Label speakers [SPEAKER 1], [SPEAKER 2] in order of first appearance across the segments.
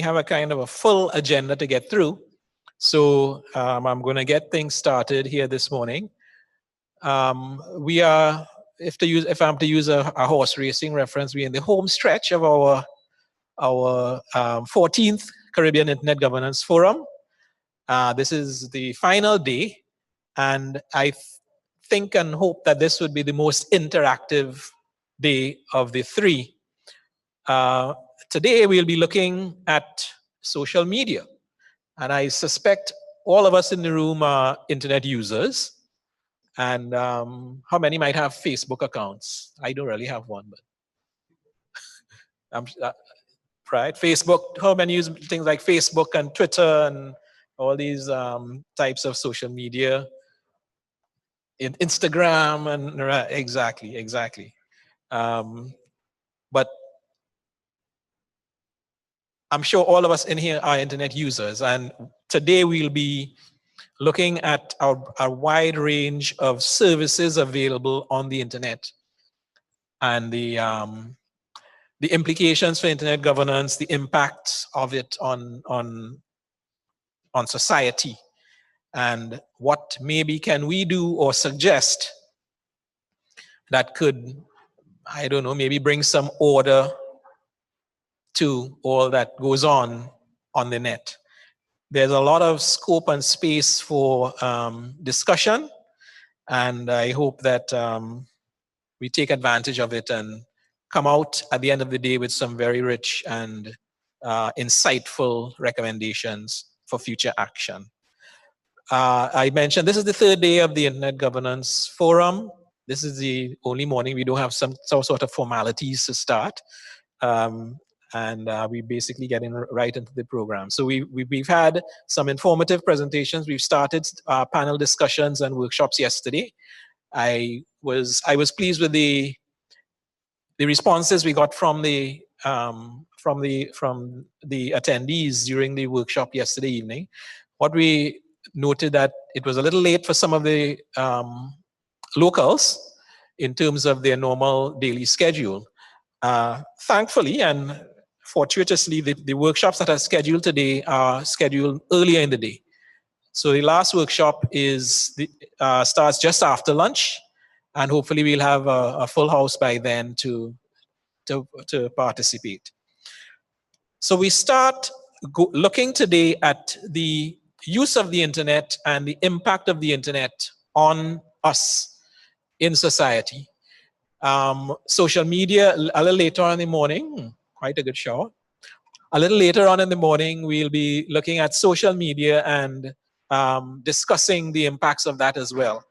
[SPEAKER 1] have a kind of a full agenda to get through. So I'm going to get things started here this morning. We are, if I'm to use a horse racing reference, we're in the home stretch of our 14th Caribbean Internet Governance Forum. This is the final day, and I think and hope that this would be the most interactive day of the three. Today we'll be looking at social media, and I suspect all of us in the room are internet users. And how many might have Facebook accounts? I don't really have one, but right? Facebook, how many use things like Facebook and Twitter and all these types of social media? In Instagram and exactly. But I'm sure all of us in here are internet users, and today we'll be looking at our wide range of services available on the internet and the implications for internet governance, the impact of it on society, and what maybe can we do or suggest that could, I don't know, maybe bring some order to all that goes on the net. There's a lot of scope and space for discussion, and I hope that we take advantage of it and come out at the end of the day with some very rich and insightful recommendations for future action. I mentioned this is the third day of the Internet Governance Forum. This is the only morning we don't have some sort of formalities to start. And we basically getting right into the program. So we've had some informative presentations. We've started panel discussions and workshops yesterday. I was pleased with the responses we got from the attendees during the workshop yesterday evening. What we noted that it was a little late for some of the locals in terms of their normal daily schedule. Thankfully and fortuitously, the workshops that are scheduled today are scheduled earlier in the day. So the last workshop starts just after lunch, and hopefully we'll have a full house by then to participate. So we start looking today at the use of the internet and the impact of the internet on us in society. Social media, a little later on in the morning, quite a good show. A little later on in the morning, we'll be looking at social media and discussing the impacts of that as well.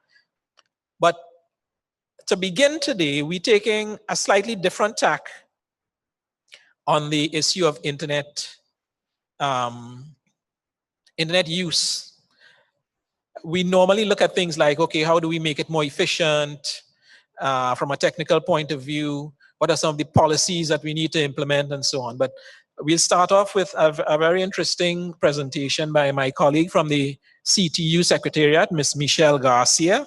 [SPEAKER 1] But to begin today, we're taking a slightly different tack on the issue of internet use. We normally look at things like, okay, how do we make it more efficient from a technical point of view? What are some of the policies that we need to implement and so on? But we'll start off with a very interesting presentation by my colleague from the CTU Secretariat, Ms. Michelle Garcia.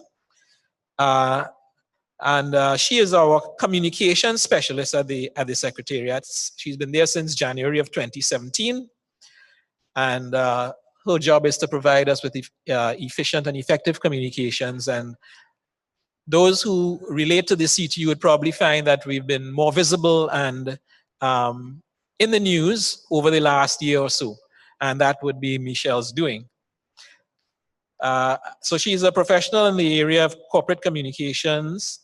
[SPEAKER 1] She is our communications specialist at the Secretariat. She's been there since January of 2017. And her job is to provide us with efficient and effective communications. And those who relate to the CTU would probably find that we've been more visible and in the news over the last year or so. And that would be Michelle's doing. So she's a professional in the area of corporate communications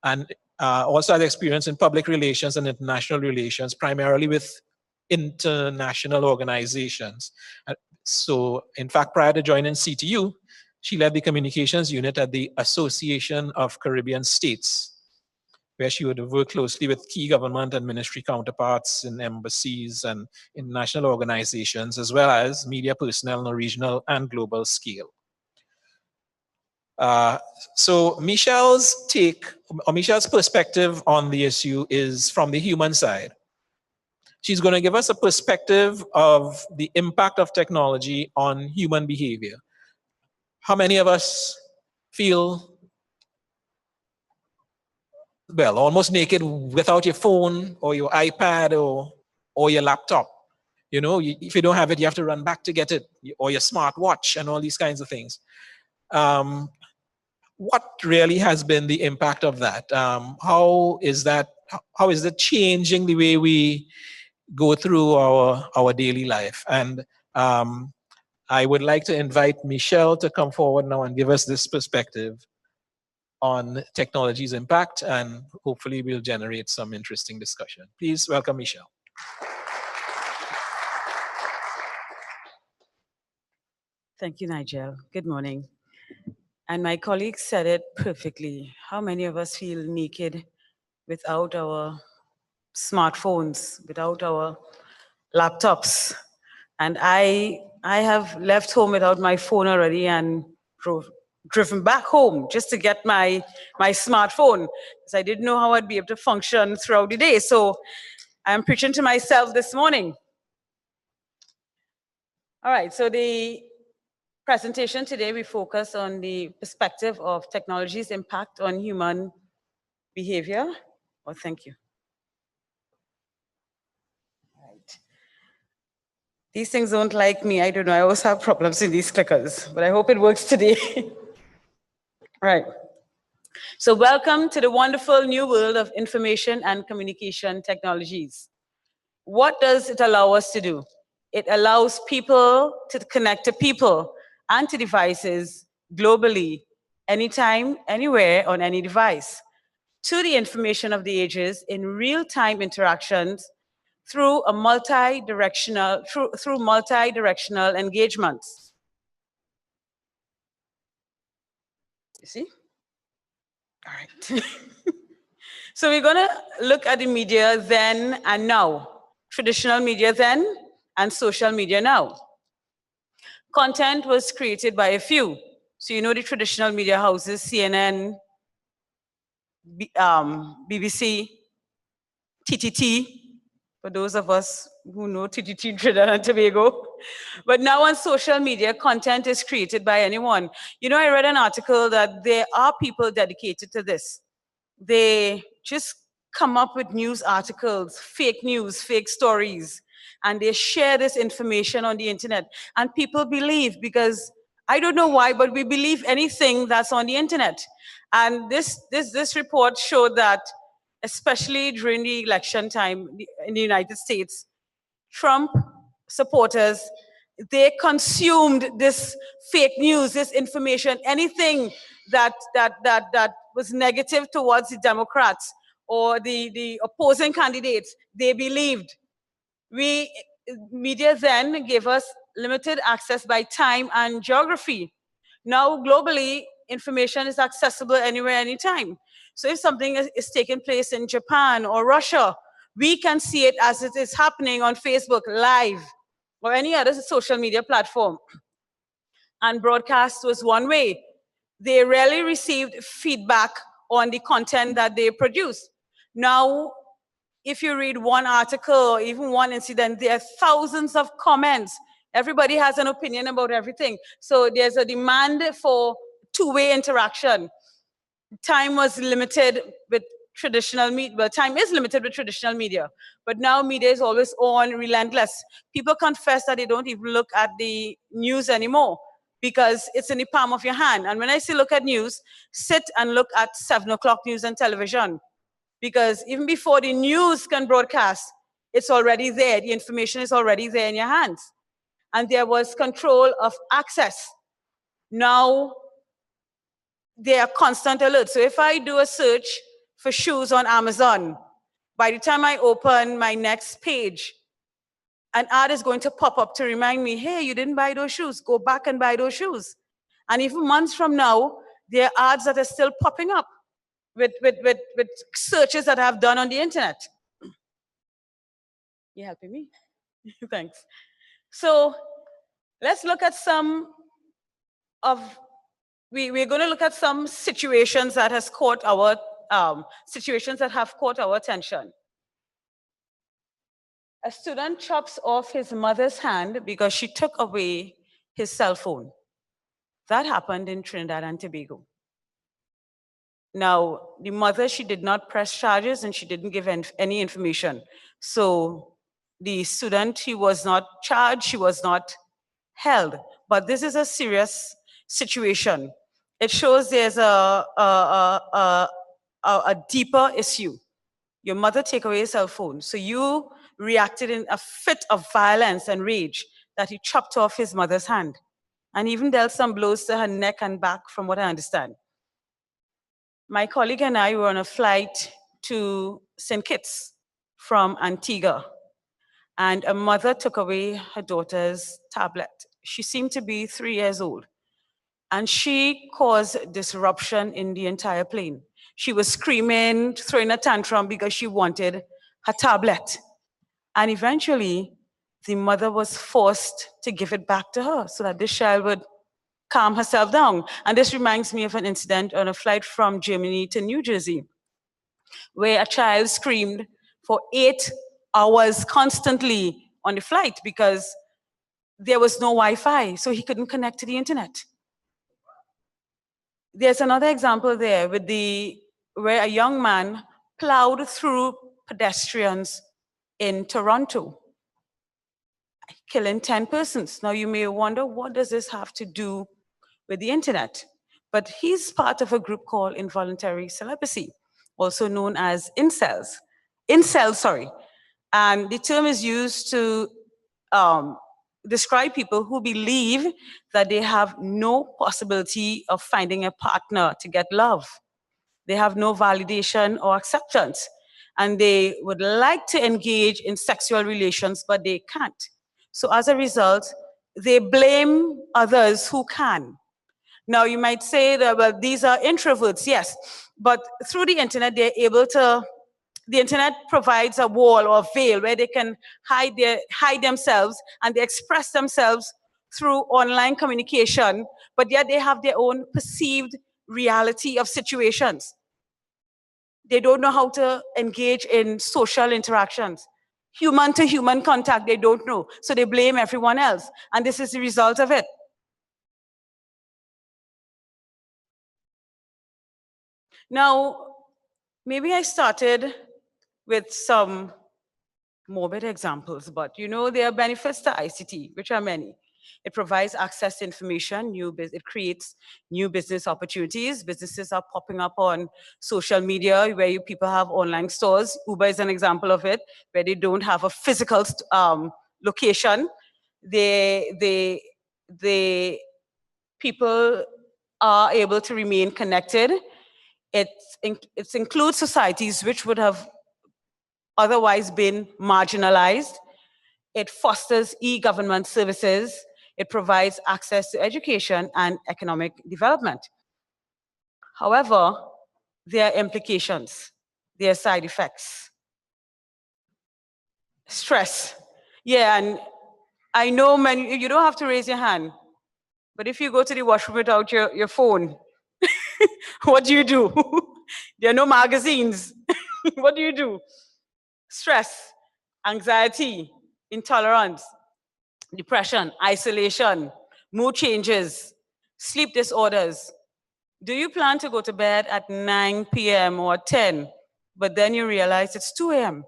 [SPEAKER 1] and also has experience in public relations and international relations, primarily with international organizations. So in fact, prior to joining CTU, she led the communications unit at the Association of Caribbean States, where she would have worked closely with key government and ministry counterparts in embassies and international organizations, as well as media personnel on a regional and global scale. So Michelle's perspective on the issue is from the human side. She's going to give us a perspective of the impact of technology on human behavior. How many of us feel, well, almost naked without your phone or your iPad or your laptop? You know, if you don't have it, you have to run back to get it, or your smartwatch and all these kinds of things. What really has been the impact of that? How is that changing the way we go through our daily life? And I would like to invite Michelle to come forward now and give us this perspective on technology's impact, and hopefully we'll generate some interesting discussion. Please welcome Michelle.
[SPEAKER 2] Thank you, Nigel. Good morning. And my colleague said it perfectly. How many of us feel naked without our smartphones, without our laptops? And I have left home without my phone already and driven back home just to get my smartphone, because I didn't know how I'd be able to function throughout the day. So I'm preaching to myself this morning. All right, so the presentation today, we focus on the perspective of technology's impact on human behavior. Oh, thank you. All right. These things don't like me. I don't know. I always have problems with these clickers, but I hope it works today. All right. So welcome to the wonderful new world of information and communication technologies. What does it allow us to do? It allows people to connect to people and to devices globally, anytime, anywhere, on any device, to the information of the ages in real-time interactions through a multi-directional engagements. You see? All right. So we're going to look at the media then and now. Traditional media then and social media now. Content was created by a few. So you know the traditional media houses, CNN, BBC, TTT, for those of us who know TTT in Trinidad and Tobago. But now on social media, content is created by anyone. You know, I read an article that there are people dedicated to this. They just come up with news articles, fake news, fake stories, and they share this information on the internet. And people believe, because I don't know why, but we believe anything that's on the internet. And this report showed that, especially during the election time in the United States, Trump supporters, they consumed this fake news, this information, anything that was negative towards the Democrats or the opposing candidates, they believed. Media then gave us limited access by time and geography. Now, globally, information is accessible anywhere, anytime. So if something is taking place in Japan or Russia, we can see it as it is happening on Facebook Live or any other social media platform. And broadcast was one way. They rarely received feedback on the content that they produced. Now, if you read one article or even one incident, there are thousands of comments. Everybody has an opinion about everything. So there's a demand for two-way interaction. Time was limited with traditional media. Well, time is limited with traditional media, but now media is always on, relentless. People confess that they don't even look at the news anymore because it's in the palm of your hand. And when I say look at news, sit and look at 7 o'clock news on television, because even before the news can broadcast, it's already there. The information is already there in your hands. And there was control of access. Now, there are constant alerts. So if I do a search for shoes on Amazon, by the time I open my next page, an ad is going to pop up to remind me, hey, you didn't buy those shoes. Go back and buy those shoes. And even months from now, there are ads that are still popping up with searches that I've done on the internet. You helping me? Thanks. So let's look at some of, we're going to look at some situations that has caught our, situations that have caught our attention. A student chops off his mother's hand because she took away his cell phone. That happened in Trinidad and Tobago. Now, the mother, she did not press charges and she didn't give any information. So The student, he was not charged, he was not held. But this is a serious situation. It shows there's a deeper issue. Your mother take away your cell phone. So you reacted in a fit of violence and rage that he chopped off his mother's hand and even dealt some blows to her neck and back, from what I understand. My colleague and I were on a flight to St. Kitts from Antigua, and a mother took away her daughter's tablet. She seemed to be 3 years old, and she caused disruption in the entire plane. She was screaming, throwing a tantrum because she wanted her tablet. And eventually, the mother was forced to give it back to her so that this child would calm herself down. And this reminds me of an incident on a flight from Germany to New Jersey, where a child screamed for 8 hours constantly on the flight because there was no Wi-Fi, so he couldn't connect to the internet. There's another example there where a young man plowed through pedestrians in Toronto, killing 10 persons. Now you may wonder, what does this have to do with the internet? But he's part of a group called involuntary celibacy, also known as incels. And the term is used to describe people who believe that they have no possibility of finding a partner to get love. They have no validation or acceptance. And they would like to engage in sexual relations, but they can't. So as a result, they blame others who can. Now you might say that, well, these are introverts, yes, but through the internet, they're able to, the internet provides a wall or a veil where they can hide themselves, and they express themselves through online communication, but yet they have their own perceived reality of situations. They don't know how to engage in social interactions. Human to human contact, they don't know. So they blame everyone else. And this is the result of it. Now, maybe I started with some morbid examples, but you know, there are benefits to ICT, which are many. It provides access to information, it creates new business opportunities. Businesses are popping up on social media where people have online stores. Uber is an example of it, where they don't have a physical location. People are able to remain connected. It includes societies which would have otherwise been marginalized. It fosters e-government services. It provides access to education and economic development. However, there are implications, there are side effects. Stress. Yeah, and I know many, you don't have to raise your hand, but if you go to the washroom without your phone, what do? There are no magazines. What do? Stress, anxiety, intolerance, depression, isolation, mood changes, sleep disorders. Do you plan to go to bed at 9 p.m. or 10, but then you realize it's 2 a.m.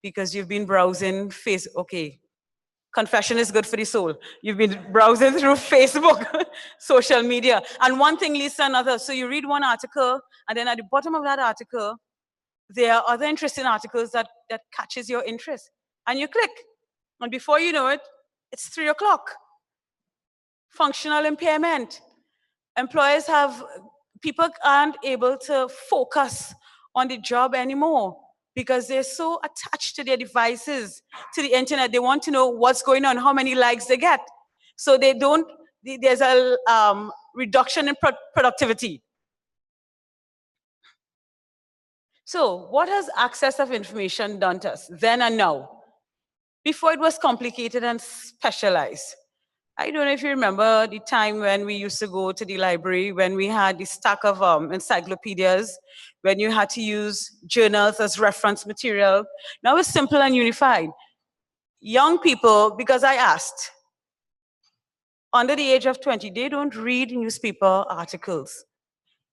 [SPEAKER 2] because you've been browsing okay, confession is good for the soul. You've been browsing through Facebook, social media, and one thing leads to another. So you read one article, and then at the bottom of that article, there are other interesting articles that catches your interest, and you click, and before you know it, it's 3 o'clock. Functional impairment. People aren't able to focus on the job anymore because they're so attached to their devices, to the internet. They want to know what's going on, how many likes they get. So there's a reduction in productivity. So what has access of information done to us then and now? Before, it was complicated and specialized. I don't know if you remember the time when we used to go to the library, when we had the stack of encyclopedias, when you had to use journals as reference material. Now it's simple and unified. Young people, because I asked, under the age of 20, they don't read newspaper articles.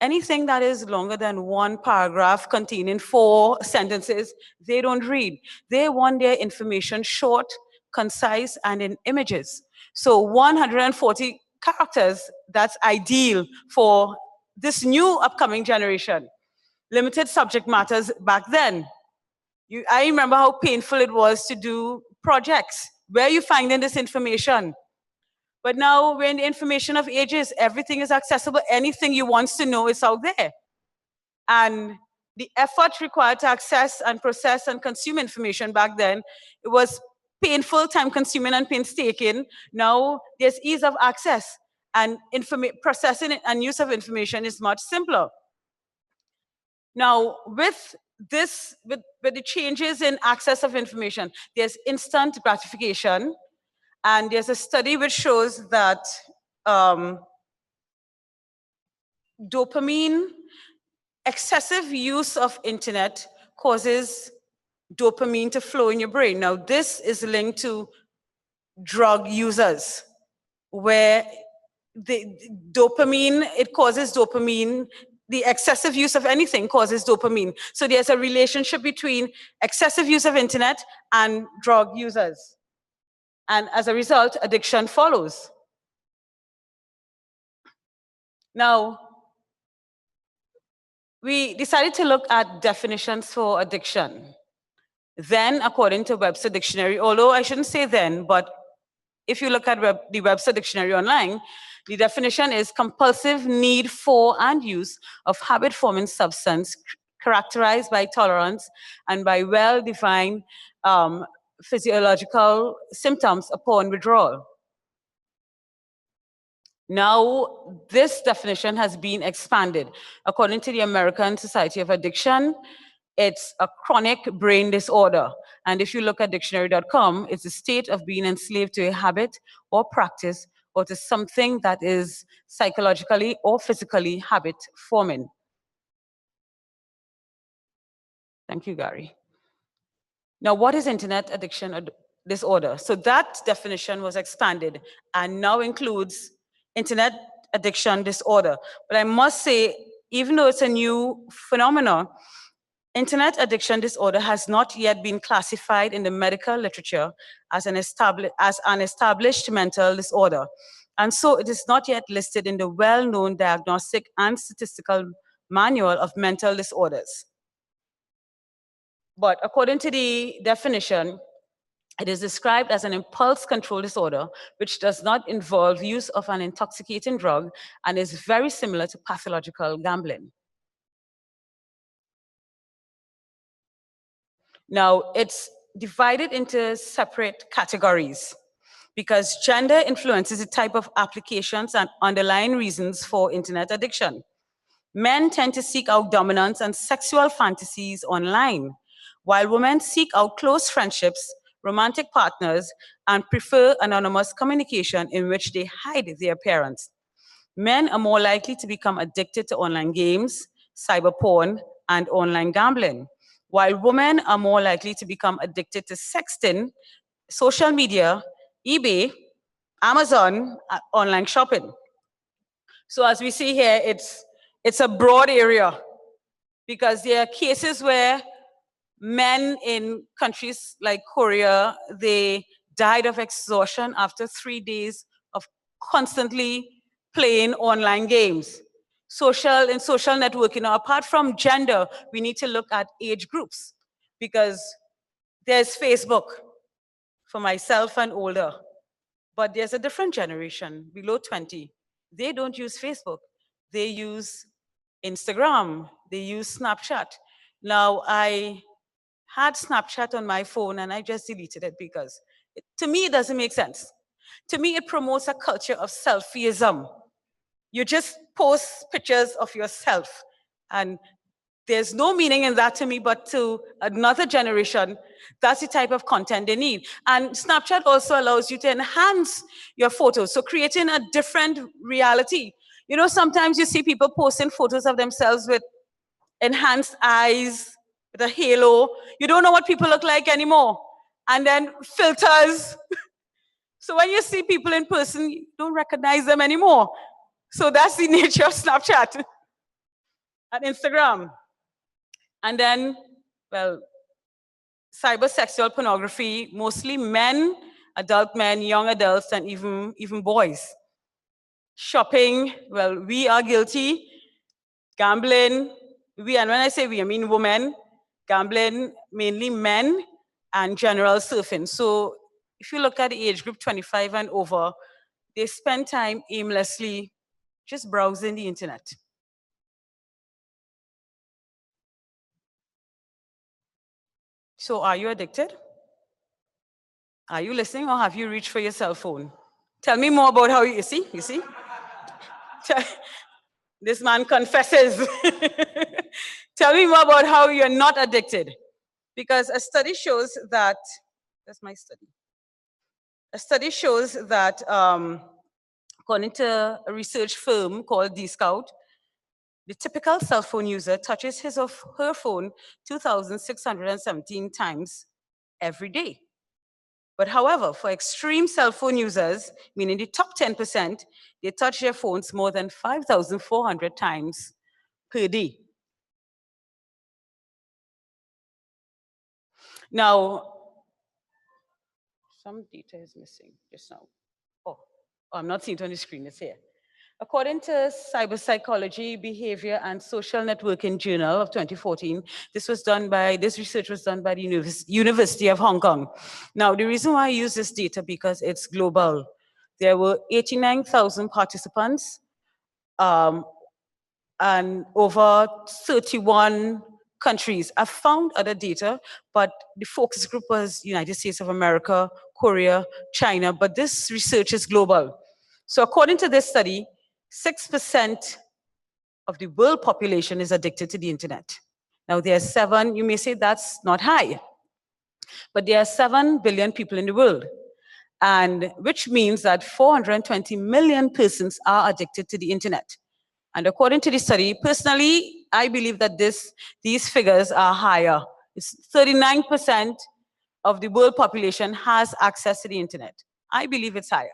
[SPEAKER 2] Anything that is longer than one paragraph containing 4 sentences, they don't read. They want their information short, concise, and in images. So 140 characters, that's ideal for this new upcoming generation. Limited subject matters back then. I remember how painful it was to do projects. Where are you finding this information? But now we're in the information of ages. Everything is accessible. Anything you want to know is out there. And the effort required to access and process and consume information back then, it was painful, time-consuming, and painstaking. Now there's ease of access, and processing and use of information is much simpler. Now, with the changes in access of information, there's instant gratification, and there's a study which shows that dopamine, excessive use of internet causes dopamine to flow in your brain. Now, this is linked to drug users, where the dopamine, it causes dopamine. The excessive use of anything causes dopamine. So there's a relationship between excessive use of internet and drug users. And as a result, addiction follows. Now, we decided to look at definitions for addiction. Then, according to Webster Dictionary, although I shouldn't say then, but if you look at the Webster Dictionary online, the definition is compulsive need for and use of habit-forming substance characterized by tolerance and by well-defined physiological symptoms upon withdrawal. Now, this definition has been expanded. According to the American Society of Addiction, it's a chronic brain disorder. And if you look at dictionary.com, it's a state of being enslaved to a habit or practice or to something that is psychologically or physically habit-forming. Thank you, Gary. Now, what is internet addiction disorder? So that definition was expanded and now includes internet addiction disorder. But I must say, even though it's a new phenomenon, internet addiction disorder has not yet been classified in the medical literature as an established mental disorder. And so it is not yet listed in the well-known diagnostic and statistical manual of mental disorders. But according to the definition, it is described as an impulse control disorder, which does not involve use of an intoxicating drug and is very similar to pathological gambling. Now, it's divided into separate categories because gender influences the type of applications and underlying reasons for internet addiction. Men tend to seek out dominance and sexual fantasies online, while women seek out close friendships, romantic partners, and prefer anonymous communication in which they hide their appearance. Men are more likely to become addicted to online games, cyber porn, and online gambling, while women are more likely to become addicted to sexting, social media, eBay, Amazon, online shopping. So as we see here, it's a broad area because there are cases where men in countries like Korea, they died of exhaustion after 3 days of constantly playing online games. In social networking, now, apart from gender, we need to look at age groups because there's Facebook for myself and older, but there's a different generation below 20. They don't use Facebook. They use Instagram. They use Snapchat. Now, I had Snapchat on my phone and I just deleted it because to me, it doesn't make sense. To me, it promotes a culture of selfieism. You just post pictures of yourself and there's no meaning in that to me, but to another generation, that's the type of content they need. And Snapchat also allows you to enhance your photos, so creating a different reality. You know, sometimes you see people posting photos of themselves with enhanced eyes, with a halo. You don't know what people look like anymore. And then filters. So when you see people in person, you don't recognize them anymore. So that's the nature of Snapchat. at Instagram. And then, well, cybersexual pornography, mostly men, adult men, young adults, and even boys. Shopping, well, we are guilty. Gambling, and when I say we, I mean women. Gambling, mainly men, and general surfing. So if you look at the age group 25 and over, they spend time aimlessly just browsing the internet. So are you addicted? Are you listening, or have you reached for your cell phone? Tell me more about how you see? This man confesses. Tell me more about how you're not addicted. Because a study shows that, that's my study. A study shows that, according to a research firm called D-Scout, the typical cell phone user touches his or her phone 2,617 times every day. But however, for extreme cell phone users, meaning the top 10%, they touch their phones more than 5,400 times per day. Now, some data is missing just now. Oh, I'm not seeing it on the screen, it's here. According to Cyber Psychology, Behavior and Social Networking Journal of 2014, this research was done by the University of Hong Kong. Now, the reason why I use this data, because it's global. There were 89,000 participants and over 31 countries. I found other data, but the focus group was United States of America, Korea, China, but this research is global. So according to this study, 6% of the world population is addicted to the internet. Now there are 7, you may say that's not high, but there are 7 billion people in the world, and which means that 420 million persons are addicted to the internet. And according to the study, personally, I believe that these figures are higher. It's 39% of the world population has access to the internet. I believe it's higher.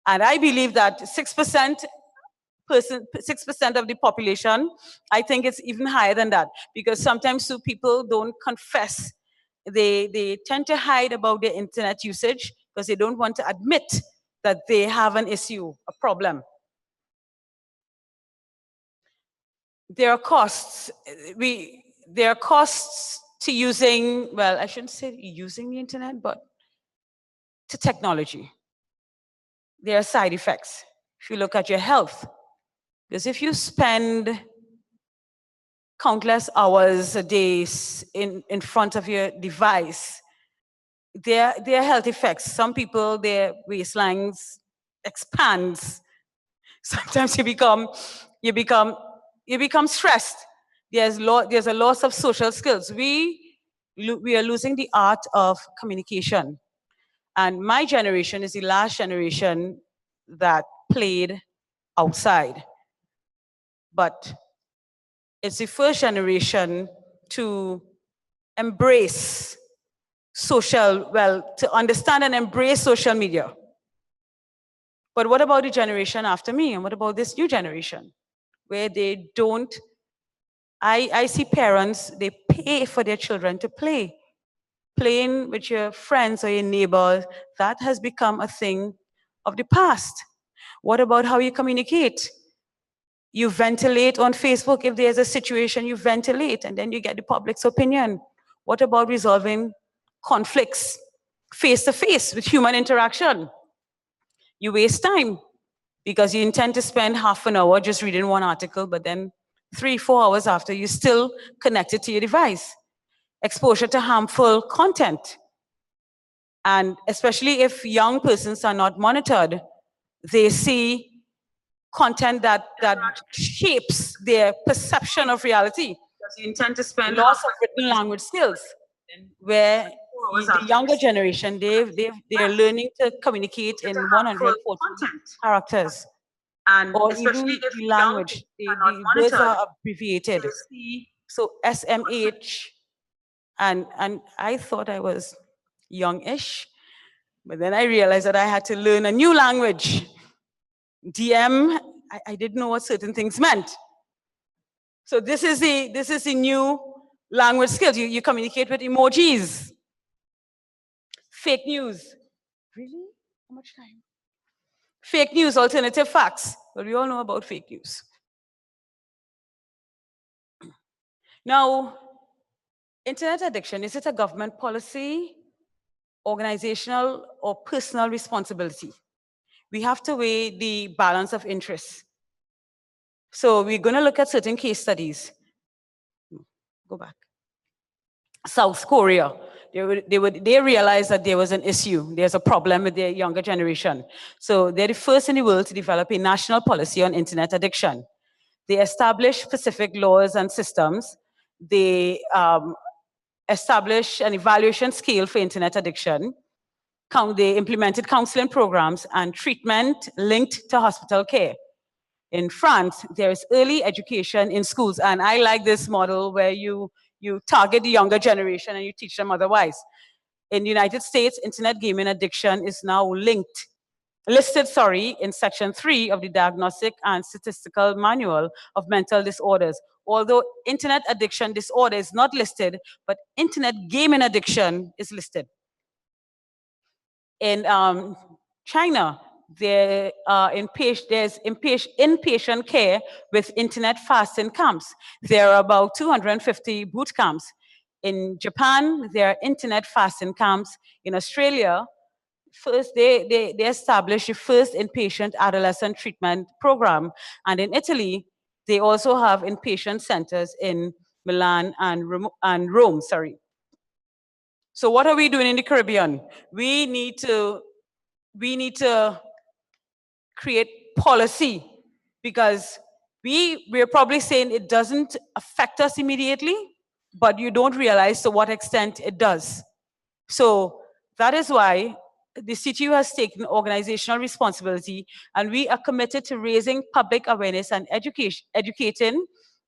[SPEAKER 2] And I believe that 6% of the population, I think it's even higher than that, because sometimes people don't confess. They tend to hide about their internet usage because they don't want to admit that they have an issue, a problem. There are costs. There are costs to using, well, I shouldn't say using the internet, but to technology. There are side effects. If you look at your health, because if you spend countless hours a day in front of your device, there are health effects. Some people, their waistlines expands. Sometimes you become stressed. There's a loss of social skills. We are losing the art of communication. And my generation is the last generation that played outside. But it's the first generation to embrace to understand and embrace social media. But what about the generation after me? And what about this new generation? Where they don't, I see parents, they pay for their children to play. Playing with your friends or your neighbors, that has become a thing of the past. What about how you communicate? You ventilate on Facebook. If there's a situation, you ventilate, and then you get the public's opinion. What about resolving conflicts face-to-face with human interaction? You waste time because you intend to spend half an hour just reading one article, but then 3-4 hours after, you're still connected to your device. Exposure to harmful content. And especially if young persons are not monitored, they see content that shapes their perception of reality.
[SPEAKER 3] You intend to spend
[SPEAKER 2] loss of written language skills, where the younger generation, they're learning to communicate in 140 characters.
[SPEAKER 3] And
[SPEAKER 2] or
[SPEAKER 3] especially
[SPEAKER 2] even
[SPEAKER 3] if
[SPEAKER 2] the language, the words are abbreviated. So SMH, and I thought I was youngish, but then I realized that I had to learn a new language. DM, I didn't know what certain things meant. So this is the new language skills. You communicate with emojis. Fake news. Really? How much time? Fake news, alternative facts. Well, we all know about fake news. Now, internet addiction, is it a government policy, organizational, or personal responsibility? We have to weigh the balance of interests. So we're going to look at certain case studies. Go back. South Korea. They realized that there was an issue. There's a problem with their younger generation. So they're the first in the world to develop a national policy on internet addiction. They established specific laws and systems. They established an evaluation scale for internet addiction. They implemented counseling programs and treatment linked to hospital care. In France, there is early education in schools. And I like this model where you target the younger generation and you teach them otherwise. In the United States, internet gaming addiction is now listed in Section 3 of the Diagnostic and Statistical Manual of Mental Disorders. Although internet addiction disorder is not listed, but internet gaming addiction is listed. In China, there's inpatient care with internet fasting camps. There are about 250 boot camps. In Japan, there are internet fasting camps. In Australia, first they established the first inpatient adolescent treatment program. And in Italy, they also have inpatient centers in Milan and Rome, So what are we doing in the Caribbean? We need to create policy, because we're probably saying it doesn't affect us immediately, but you don't realize to what extent it does. So that is why the CTU has taken organizational responsibility, and we are committed to raising public awareness and educating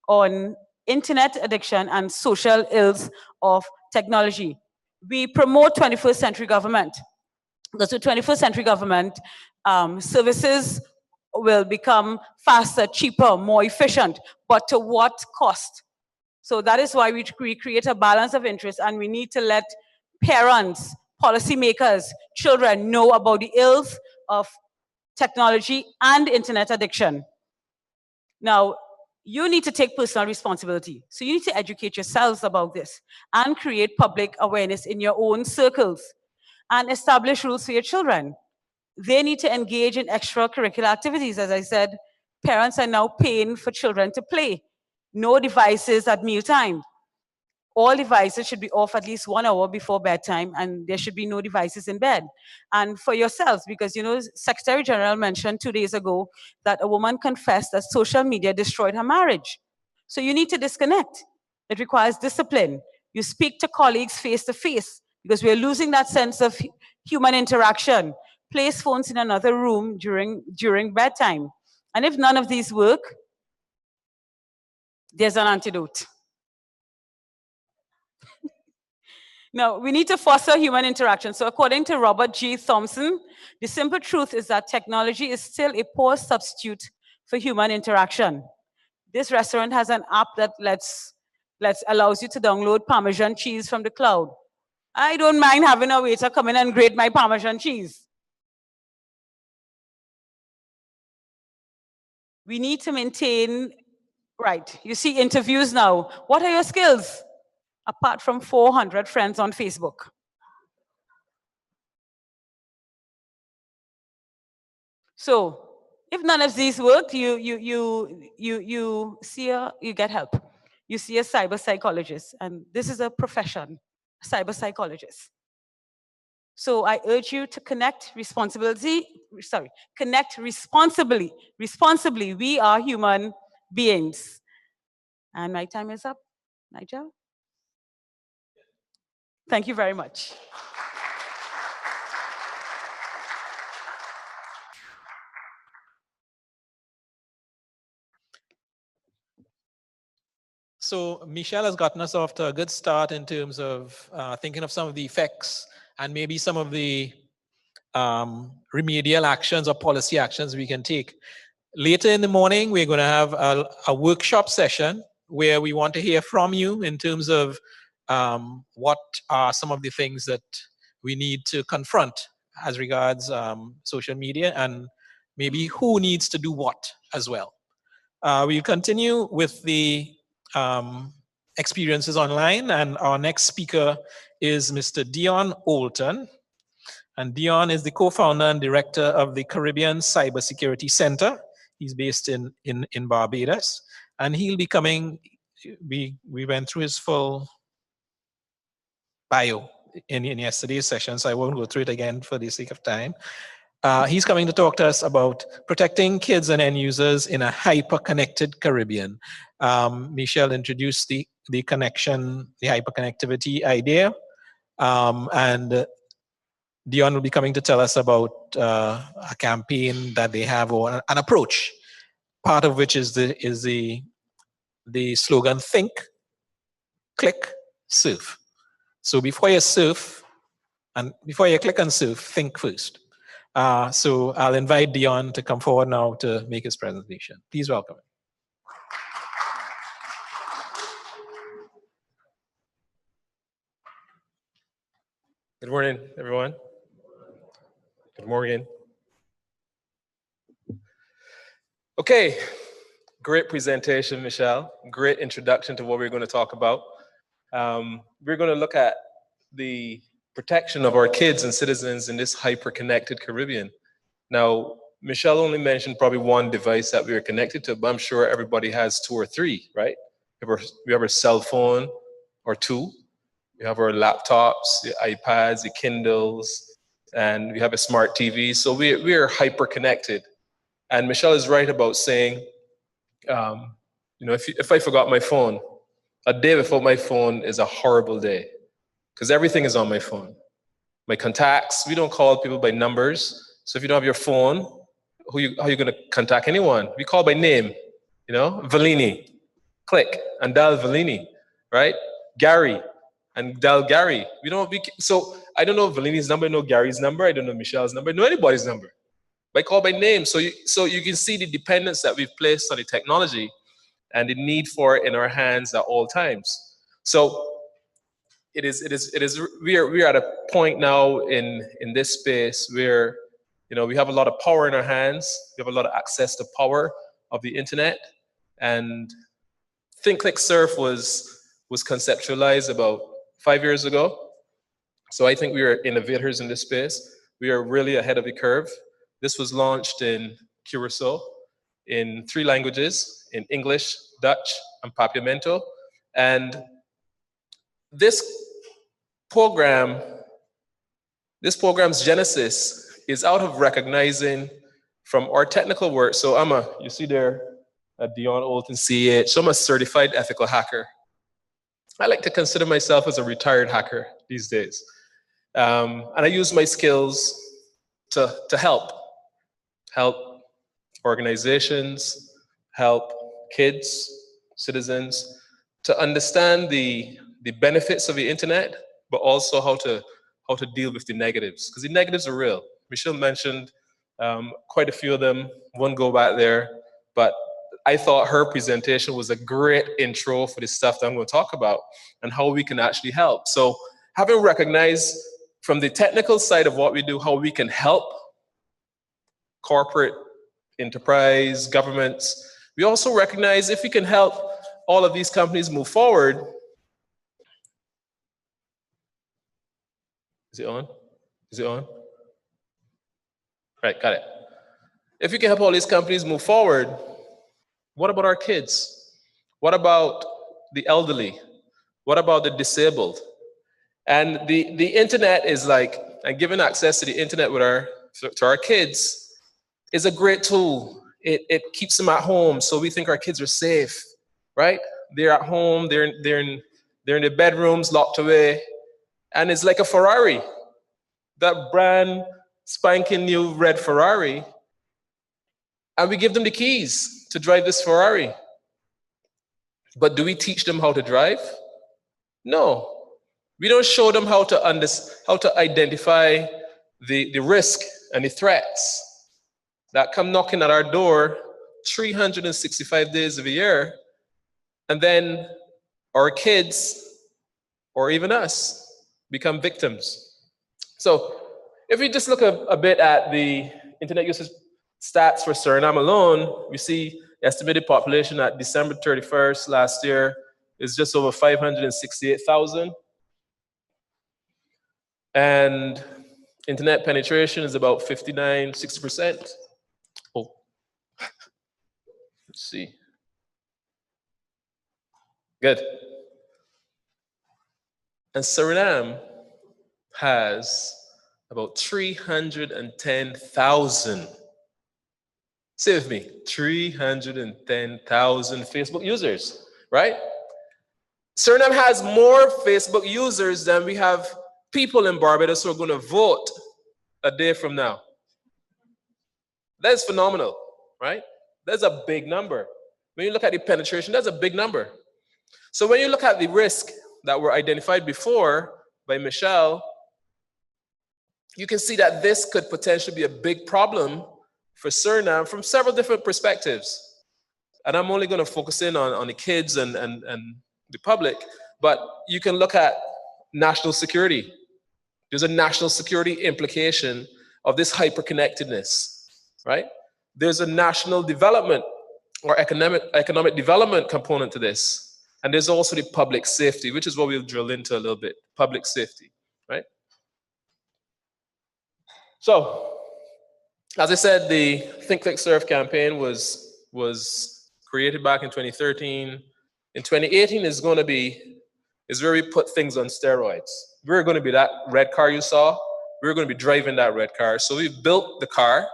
[SPEAKER 2] on internet addiction and social ills of technology. We promote 21st century government. Because with 21st century government, services will become faster, cheaper, more efficient, but to what cost? So that is why we create a balance of interest, and we need to let parents, policymakers, children know about the ills of technology and internet addiction. Now, you need to take personal responsibility. So you need to educate yourselves about this and create public awareness in your own circles and establish rules for your children. They need to engage in extracurricular activities. As I said, parents are now paying for children to play. No devices at mealtime. All devices should be off at least 1 hour before bedtime, and there should be no devices in bed. And for yourselves, because Secretary General mentioned 2 days ago that a woman confessed that social media destroyed her marriage. So you need to disconnect. It requires discipline. You speak to colleagues face to face, because we're losing that sense of human interaction. Place phones in another room during bedtime. And if none of these work, there's an antidote. Now, we need to foster human interaction. So according to Robert G. Thompson, the simple truth is that technology is still a poor substitute for human interaction. This restaurant has an app that allows you to download Parmesan cheese from the cloud. I don't mind having a waiter come in and grate my Parmesan cheese. We need to maintain, you see interviews now. What are your skills? Apart from 400 friends on Facebook. So if none of these work, you get help. You see a cyber psychologist, and this is a profession, cyber psychologist. So I urge you to connect responsibly. Responsibly, we are human beings. And my time is up. Nigel? Thank you very much.
[SPEAKER 1] So Michelle has gotten us off to a good start in terms of thinking of some of the effects and maybe some of the remedial actions or policy actions we can take. Later in the morning, we're going to have a workshop session where we want to hear from you in terms of what are some of the things that we need to confront as regards social media, and maybe who needs to do what as well. We'll continue with the experiences online, and our next speaker is Mr. Dion Olton. And Dion is the co-founder and director of the Caribbean Cybersecurity Center. He's based in Barbados, and he'll be coming, we went through his full bio in yesterday's session, so I won't go through it again for the sake of time. He's coming to talk to us about protecting kids and end users in a hyper-connected Caribbean. Michelle introduced the connection, the hyper-connectivity idea, and Dion will be coming to tell us about a campaign that they have, or an approach, part of which is the slogan, think, click, surf. So before you surf, and before you click and surf, think first. So I'll invite Dion to come forward now to make his presentation. Please welcome him.
[SPEAKER 4] Good morning, everyone. Good morning. Okay, great presentation, Michelle. Great introduction to what we're going to talk about. We're going to look at the protection of our kids and citizens in this hyper-connected Caribbean. Now, Michelle only mentioned probably one device that we are connected to, but I'm sure everybody has 2 or 3, right? We have our cell phone or 2. We have our laptops, the iPads, the Kindles, and we have a smart TV. So we are hyper-connected. And Michelle is right about saying, if I forgot my phone, a day without my phone is a horrible day, because everything is on my phone. My contacts, we don't call people by numbers. So if you don't have your phone, how are you going to contact anyone? We call by name, Valini, click and dial Valini, right? Gary, and dial Gary. So I don't know Valini's number, I know Gary's number, I don't know Michelle's number, I know anybody's number. But I call by name. So you can see the dependence that we've placed on the technology and the need for it in our hands at all times. So we are at a point now in this space where we have a lot of power in our hands, we have a lot of access to power of the internet, and Think Click Surf was conceptualized about 5 years ago. So I think we are innovators in this space. We are really ahead of the curve. This was launched in Curacao in 3 languages, in English, Dutch, and Papiamento. And this program's genesis is out of recognizing from our technical work. So you see there, Dion Olton, CH, so I'm a certified ethical hacker. I like to consider myself as a retired hacker these days. And I use my skills to help organizations, help kids, citizens, to understand the benefits of the internet, but also how to deal with the negatives, because the negatives are real. Michelle mentioned quite a few of them. Won't go back there, but I thought her presentation was a great intro for the stuff that I'm going to talk about and how we can actually help. So having recognized from the technical side of what we do, how we can help corporate, enterprise, governments, we also recognize if we can help all of these companies move forward. Is it on? Is it on? Right, got it. If we can help all these companies move forward, what about our kids? What about the elderly? What about the disabled? And the internet is and giving access to the internet to our kids is a great tool. It keeps them at home, so we think our kids are safe, right? They're at home, they're in their bedrooms, locked away, and it's like a Ferrari, that brand spanking new red Ferrari, and we give them the keys to drive this Ferrari. But do we teach them how to drive? No. We don't show them how to identify the risk and the threats that come knocking at our door 365 days of a year. And then our kids, or even us, become victims. So if we just look a bit at the internet usage stats for Suriname alone, we see estimated population at December 31st last year is just over 568,000. And internet penetration is about 60%. Oh, let's see. Good. And Suriname has about 310,000. Say with me, 310,000 Facebook users, right? Suriname has more Facebook users than we have people in Barbados who are going to vote a day from now. That's phenomenal, right? That's a big number. When you look at the penetration, that's a big number. So when you look at the risk that were identified before by Michelle, you can see that this could potentially be a big problem for Suriname from several different perspectives. And I'm only going to focus in on the kids and the public, but you can look at national security. There's a national security implication of this hyperconnectedness, right? There's a national development or economic development component to this. And there's also the public safety, which is what we'll drill into a little bit, public safety, right? So, as I said, the Think, Click, Surf campaign was created back in 2013. In 2018 is where we put things on steroids. We're going to be that red car you saw. We're going to be driving that red car. So we built the car,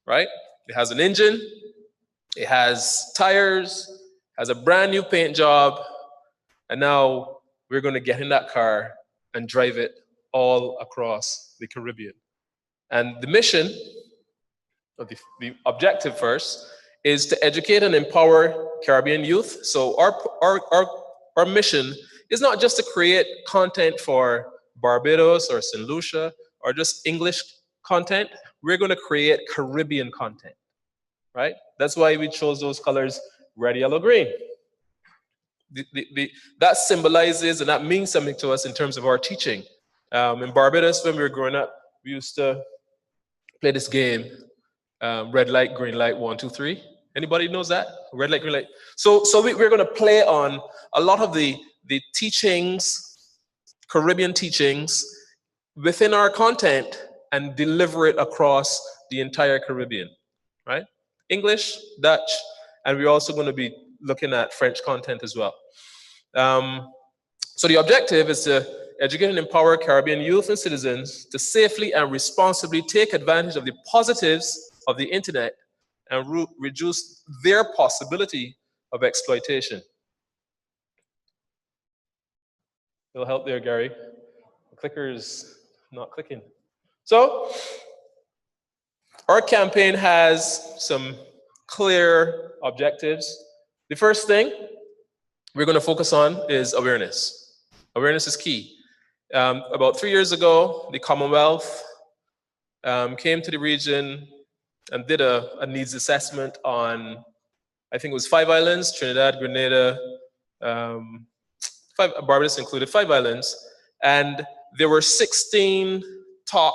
[SPEAKER 4] right? It has an engine, it has tires, has a brand new paint job, and now we're going to get in that car and drive it all across the Caribbean. And the mission, or the objective first, is to educate and empower Caribbean youth. So our mission is not just to create content for Barbados or St. Lucia or just English content. We're going to create Caribbean content, right? That's why we chose those colors, red, yellow, green. That symbolizes and that means something to us in terms of our teaching. In Barbados, when we were growing up, we used to play this game, red light, green light, 1, 2, 3. Anybody knows that? Red light, green light. So we're going to play on a lot of the teachings, Caribbean teachings, within our content and deliver it across the entire Caribbean, right? English, Dutch, and we're also going to be looking at French content as well. So the objective is to educate and empower Caribbean youth and citizens to safely and responsibly take advantage of the positives of the internet and reduce their possibility of exploitation. It'll help there, Gary. The clicker is not clicking. So, our campaign has some clear objectives. The first thing we're going to focus on is awareness. Awareness is key. About 3 years ago, the Commonwealth came to the region and did a needs assessment on, I think it was 5 islands, Trinidad, Grenada, Barbados included, 5 islands, and there were 16 top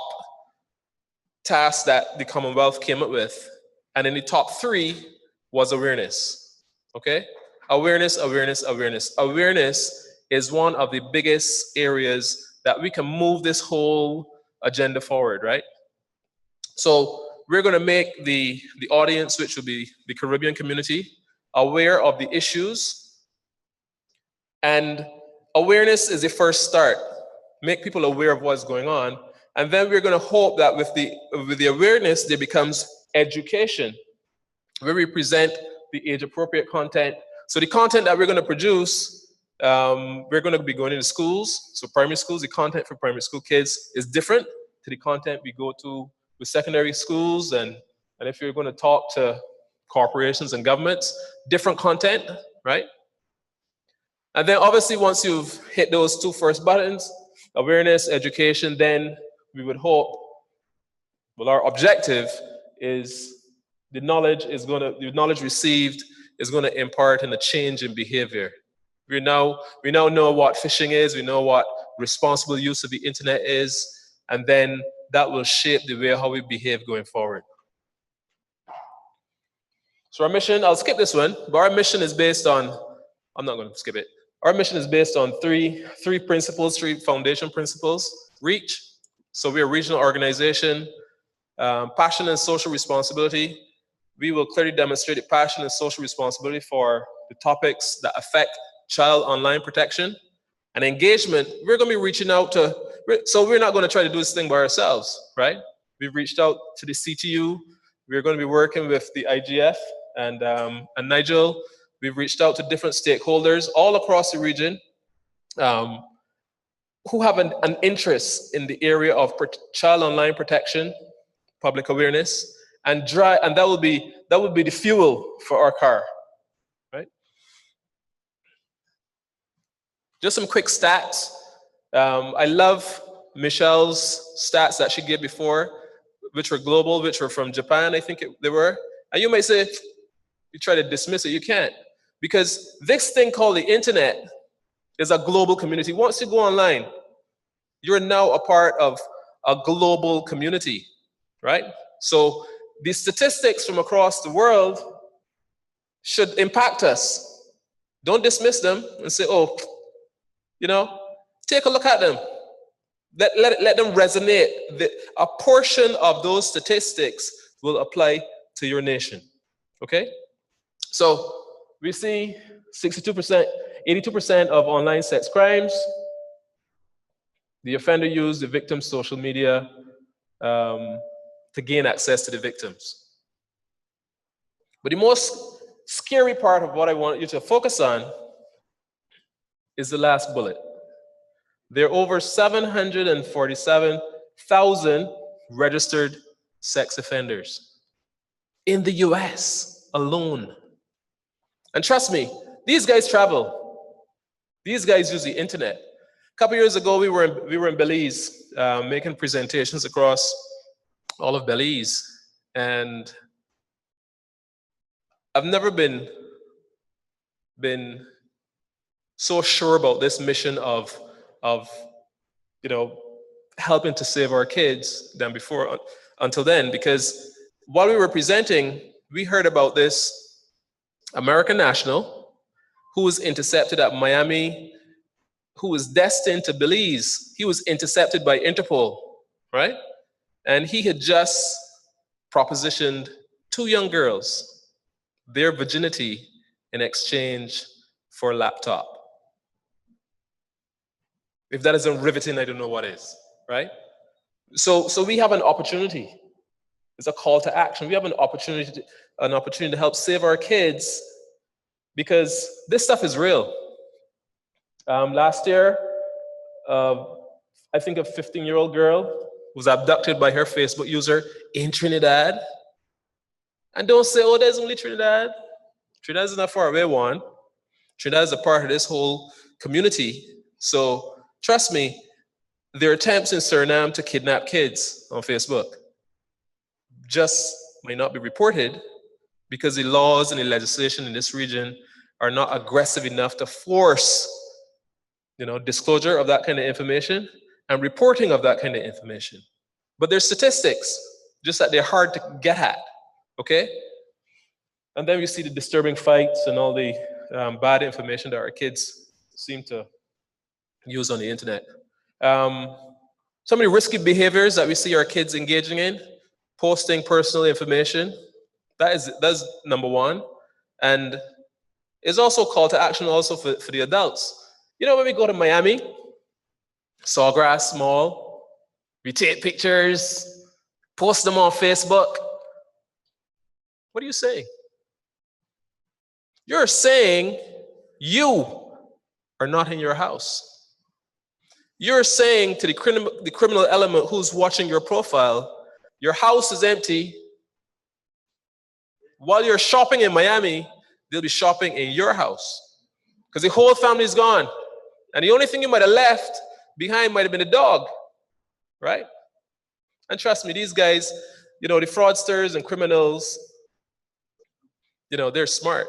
[SPEAKER 4] tasks that the Commonwealth came up with, and in the top 3 was awareness, okay? Awareness, awareness, awareness. Awareness is one of the biggest areas that we can move this whole agenda forward, right? So we're going to make the audience, which will be the Caribbean community, aware of the issues. And awareness is the first start. Make people aware of what's going on. And then we're going to hope that with the awareness, there becomes education, where we present the age-appropriate content. So the content that we're going to produce, we're going to be going into schools. So primary schools, the content for primary school kids is different to the content we go to with secondary schools. And if you're going to talk to corporations and governments, different content, right? And then obviously once you've hit those 2 first buttons, awareness, education, then we would hope, well, our objective is the knowledge received is going to impart in a change in behavior. We now know what phishing is, we know what responsible use of the internet is, and then that will shape the way how we behave going forward. So our mission, I'll skip this one, but our mission is based on, I'm not going to skip it. Our mission is based on three principles, three foundation principles. Reach, so we're a regional organization. Passion and social responsibility. We will clearly demonstrate the passion and social responsibility for the topics that affect child online protection. And engagement, we're going to be reaching out to, so we're not going to try to do this thing by ourselves, right? We've reached out to the CTU. We're going to be working with the IGF and Nigel. We've reached out to different stakeholders all across the region who have an interest in the area of child online protection, public awareness, and that will be the fuel for our car, right? Just some quick stats. I love Michelle's stats that she gave before, which were global, which were from Japan, I think they were. And you might say, you try to dismiss it, you can't. Because this thing called the internet is a global community. Once you go online, you're now a part of a global community, right? So these statistics from across the world should impact us. Don't dismiss them and say, oh, take a look at them. Let them resonate. A portion of those statistics will apply to your nation, okay? So we see 62%, 82% of online sex crimes. The offender used the victim's social media to gain access to the victims. But the most scary part of what I want you to focus on is the last bullet. There are over 747,000 registered sex offenders in the US alone. And trust me, these guys travel. These guys use the internet. A couple years ago, we were in Belize making presentations across all of Belize, and I've never been so sure about this mission of helping to save our kids than before until then, because while we were presenting, we heard about this American national who was intercepted at Miami, who was destined to Belize. He was intercepted by Interpol, right? And he had just propositioned 2 young girls, their virginity in exchange for a laptop. If that isn't riveting, I don't know what is, right? So we have an opportunity. It's a call to action. We have an opportunity to help save our kids, because this stuff is real. Last year, I think a 15-year-old girl was abducted by her Facebook user in Trinidad. And don't say, oh, there's only Trinidad. Trinidad is not far away, one. Trinidad is a part of this whole community. So trust me, there are attempts in Suriname to kidnap kids on Facebook. Just might not be reported because the laws and the legislation in this region are not aggressive enough to force, disclosure of that kind of information and reporting of that kind of information. But there's statistics, just that they're hard to get at, okay? And then we see the disturbing fights and all the bad information that our kids seem to use on the internet. Some of the risky behaviors that we see our kids engaging in, posting personal information, that's number one. And it's also a call to action also for the adults. When we go to Miami, Sawgrass Mall, we take pictures, post them on Facebook. What are you saying? You're saying you are not in your house. You're saying to the criminal element who's watching your profile, your house is empty. While you're shopping in Miami, they'll be shopping in your house because the whole family is gone. And the only thing you might have left behind might have been a dog, right? And trust me, these guys, the fraudsters and criminals, they're smart.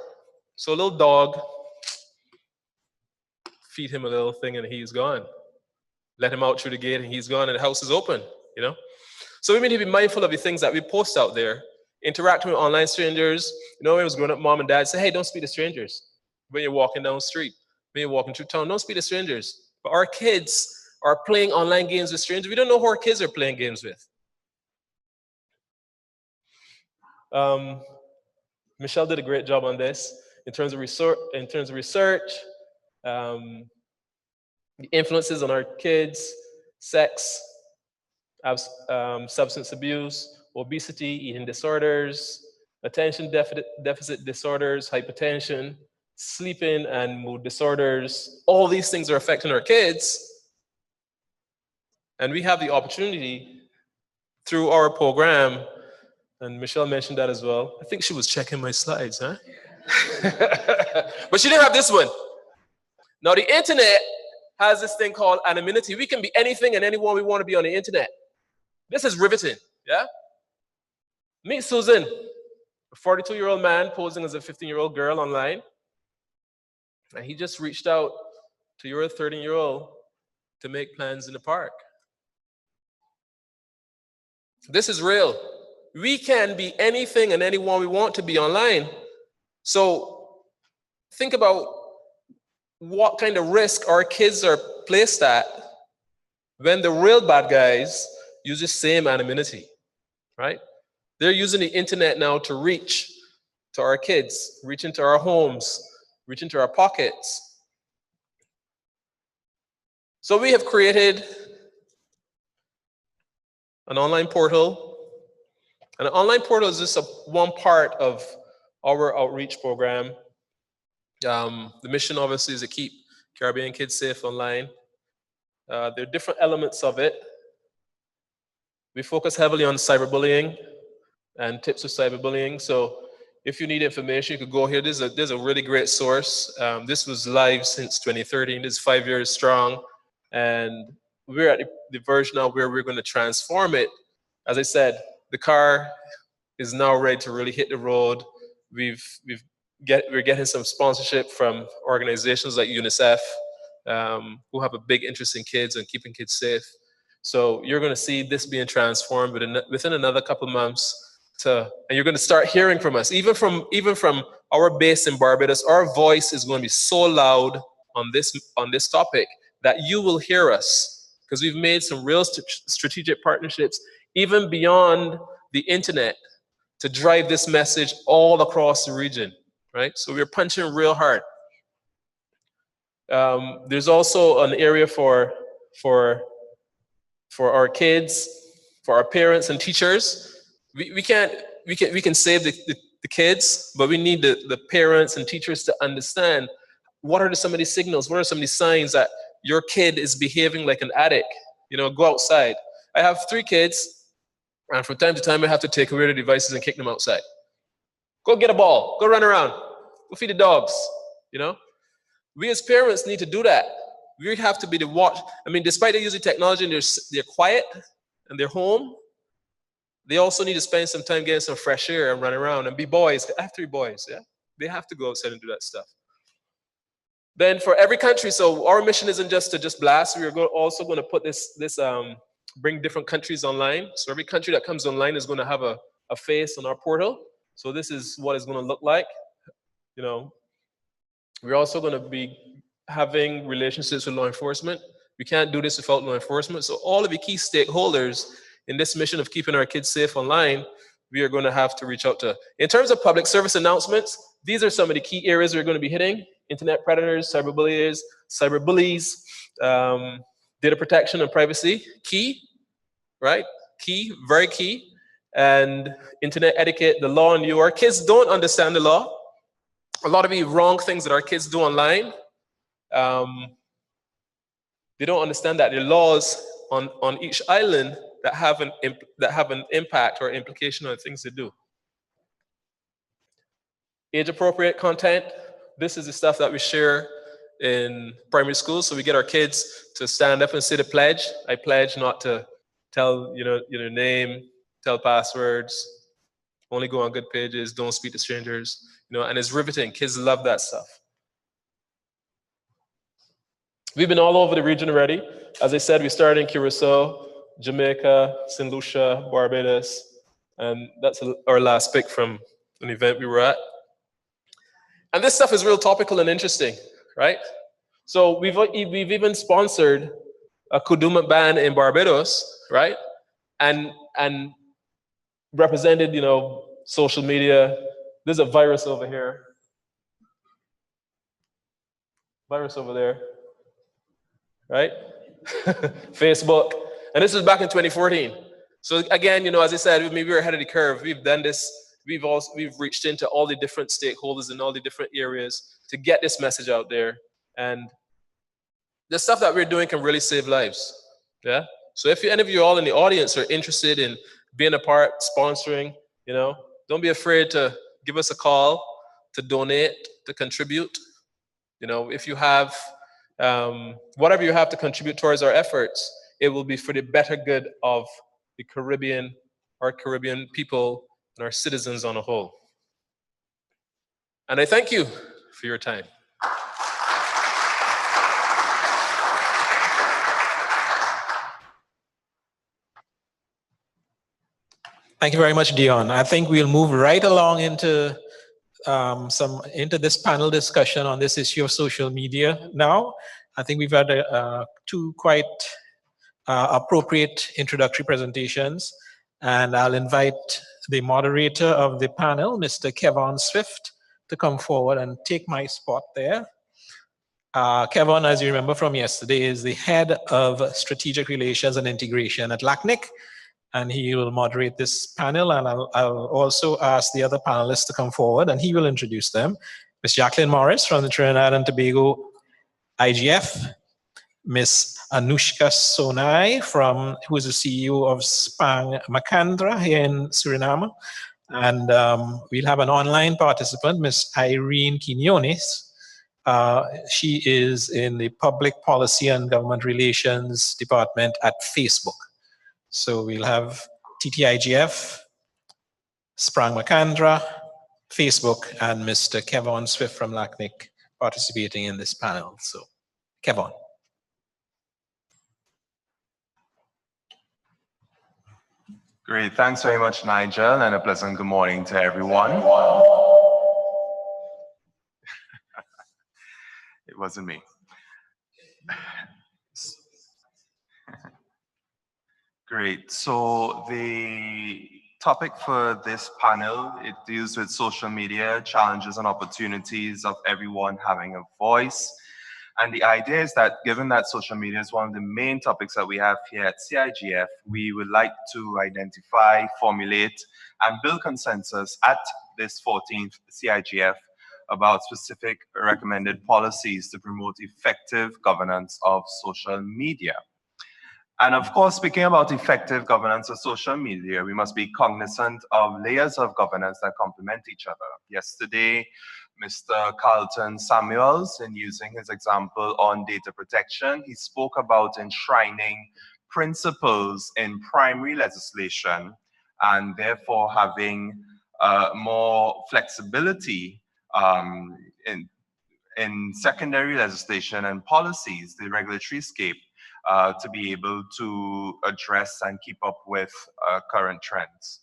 [SPEAKER 4] So a little dog, feed him a little thing and he's gone. Let him out through the gate and he's gone and the house is open, you know? So we need to be mindful of the things that we post out there, interacting with online strangers. You know, when I was growing up, mom and dad say, hey, don't speak to strangers. When you're walking down the street, when you're walking through town, don't speak to strangers. But our kids are playing online games with strangers. We don't know who our kids are playing games with. Michelle did a great job on this in terms of research, the influences on our kids, sex, substance abuse, obesity, eating disorders, attention deficit disorders, hypertension, sleeping and mood disorders. All these things are affecting our kids. And we have the opportunity through our program, and Michelle mentioned that as well. I think she was checking my slides, huh? But she didn't have this one. Now the internet has this thing called anonymity. We can be anything and anyone we want to be on the internet. This is riveting, yeah? Meet Susan, a 42-year-old man posing as a 15-year-old girl online. And he just reached out to your 13-year-old to make plans in the park. This is real. We can be anything and anyone we want to be online. So think about what kind of risk our kids are placed at when the real bad guys use the same anonymity, right? They're using the internet now to reach to our kids, reach into our homes, reach into our pockets. So we have created an online portal. And an online portal is just one part of our outreach program. The mission obviously is to keep Caribbean kids safe online. There are different elements of it. We focus heavily on cyberbullying and tips of cyberbullying. So if you need information, you could go here. There's a really great source. This was live since 2013. This is 5 years strong. And we're at the version now where we're going to transform it. As I said, the car is now ready to really hit the road. We're getting some sponsorship from organizations like UNICEF, who have a big interest in kids and keeping kids safe. So you're going to see this being transformed within another couple of months. And you're going to start hearing from us, even from our base in Barbados. Our voice is going to be so loud on this topic that you will hear us, because we've made some real strategic partnerships, even beyond the internet, to drive this message all across the region, right? So we're punching real hard. There's also an area for our kids, for our parents and teachers. We can save the kids, but we need the parents and teachers to understand what are some of these signals, what are some of these signs that your kid is behaving like an addict. You know, go outside. I have 3 kids, and from time to time I have to take away their devices and kick them outside. Go get a ball, go run around, go feed the dogs, you know? We as parents need to do that. We have to be the watch. I mean, despite they using technology and they're quiet and they're home, they also need to spend some time getting some fresh air and run around and be boys. I have 3 boys, yeah? They have to go outside and do that stuff. Then for every country, so our mission isn't just to blast. We're also going to put bring different countries online. So every country that comes online is going to have a face on our portal. So this is what it's going to look like. You know, we're also going to be having relationships with law enforcement. We can't do this without law enforcement. So all of the key stakeholders in this mission of keeping our kids safe online, we are going to have to reach out to. In terms of public service announcements, these are some of the key areas we're going to be hitting: internet predators, cyberbullies, data protection and privacy, key, right? Key, very key. And internet etiquette, the law and you. Our kids don't understand the law. A lot of the wrong things that our kids do online, they don't understand that there are laws on each island that have an impact or implication on the things they do. Age-appropriate content. This is the stuff that we share in primary school. So we get our kids to stand up and say the pledge. I pledge not to tell your name, tell passwords, only go on good pages, don't speak to strangers. you know, and it's riveting. Kids love that stuff. We've been all over the region already. As I said, we started in Curacao, Jamaica, St. Lucia, Barbados, and that's our last pick from an event we were at. And this stuff is real topical and interesting, right? So we've even sponsored a Kuduma band in Barbados, right? And represented, you know, social media. There's a virus over here. Virus over there, right? Facebook. And this was back in 2014. So again, you know, as I said, maybe we're ahead of the curve. We've done this. We've reached into all the different stakeholders in all the different areas to get this message out there. And the stuff that we're doing can really save lives. Yeah. So if any of you all in the audience are interested in being a part, sponsoring, you know, don't be afraid to give us a call, to donate, to contribute. You know, if you have whatever you have to contribute towards our efforts, it will be for the better good of the Caribbean, our Caribbean people, and our citizens on a whole. And I thank you for your time.
[SPEAKER 1] Thank you very much, Dion. I think we'll move right along into this panel discussion on this issue of social media now. I think we've had two quite appropriate introductory presentations, and I'll invite the moderator of the panel, Mr. Kevon Swift, to come forward and take my spot there. Kevon, as you remember from yesterday, is the head of strategic relations and integration at LACNIC, and he will moderate this panel, and I'll also ask the other panelists to come forward, and he will introduce them. Ms. Jacqueline Morris from the Trinidad and Tobago IGF, Ms. Anushka Sonai, who is the CEO of Spang Macandra here in Suriname, and we'll have an online participant, Ms. Irene Quinones. She is in the Public Policy and Government Relations Department at Facebook. So we'll have TTIGF, Sprang Macandra, Facebook, and Mr. Kevon Swift from LACNIC participating in this panel. So, Kevon.
[SPEAKER 5] Great, thanks very much, Nigel, and a pleasant good morning to everyone. It wasn't me. Great. So the topic for this panel, it deals with social media, challenges and opportunities of everyone having a voice. And the idea is that given that social media is one of the main topics that we have here at CIGF, we would like to identify, formulate, and build consensus at this 14th CIGF about specific recommended policies to promote effective governance of social media. And of course, speaking about effective governance of social media, we must be cognizant of layers of governance that complement each other. Yesterday, Mr. Carlton Samuels, in using his example on data protection, he spoke about enshrining principles in primary legislation and therefore having more flexibility in secondary legislation and policies, the regulatory scape, to be able to address and keep up with current trends.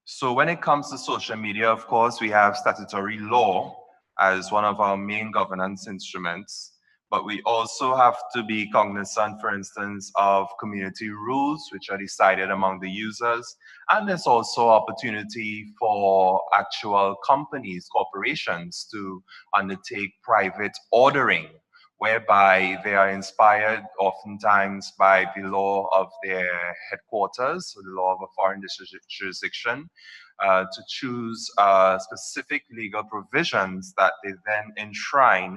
[SPEAKER 5] So when it comes to social media, of course, we have statutory law as one of our main governance instruments, but we also have to be cognizant, for instance, of community rules, which are decided among the users. And there's also opportunity for actual companies, corporations, to undertake private ordering, whereby they are inspired oftentimes by the law of their headquarters, or the law of a foreign jurisdiction, to choose specific legal provisions that they then enshrine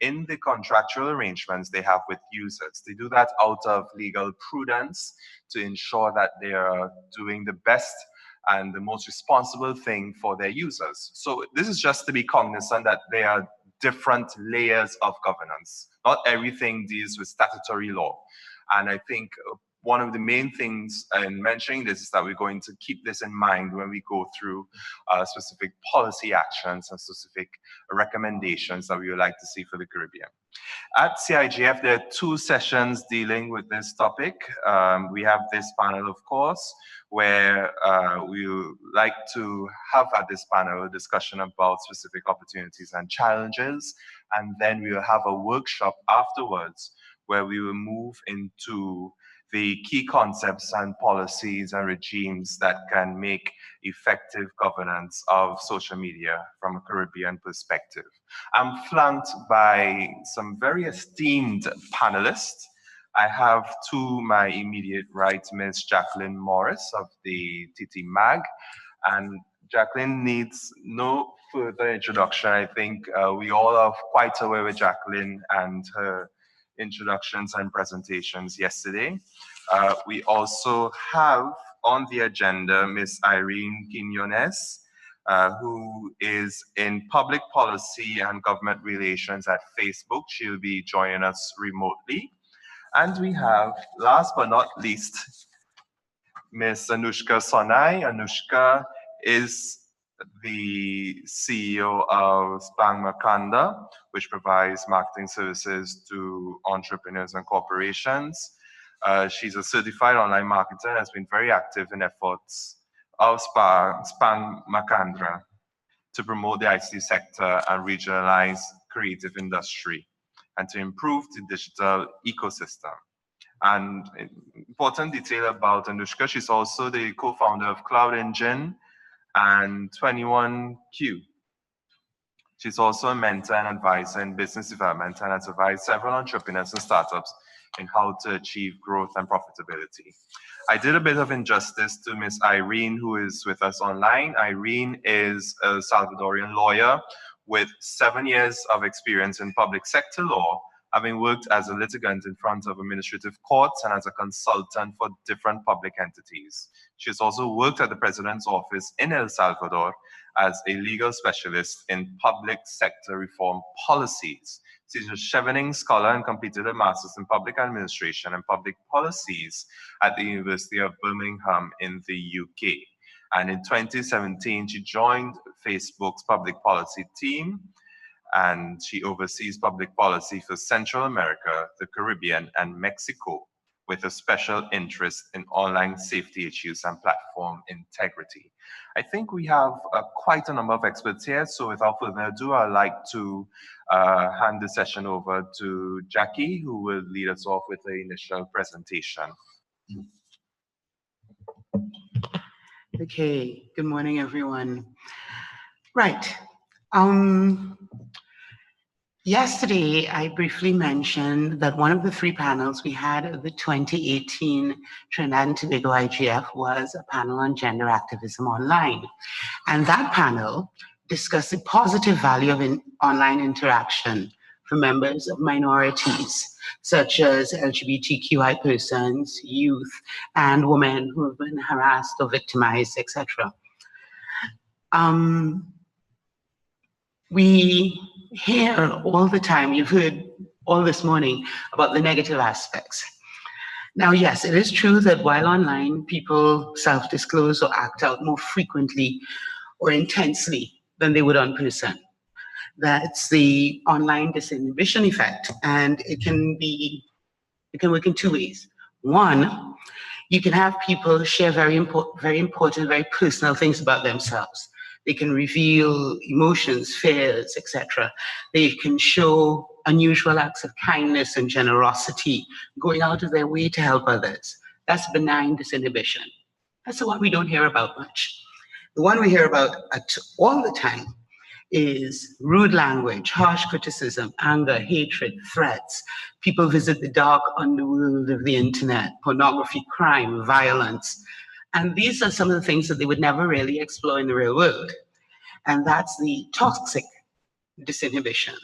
[SPEAKER 5] in the contractual arrangements they have with users. They do that out of legal prudence to ensure that they are doing the best and the most responsible thing for their users. So this is just to be cognizant that there are different layers of governance. Not everything deals with statutory law. And I think one of the main things in mentioning this is that we're going to keep this in mind when we go through specific policy actions and specific recommendations that we would like to see for the Caribbean. At CIGF, there are 2 sessions dealing with this topic. We have this panel, of course, where we would like to have at this panel a discussion about specific opportunities and challenges. And then we will have a workshop afterwards where we will move into the key concepts and policies and regimes that can make effective governance of social media from a Caribbean perspective. I'm flanked by some very esteemed panelists. I have to my immediate right, Ms. Jacqueline Morris of the TT Mag, and Jacqueline needs no further introduction. I think we all are quite aware with Jacqueline and her introductions and presentations yesterday. We also have on the agenda Ms. Irene Quinones, who is in public policy and government relations at Facebook. She'll be joining us remotely. And we have, last but not least, Ms. Anushka Sonai. Anushka is the CEO of Spang Makanda, which provides marketing services to entrepreneurs and corporations. She's a certified online marketer and has been very active in efforts of Spang Makanda to promote the ICT sector and regionalize creative industry and to improve the digital ecosystem. And important detail about Anushka, she's also the co-founder of Cloud Engine and 21Q. She's also a mentor and advisor in business development and has advised several entrepreneurs and startups in how to achieve growth and profitability. I did a bit of injustice to Ms. Irene, who is with us online. Irene is a Salvadorian lawyer with 7 years of experience in public sector law, having worked as a litigant in front of administrative courts and as a consultant for different public entities. She has also worked at the President's office in El Salvador as a legal specialist in public sector reform policies. She's a Chevening scholar and completed a master's in public administration and public policies at the University of Birmingham in the UK. And in 2017, she joined Facebook's public policy team, and she oversees public policy for Central America, the Caribbean, and Mexico, with a special interest in online safety issues and platform integrity. I think we have quite a number of experts here, so without further ado, I'd like to hand the session over to Jackie, who will lead us off with the initial presentation.
[SPEAKER 6] Okay, good morning, everyone. Right. Yesterday, I briefly mentioned that one of the 3 panels we had at the 2018 Trinidad and Tobago IGF was a panel on gender activism online. And that panel discussed the positive value of online interaction for members of minorities, such as LGBTQI persons, youth, and women who have been harassed or victimized, etc. We hear all the time, you've heard all this morning about the negative aspects. Now, yes, it is true that while online, people self-disclose or act out more frequently or intensely than they would in person. That's the online disinhibition effect, and it can work in 2 ways. One, you can have people share very important, very personal things about themselves. They can reveal emotions, fears, etc. They can show unusual acts of kindness and generosity, going out of their way to help others. That's benign disinhibition. That's the one we don't hear about much. The one we hear about all the time is rude language, harsh criticism, anger, hatred, threats. People visit the dark underworld of the internet, pornography, crime, violence. And these are some of the things that they would never really explore in the real world. And that's the toxic disinhibition.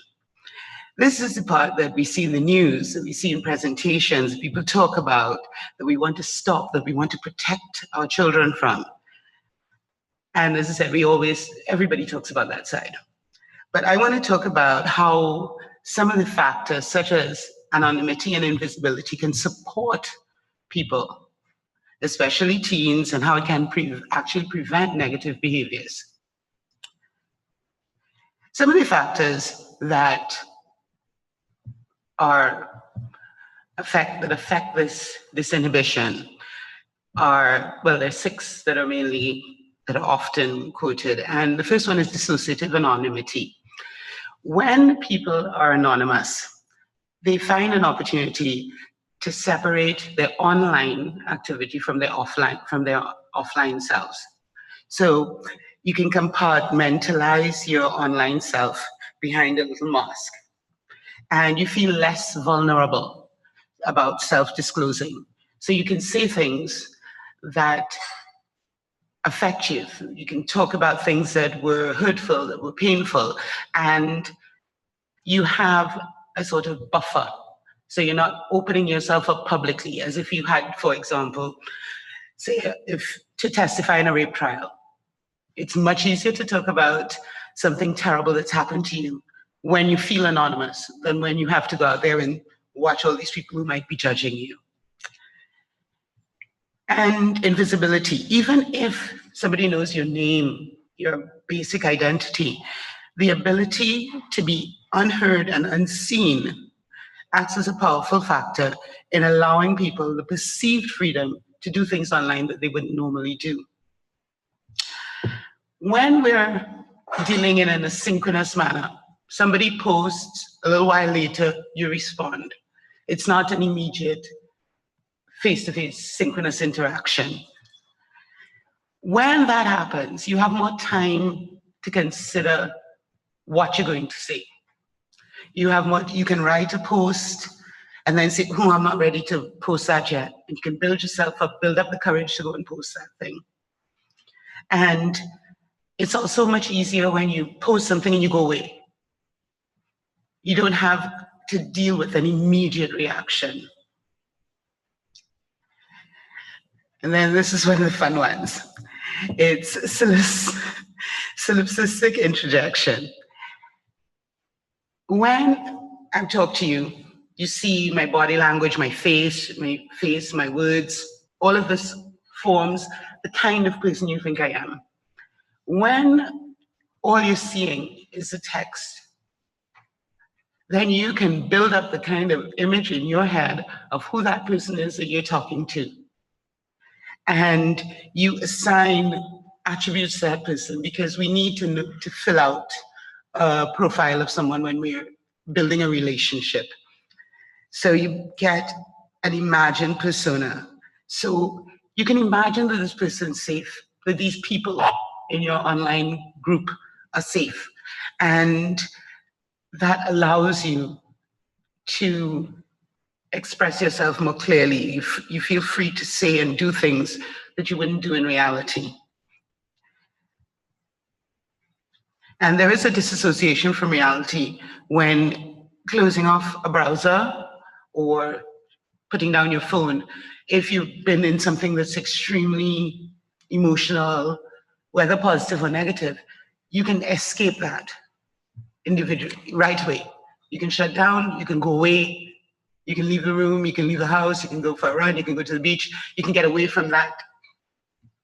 [SPEAKER 6] This is the part that we see in the news, that we see in presentations, people talk about, that we want to stop, that we want to protect our children from. And as I said, everybody talks about that side. But I want to talk about how some of the factors, such as anonymity and invisibility, can support people, especially teens, and how it can actually prevent negative behaviors. Some of the factors that affect this inhibition are, well, there's 6 that are often quoted, and the first one is dissociative anonymity. When people are anonymous, they find an opportunity to separate their online activity from their offline selves. So you can compartmentalize your online self behind a little mask, and you feel less vulnerable about self-disclosing. So you can say things that affect you. You can talk about things that were hurtful, that were painful, and you have a sort of buffer. So you're not opening yourself up publicly as if you had, for example, say, if to testify in a rape trial. It's much easier to talk about something terrible that's happened to you when you feel anonymous than when you have to go out there and watch all these people who might be judging you. And invisibility. Even if somebody knows your name, your basic identity, the ability to be unheard and unseen acts as a powerful factor in allowing people the perceived freedom to do things online that they wouldn't normally do. When we're dealing in an asynchronous manner, somebody posts, a little while later, you respond. It's not an immediate face-to-face synchronous interaction. When that happens, you have more time to consider what you're going to say. You can write a post and then say, oh, I'm not ready to post that yet. And you can build yourself up, build up the courage to go and post that thing. And it's also much easier when you post something and you go away. You don't have to deal with an immediate reaction. And then this is one of the fun ones. It's solipsistic interjection. When I talk to you, you see my body language, my face, my words, all of this forms the kind of person you think I am. When all you're seeing is the text, then you can build up the kind of image in your head of who that person is that you're talking to. And you assign attributes to that person, because we need to fill out a profile of someone when we're building a relationship. So you get an imagined persona. So you can imagine that this person's safe, that these people in your online group are safe. And that allows you to express yourself more clearly. You feel free to say and do things that you wouldn't do in reality. And there is a disassociation from reality when closing off a browser or putting down your phone. If you've been in something that's extremely emotional, whether positive or negative, you can escape that individually, right away. You can shut down, you can go away, you can leave the room, you can leave the house, you can go for a run, you can go to the beach, you can get away from that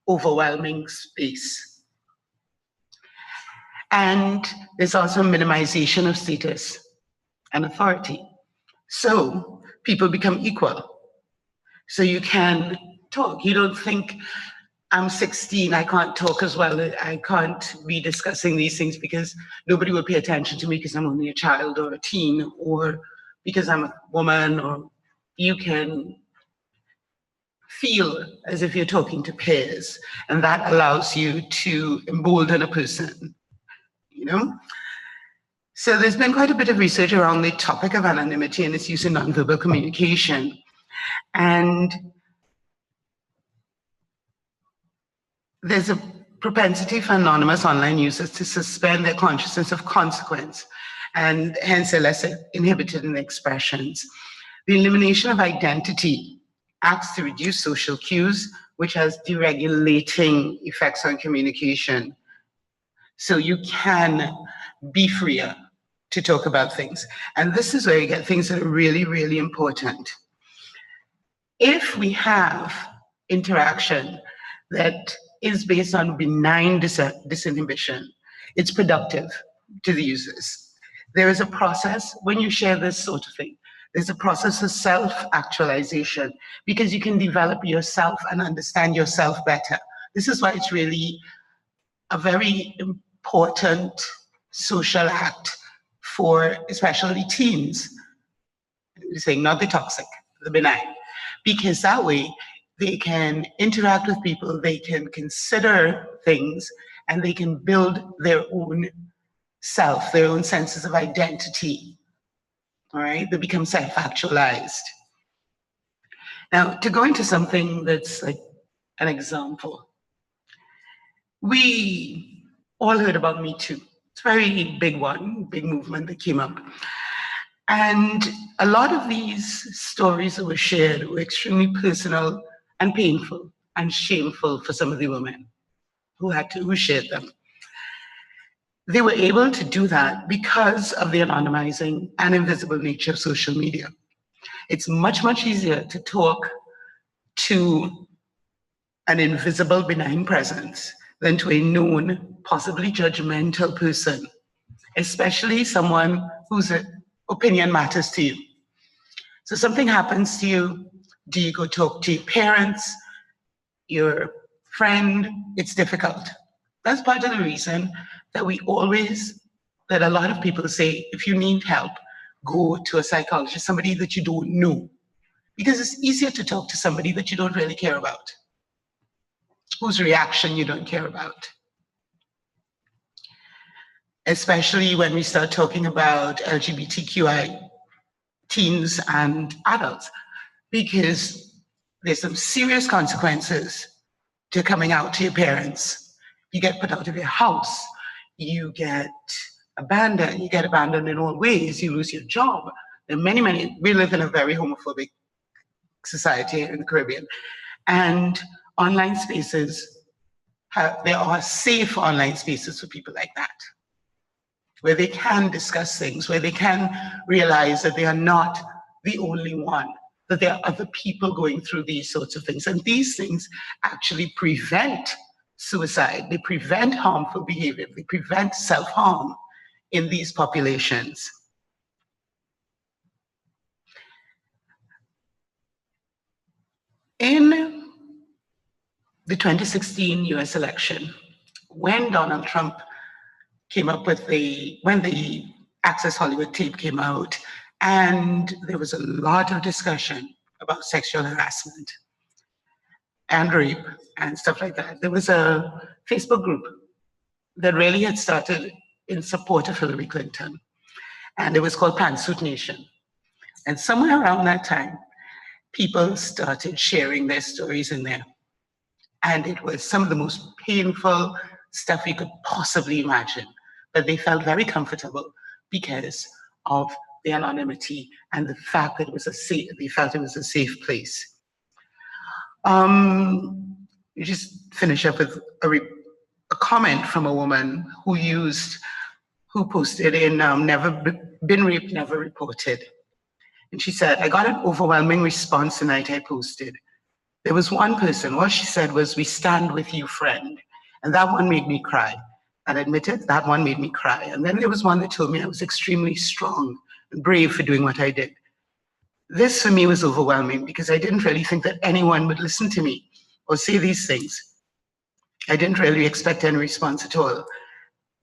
[SPEAKER 6] overwhelming space. And there's also minimization of status and authority. So people become equal. So you can talk. You don't think, I'm 16, I can't talk as well, I can't be discussing these things because nobody will pay attention to me because I'm only a child or a teen, or because I'm a woman. Or you can feel as if you're talking to peers, and that allows you to embolden a person, you know? So there's been quite a bit of research around the topic of anonymity and its use in nonverbal communication. And there's a propensity for anonymous online users to suspend their consciousness of consequence, and hence they're less inhibited in their expressions. The elimination of identity acts to reduce social cues, which has deregulating effects on communication. So you can be freer to talk about things. And this is where you get things that are really, really important. if we have interaction that is based on benign disinhibition, it's productive to the users. There is a process when you share this sort of thing. There's a process of self-actualization because you can develop yourself and understand yourself better. This is why it's really a very important social act for especially teens. I'm saying not the toxic, the benign, because that way they can interact with people, they can consider things, and they can build their own self, their own senses of identity. All right, they become self-actualized. Now, to go into something that's like an example, we all heard about Me Too. It's a very big one, big movement that came up. And a lot of these stories that were shared were extremely personal and painful and shameful for some of the women who shared them. They were able to do that because of the anonymizing and invisible nature of social media. It's much, much easier to talk to an invisible benign presence than to a known, possibly judgmental person, especially someone whose opinion matters to you. So something happens to you, do you go talk to your parents, your friend? It's difficult. That's part of the reason that that a lot of people say, if you need help, go to a psychologist, somebody that you don't know. Because it's easier to talk to somebody that you don't really care about, whose reaction you don't care about. Especially when we start talking about LGBTQI teens and adults, because there's some serious consequences to coming out to your parents. You get put out of your house, you get abandoned in all ways, you lose your job. There are many, we live in a very homophobic society in the Caribbean. And online spaces, there are safe online spaces for people like that, where they can discuss things, where they can realize that they are not the only one, that there are other people going through these sorts of things. And these things actually prevent suicide, they prevent harmful behavior, they prevent self-harm in these populations. In the 2016 US election, when Donald Trump came up with when the Access Hollywood tape came out, and there was a lot of discussion about sexual harassment and rape and stuff like that. There was a Facebook group that really had started in support of Hillary Clinton, and it was called Pantsuit Nation. And somewhere around that time, people started sharing their stories in there. And it was some of the most painful stuff you could possibly imagine. But they felt very comfortable because of the anonymity and the fact that they felt it was a safe place. You just finish up with a comment from a woman who posted in Never Been Raped, Never Reported. And she said, I got an overwhelming response the night I posted. There was one person, what she said was, we stand with you, friend. And that one made me cry. And admitted, that one made me cry. And then there was one that told me I was extremely strong and brave for doing what I did. This for me was overwhelming because I didn't really think that anyone would listen to me or say these things. I didn't really expect any response at all.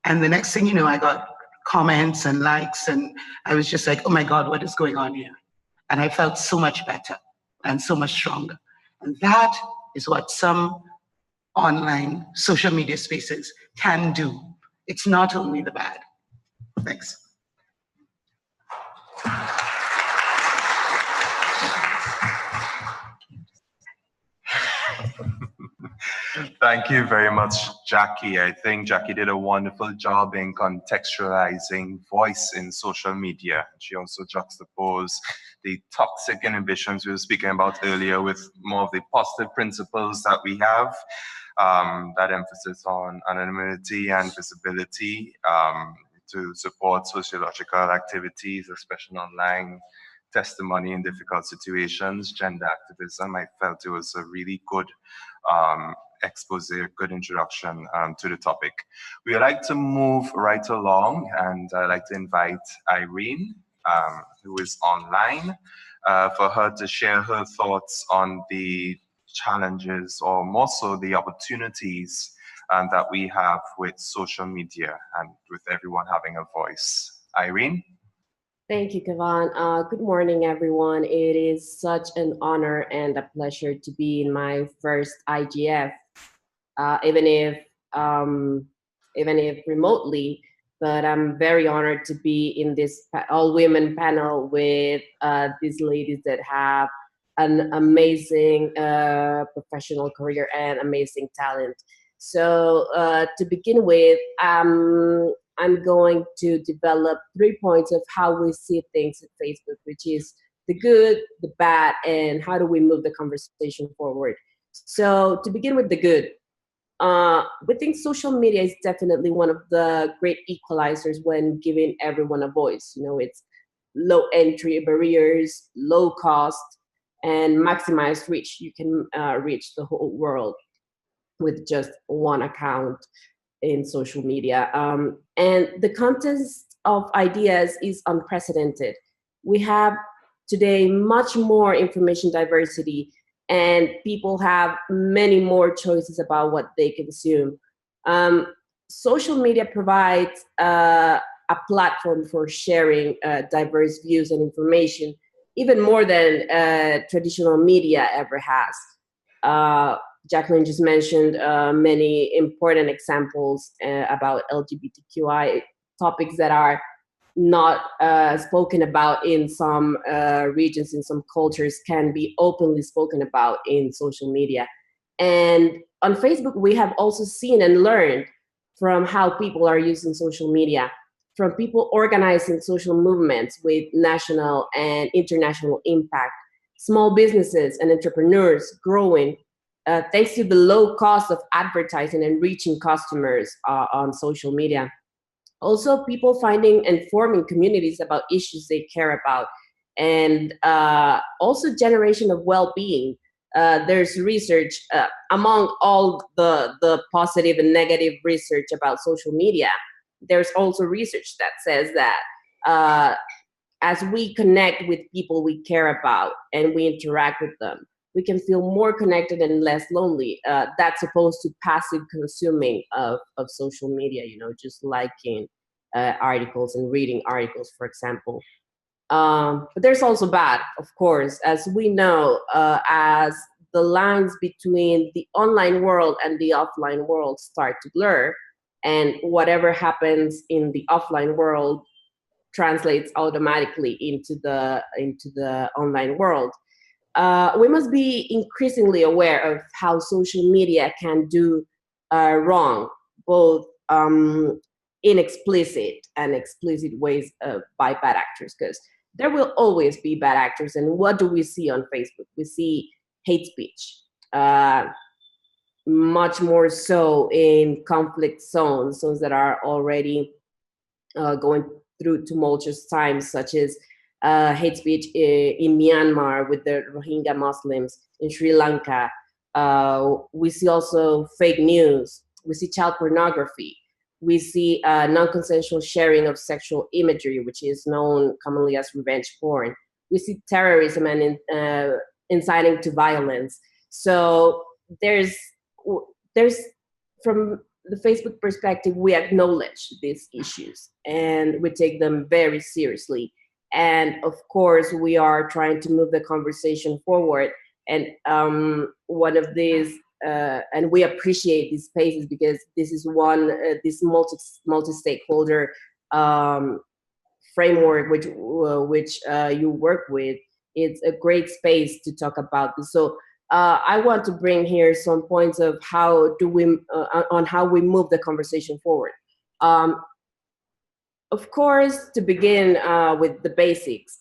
[SPEAKER 6] And the next thing you know, I got comments and likes, and I was just like, oh my God, what is going on here? And I felt so much better and so much stronger. And that is what some online social media spaces can do. It's not only the bad. Thanks.
[SPEAKER 5] Thank you very much, Jackie. I think Jackie did a wonderful job in contextualizing voice in social media. She also juxtaposed the toxic inhibitions we were speaking about earlier with more of the positive principles that we have, that emphasis on anonymity and visibility to support sociological activities, especially online, testimony in difficult situations, gender activism. I felt it was a really good expose, good introduction to the topic. We would like to move right along, and I'd like to invite Irene, who is online, for her to share her thoughts on the challenges, or more so the opportunities that we have with social media and with everyone having a voice. Irene?
[SPEAKER 7] Thank you, Kavan. Good morning, everyone. It is such an honor and a pleasure to be in my first IGF, even if remotely. But I'm very honored to be in this all-women panel with these ladies that have an amazing professional career and amazing talent. So to begin with, I'm going to develop 3 points of how we see things at Facebook, which is the good, the bad, and how do we move the conversation forward. So to begin with the good, we think social media is definitely one of the great equalizers when giving everyone a voice. You know, it's low entry barriers, low cost, and maximized reach. You can reach the whole world with just one account in social media. And the contest of ideas is unprecedented. We have today much more information diversity, and people have many more choices about what they consume. Social media provides a platform for sharing diverse views and information, even more than traditional media ever has. Jacqueline just mentioned many important examples about LGBTQI topics that are not spoken about in some regions, in some cultures, can be openly spoken about in social media. And on Facebook, we have also seen and learned from how people are using social media, from people organizing social movements with national and international impact, small businesses and entrepreneurs growing thanks to the low cost of advertising and reaching customers on social media. Also, people finding and forming communities about issues they care about, and also generation of well-being. There's research among all the positive and negative research about social media. There's also research that says that as we connect with people we care about and we interact with them, we can feel more connected and less lonely. That's opposed to passive consuming of social media, you know, just liking articles and reading articles, for example. But there's also bad, of course, as we know, as the lines between the online world and the offline world start to blur, and whatever happens in the offline world translates automatically into the online world. We must be increasingly aware of how social media can do wrong, both in explicit and explicit ways by bad actors, because there will always be bad actors. And what do we see on Facebook? We see hate speech, much more so in conflict zones that are already going through tumultuous times, such as hate speech in Myanmar with the Rohingya Muslims, in Sri Lanka. We see also fake news. We see child pornography. We see non-consensual sharing of sexual imagery, which is known commonly as revenge porn. We see terrorism and inciting to violence. So there's from the Facebook perspective, we acknowledge these issues and we take them very seriously. And of course, we are trying to move the conversation forward. And one of these, and we appreciate these spaces because this is one, this multi-stakeholder framework which you work with. It's a great space to talk about this. So I want to bring here some points of how do we, on how we move the conversation forward. Of course, to begin with the basics,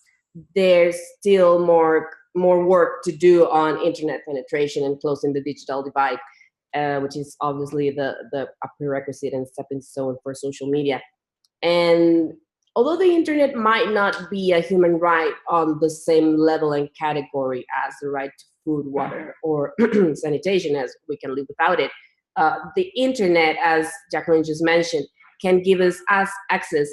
[SPEAKER 7] there's still more work to do on internet penetration and closing the digital divide, which is obviously the prerequisite and stepping stone for social media. And although the internet might not be a human right on the same level and category as the right to food, water, or sanitation, as we can live without it, the internet, as Jacqueline just mentioned, can give us access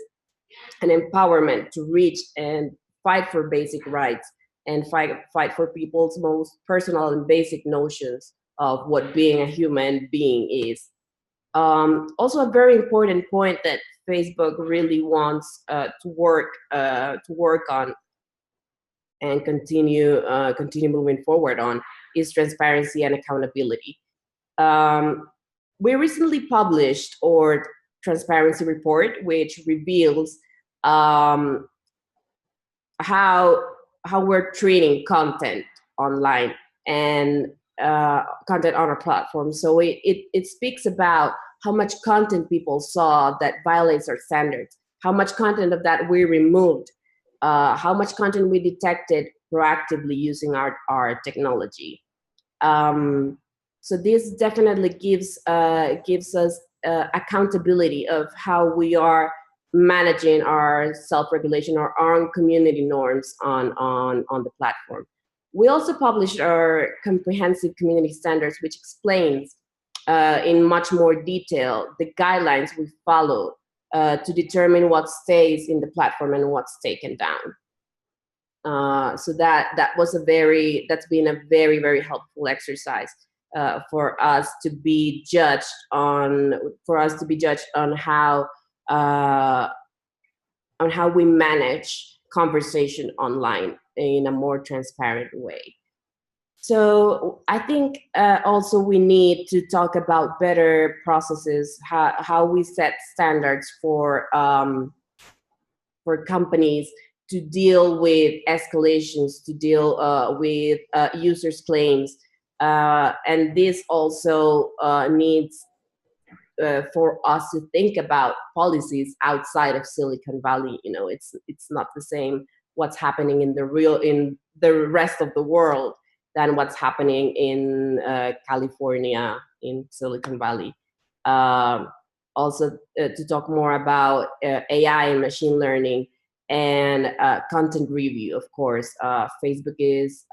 [SPEAKER 7] and empowerment to reach and fight for basic rights and fight for people's most personal and basic notions of what being a human being is. Also, a very important point that Facebook really wants to work on and continue moving forward on is transparency and accountability. We recently published our transparency report, which reveals how we're treating content online and content on our platform. So it speaks about how much content people saw that violates our standards, how much content of that we removed, how much content we detected proactively using our technology. So this definitely gives us accountability of how we are managing our self-regulation, our own community norms on the platform. We also published our comprehensive community standards, which explains in much more detail the guidelines we follow to determine what stays in the platform and what's taken down. So that's been a very, very helpful exercise for us to be judged on how we manage conversation online in a more transparent way. So I think also we need to talk about better processes, how we set standards for companies to deal with escalations, to deal with users' claims. And this also needs for us to think about policies outside of Silicon Valley. You know, it's not the same what's happening in the rest of the world than what's happening in California, in Silicon Valley. Also, to talk more about AI and machine learning and content review, of course. Facebook is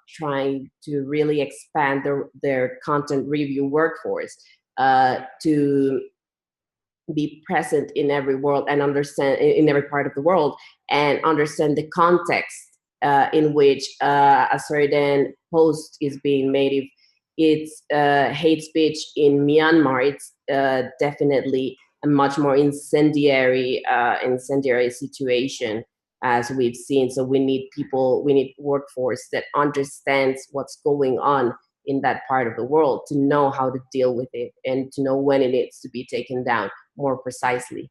[SPEAKER 7] trying to really expand their content review workforce to be present in every world and understand in every part of the world and understand the context in which a certain post is being made. If it's hate speech in Myanmar, it's definitely a much more incendiary situation, as we've seen. So we need workforce that understands what's going on in that part of the world to know how to deal with it and to know when it needs to be taken down more precisely.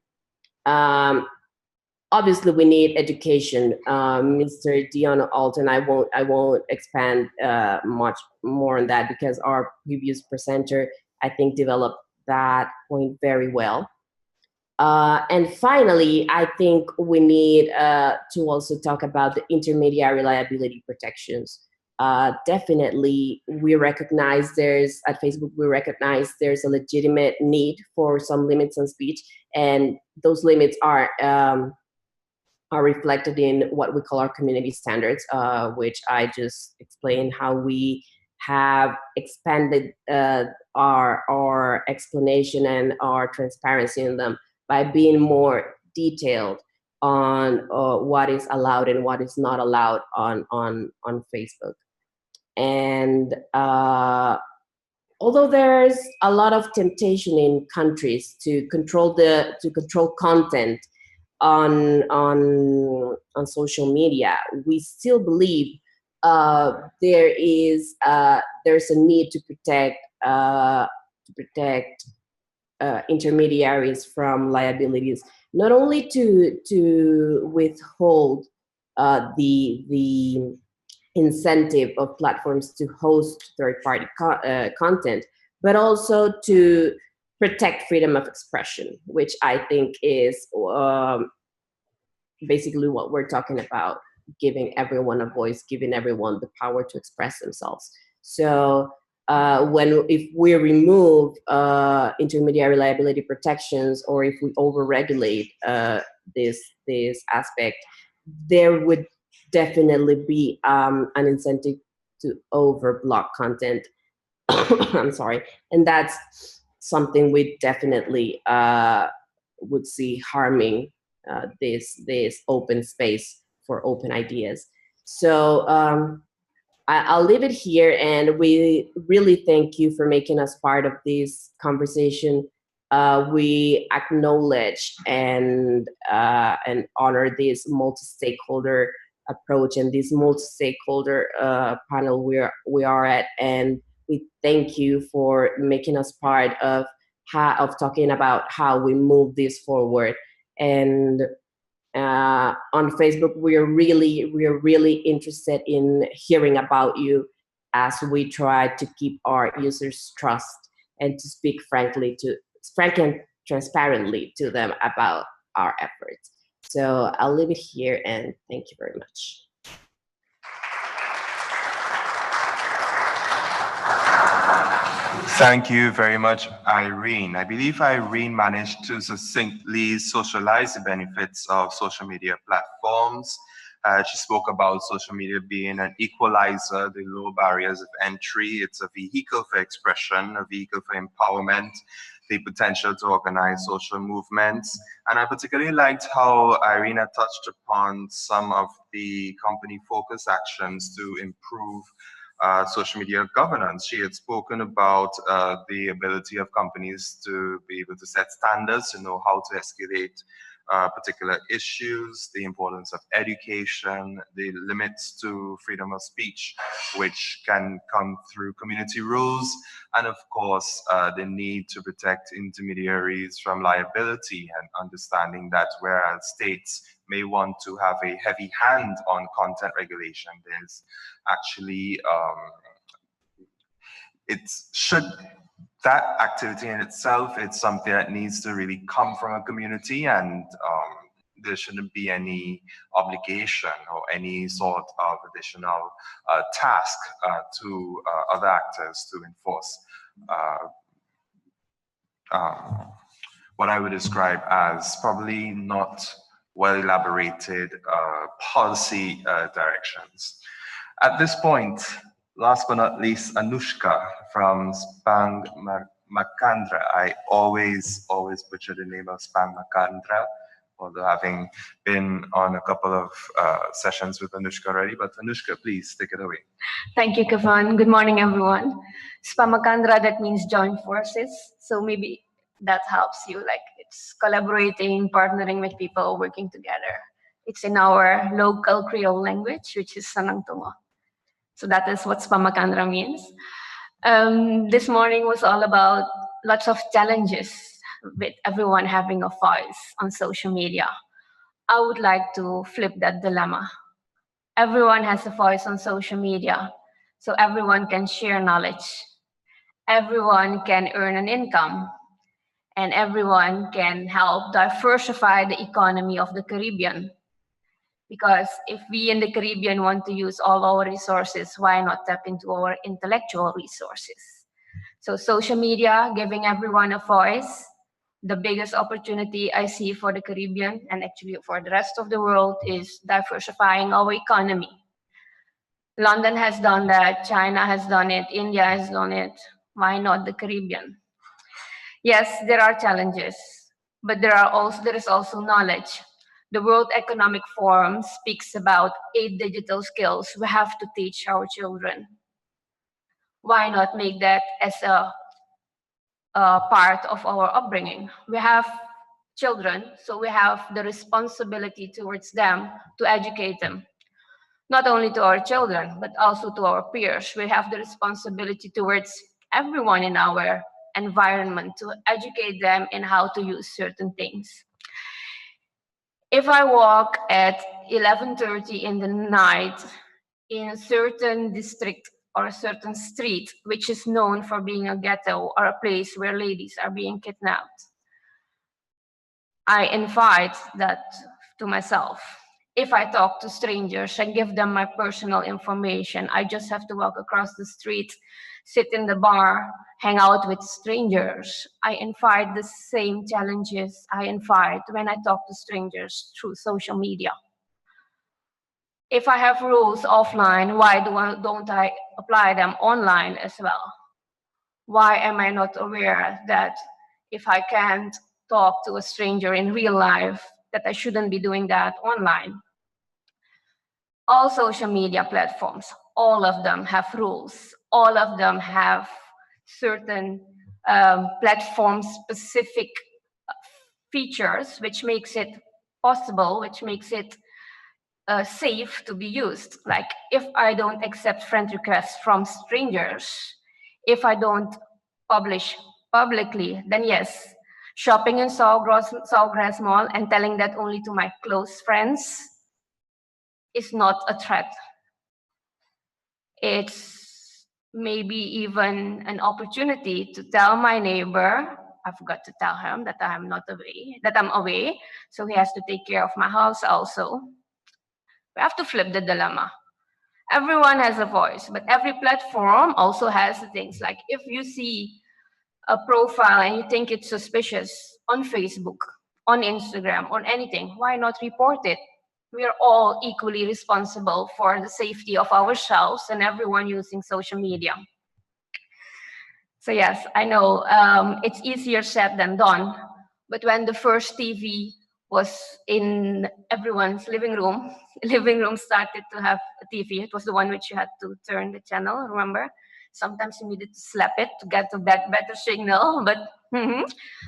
[SPEAKER 7] Obviously, we need education. Mr. Dion Alton, I won't expand much more on that because our previous presenter, I think, developed that point very well. And finally, I think we need to also talk about the intermediary liability protections. Definitely, we recognize at Facebook, we recognize there's a legitimate need for some limits on speech, and those limits are reflected in what we call our community standards, which I just explained how we have expanded our explanation and our transparency in them by being more detailed on what is allowed and what is not allowed on Facebook. And although there's a lot of temptation in countries to control content on social media, we still believe there's a need to protect intermediaries from liabilities, not only to withhold the incentive of platforms to host third-party content, but also to protect freedom of expression, which I think is basically what we're talking about, giving everyone a voice, giving everyone the power to express themselves. So if we remove intermediary liability protections, or if we overregulate this aspect, there would definitely be an incentive to overblock content. I'm sorry, and that's something we definitely would see harming this open space for open ideas. So I'll leave it here, and we really thank you for making us part of this conversation. We acknowledge and honor this multi-stakeholder approach and this multi-stakeholder panel we are at, and we thank you for making us part of talking about how we move this forward. And on Facebook, we are really interested in hearing about you as we try to keep our users' trust and to speak frankly and transparently to them about our efforts. So I'll leave it here, and thank you very much.
[SPEAKER 5] Thank you very much, Irene. I believe Irene managed to succinctly socialize the benefits of social media platforms. She spoke about social media being an equalizer, the low barriers of entry. It's a vehicle for expression, a vehicle for empowerment, the potential to organize social movements. And I particularly liked how Irina touched upon some of the company focus actions to improve social media governance. She had spoken about the ability of companies to be able to set standards, to know how to escalate particular issues, the importance of education, the limits to freedom of speech, which can come through community rules, and of course, the need to protect intermediaries from liability, and understanding that whereas states may want to have a heavy hand on content regulation, there's actually, that activity in itself, it's something that needs to really come from a community, and there shouldn't be any obligation or any sort of additional task to other actors to enforce what I would describe as probably not well elaborated policy directions. At this point, last but not least, Anushka from Spang Makandra. I always butcher the name of Spang Makandra, although having been on a couple of sessions with Anushka already. But Anushka, please take it away.
[SPEAKER 8] Thank you, Kavan. Good morning, everyone. Spamakandra, that means join forces. So maybe that helps you. Like it's collaborating, partnering with people, working together. It's in our local Creole language, which is Sanang Tungo. So that is what Spamakandra means. This morning was all about lots of challenges with everyone having a voice on social media. I would like to flip that dilemma. Everyone has a voice on social media, so everyone can share knowledge. Everyone can earn an income, and everyone can help diversify the economy of the Caribbean. Because if we in the Caribbean want to use all our resources, why not tap into our intellectual resources? So social media, giving everyone a voice, the biggest opportunity I see for the Caribbean and actually for the rest of the world is diversifying our economy. London has done that, China has done it, India has done it. Why not the Caribbean? Yes, there are challenges, but there is also knowledge. The World Economic Forum speaks about 8 digital skills we have to teach our children. Why not make that as a part of our upbringing? We have children, so we have the responsibility towards them to educate them. Not only to our children, but also to our peers. We have the responsibility towards everyone in our environment to educate them in how to use certain things. If I walk at 11:30 in the night in a certain district or a certain street, which is known for being a ghetto or a place where ladies are being kidnapped, I invite that to myself. if I talk to strangers, I give them my personal information. I just have to walk across the street, sit in the bar, hang out with strangers. I invite the same challenges I invite when I talk to strangers through social media. If I have rules offline, why don't I apply them online as well? Why am I not aware that if I can't talk to a stranger in real life, that I shouldn't be doing that online? All social media platforms, all of them have rules. All of them have certain platform-specific features, which makes it possible, which makes it safe to be used. Like if I don't accept friend requests from strangers, if I don't publish publicly, then yes, shopping in Sawgrass Mall and telling that only to my close friends is not a threat. It's maybe even an opportunity to tell my neighbor, I forgot to tell him that I'm away, so he has to take care of my house also. We have to flip the dilemma. Everyone has a voice, but every platform also has things like if you see a profile and you think it's suspicious on Facebook, on Instagram, on anything, why not report it? We are all equally responsible for the safety of ourselves and everyone using social media. So yes, I know it's easier said than done, but when the first TV was in everyone's living room started to have a TV. It was the one which you had to turn the channel, remember? Sometimes you needed to slap it to get a better signal, but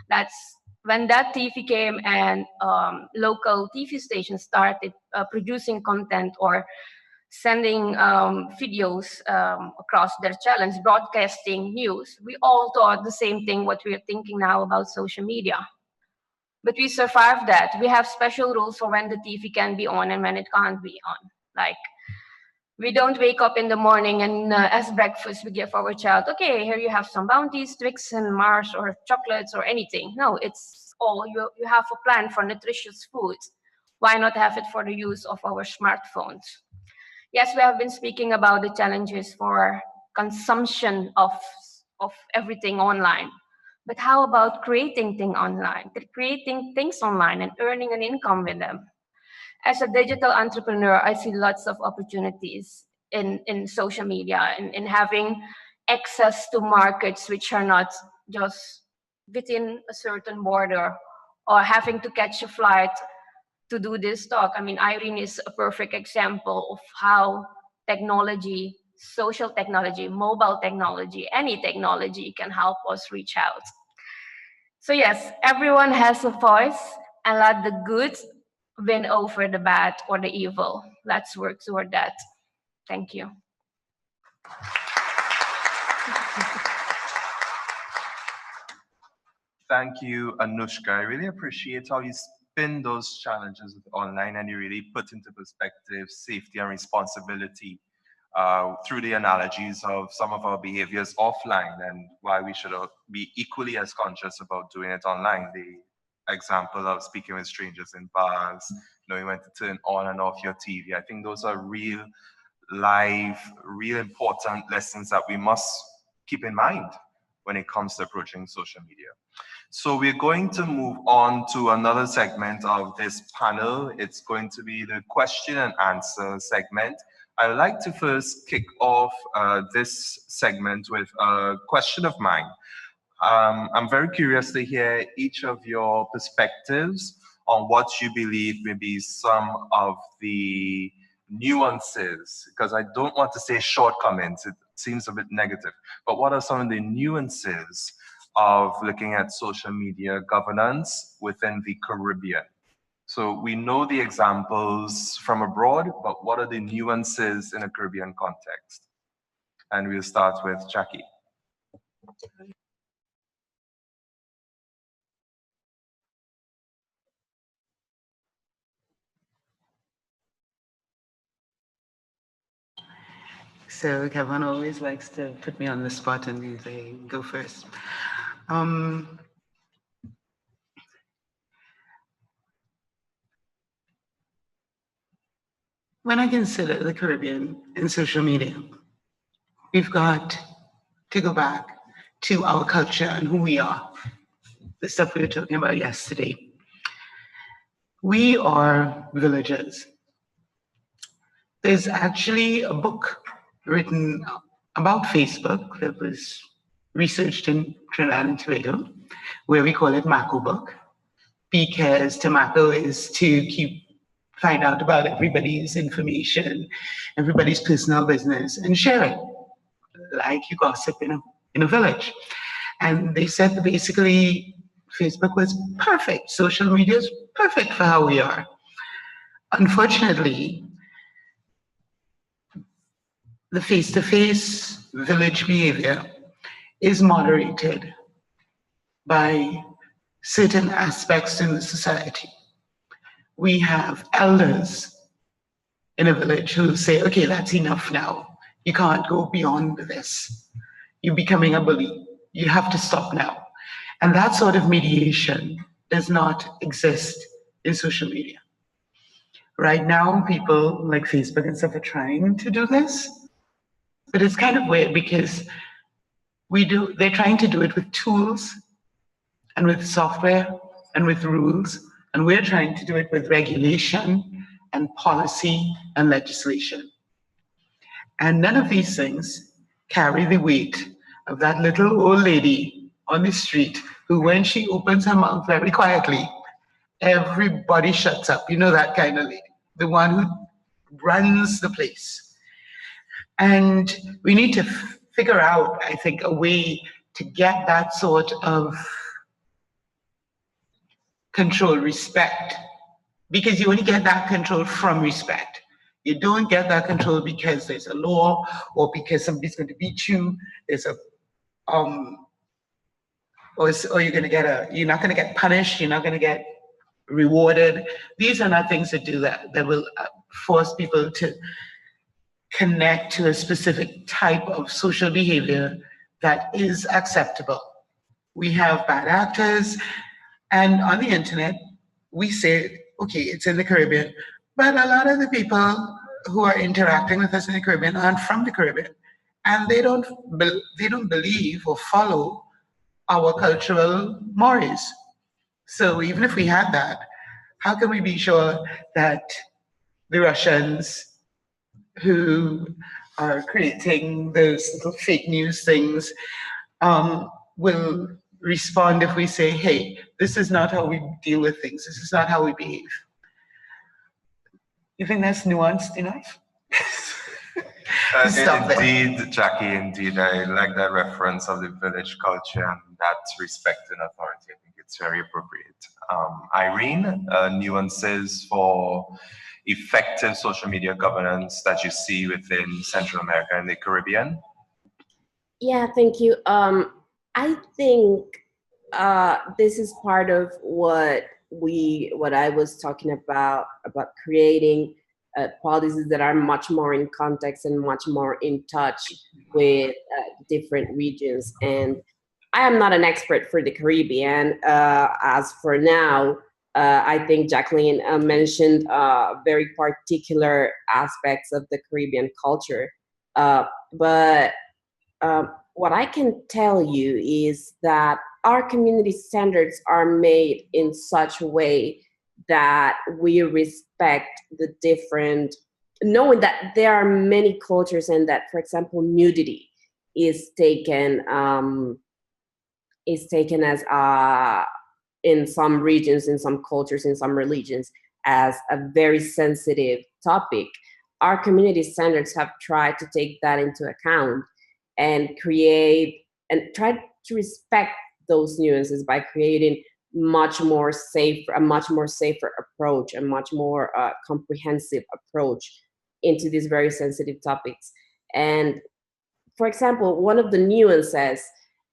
[SPEAKER 8] that's when that TV came and local TV stations started producing content or sending videos across their channels, broadcasting news. We all thought the same thing what we are thinking now about social media. But we survived that. We have special rules for when the TV can be on and when it can't be on. Like, we don't wake up in the morning and as breakfast we give our child, okay, here you have some Bounties, Twix and Mars or chocolates or anything. No, it's all, you have a plan for nutritious food. Why not have it for the use of our smartphones? Yes, we have been speaking about the challenges for consumption of everything online. But how about creating things online and earning an income with them? As a digital entrepreneur, I see lots of opportunities in social media and in having access to markets which are not just within a certain border or having to catch a flight to do this talk. I mean, Irene is a perfect example of how technology, social technology, mobile technology, any technology can help us reach out. So yes, everyone has a voice and let the good win over the bad or the evil. Let's work toward that. Thank you.
[SPEAKER 5] Thank you, Anushka. I really appreciate how you spin those challenges with online and you really put into perspective safety and responsibility through the analogies of some of our behaviors offline and why we should be equally as conscious about doing it online. The example of speaking with strangers in bars, knowing when to turn on and off your TV. I think those are real live, real important lessons that we must keep in mind when it comes to approaching social media. So we're going to move on to another segment of this panel. It's going to be the question and answer segment. I would like to first kick off this segment with a question of mine. I'm very curious to hear each of your perspectives on what you believe may be some of the nuances, because I don't want to say shortcomings, it seems a bit negative, but what are some of the nuances of looking at social media governance within the Caribbean? So we know the examples from abroad, but what are the nuances in a Caribbean context? And we'll start with Jackie.
[SPEAKER 6] So Kevin always likes to put me on the spot and say, go first. when I consider the Caribbean and social media, we've got to go back to our culture and who we are, the stuff we were talking about yesterday. We are villagers. There's actually a book written about Facebook that was researched in Trinidad and Tobago, where we call it Mako Book, because to Mako is to find out about everybody's information, everybody's personal business, and share it, like you gossip in a village. And they said that basically Facebook was perfect. Social media is perfect for how we are. Unfortunately, the face-to-face village behavior is moderated by certain aspects in the society. We have elders in a village who say, okay, that's enough now. You can't go beyond this. You're becoming a bully. You have to stop now. And that sort of mediation does not exist in social media. Right now, people like Facebook and stuff are trying to do this, but it's kind of weird because they're trying to do it with tools and with software and with rules, and we're trying to do it with regulation and policy and legislation. And none of these things carry the weight of that little old lady on the street who, when she opens her mouth very quietly, everybody shuts up. You know that kind of lady, the one who runs the place. And we need to figure out, I think, a way to get that sort of control, respect, because you only get that control from respect. You don't get that control because there's a law or because somebody's going to beat you. There's a or you're not going to get punished. You're not going to get rewarded. These are not things that do that will force people to connect to a specific type of social behavior that is acceptable. We have bad actors, and on the internet, we say, okay, it's in the Caribbean, but a lot of the people who are interacting with us in the Caribbean aren't from the Caribbean, and they don't believe or follow our cultural mores. So even if we had that, how can we be sure that the Russians who are creating those little fake news things will respond if we say, hey, this is not how we deal with things. This is not how we behave. You think that's nuanced enough?
[SPEAKER 5] Indeed, Jackie, indeed. I like that reference of the village culture and that respect and authority. I think it's very appropriate. Irene, nuances for effective social media governance that you see within Central America and the Caribbean?
[SPEAKER 7] Yeah, thank you. I think this is part of what I was talking about creating policies that are much more in context and much more in touch with different regions. And I am not an expert for the Caribbean. As for now, I think Jacqueline mentioned very particular aspects of the Caribbean culture. But what I can tell you is that our community standards are made in such a way that we respect the different, knowing that there are many cultures and that, for example, nudity is taken as in some regions, in some cultures, in some religions, as a very sensitive topic. Our community standards have tried to take that into account and create and try to respect those nuances by creating a much more safer approach, a much more comprehensive approach into these very sensitive topics. And for example, one of the nuances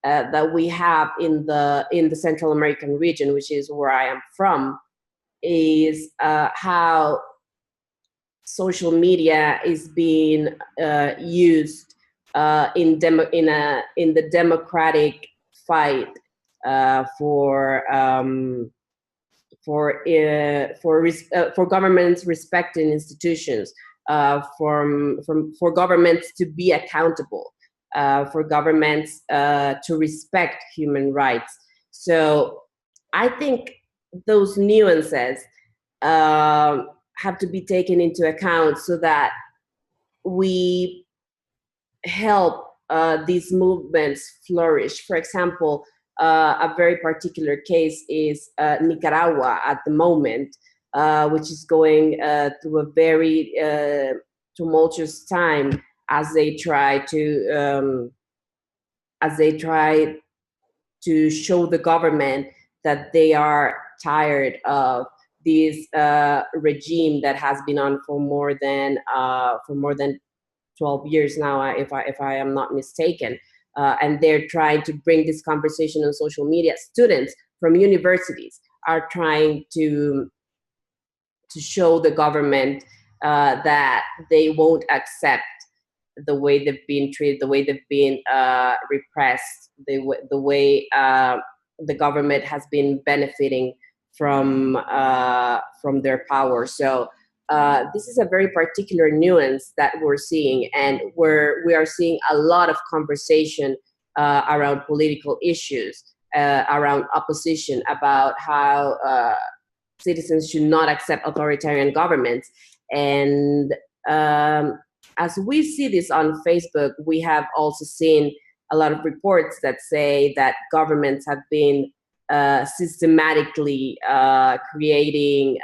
[SPEAKER 7] that we have in the Central American region, which is where I am from, is how social media is being used in the democratic fight for governments respecting institutions, for governments to be accountable, for governments to respect human rights. So I think those nuances have to be taken into account so that we help these movements flourish. For example, a very particular case is Nicaragua at the moment, which is going through a very tumultuous time as they try to show the government that they are tired of this regime that has been on for more than 12 years now, if I am not mistaken. And they're trying to bring this conversation on social media. Students from universities are trying to show the government that they won't accept the way they've been treated, the way they've been repressed, the way the government has been benefiting from their power. So this is a very particular nuance that we're seeing, and we are seeing a lot of conversation around political issues, around opposition, about how citizens should not accept authoritarian governments. And as we see this on Facebook, we have also seen a lot of reports that say that governments have been systematically creating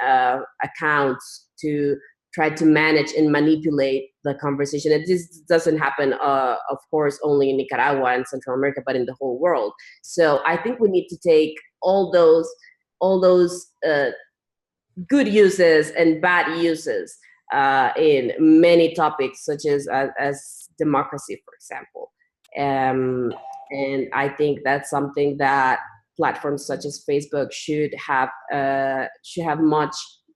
[SPEAKER 7] accounts to try to manage and manipulate the conversation. And this doesn't happen, of course, only in Nicaragua and Central America, but in the whole world. So I think we need to take all those good uses and bad uses in many topics, such as democracy, for example. And I think that's something that platforms such as Facebook should have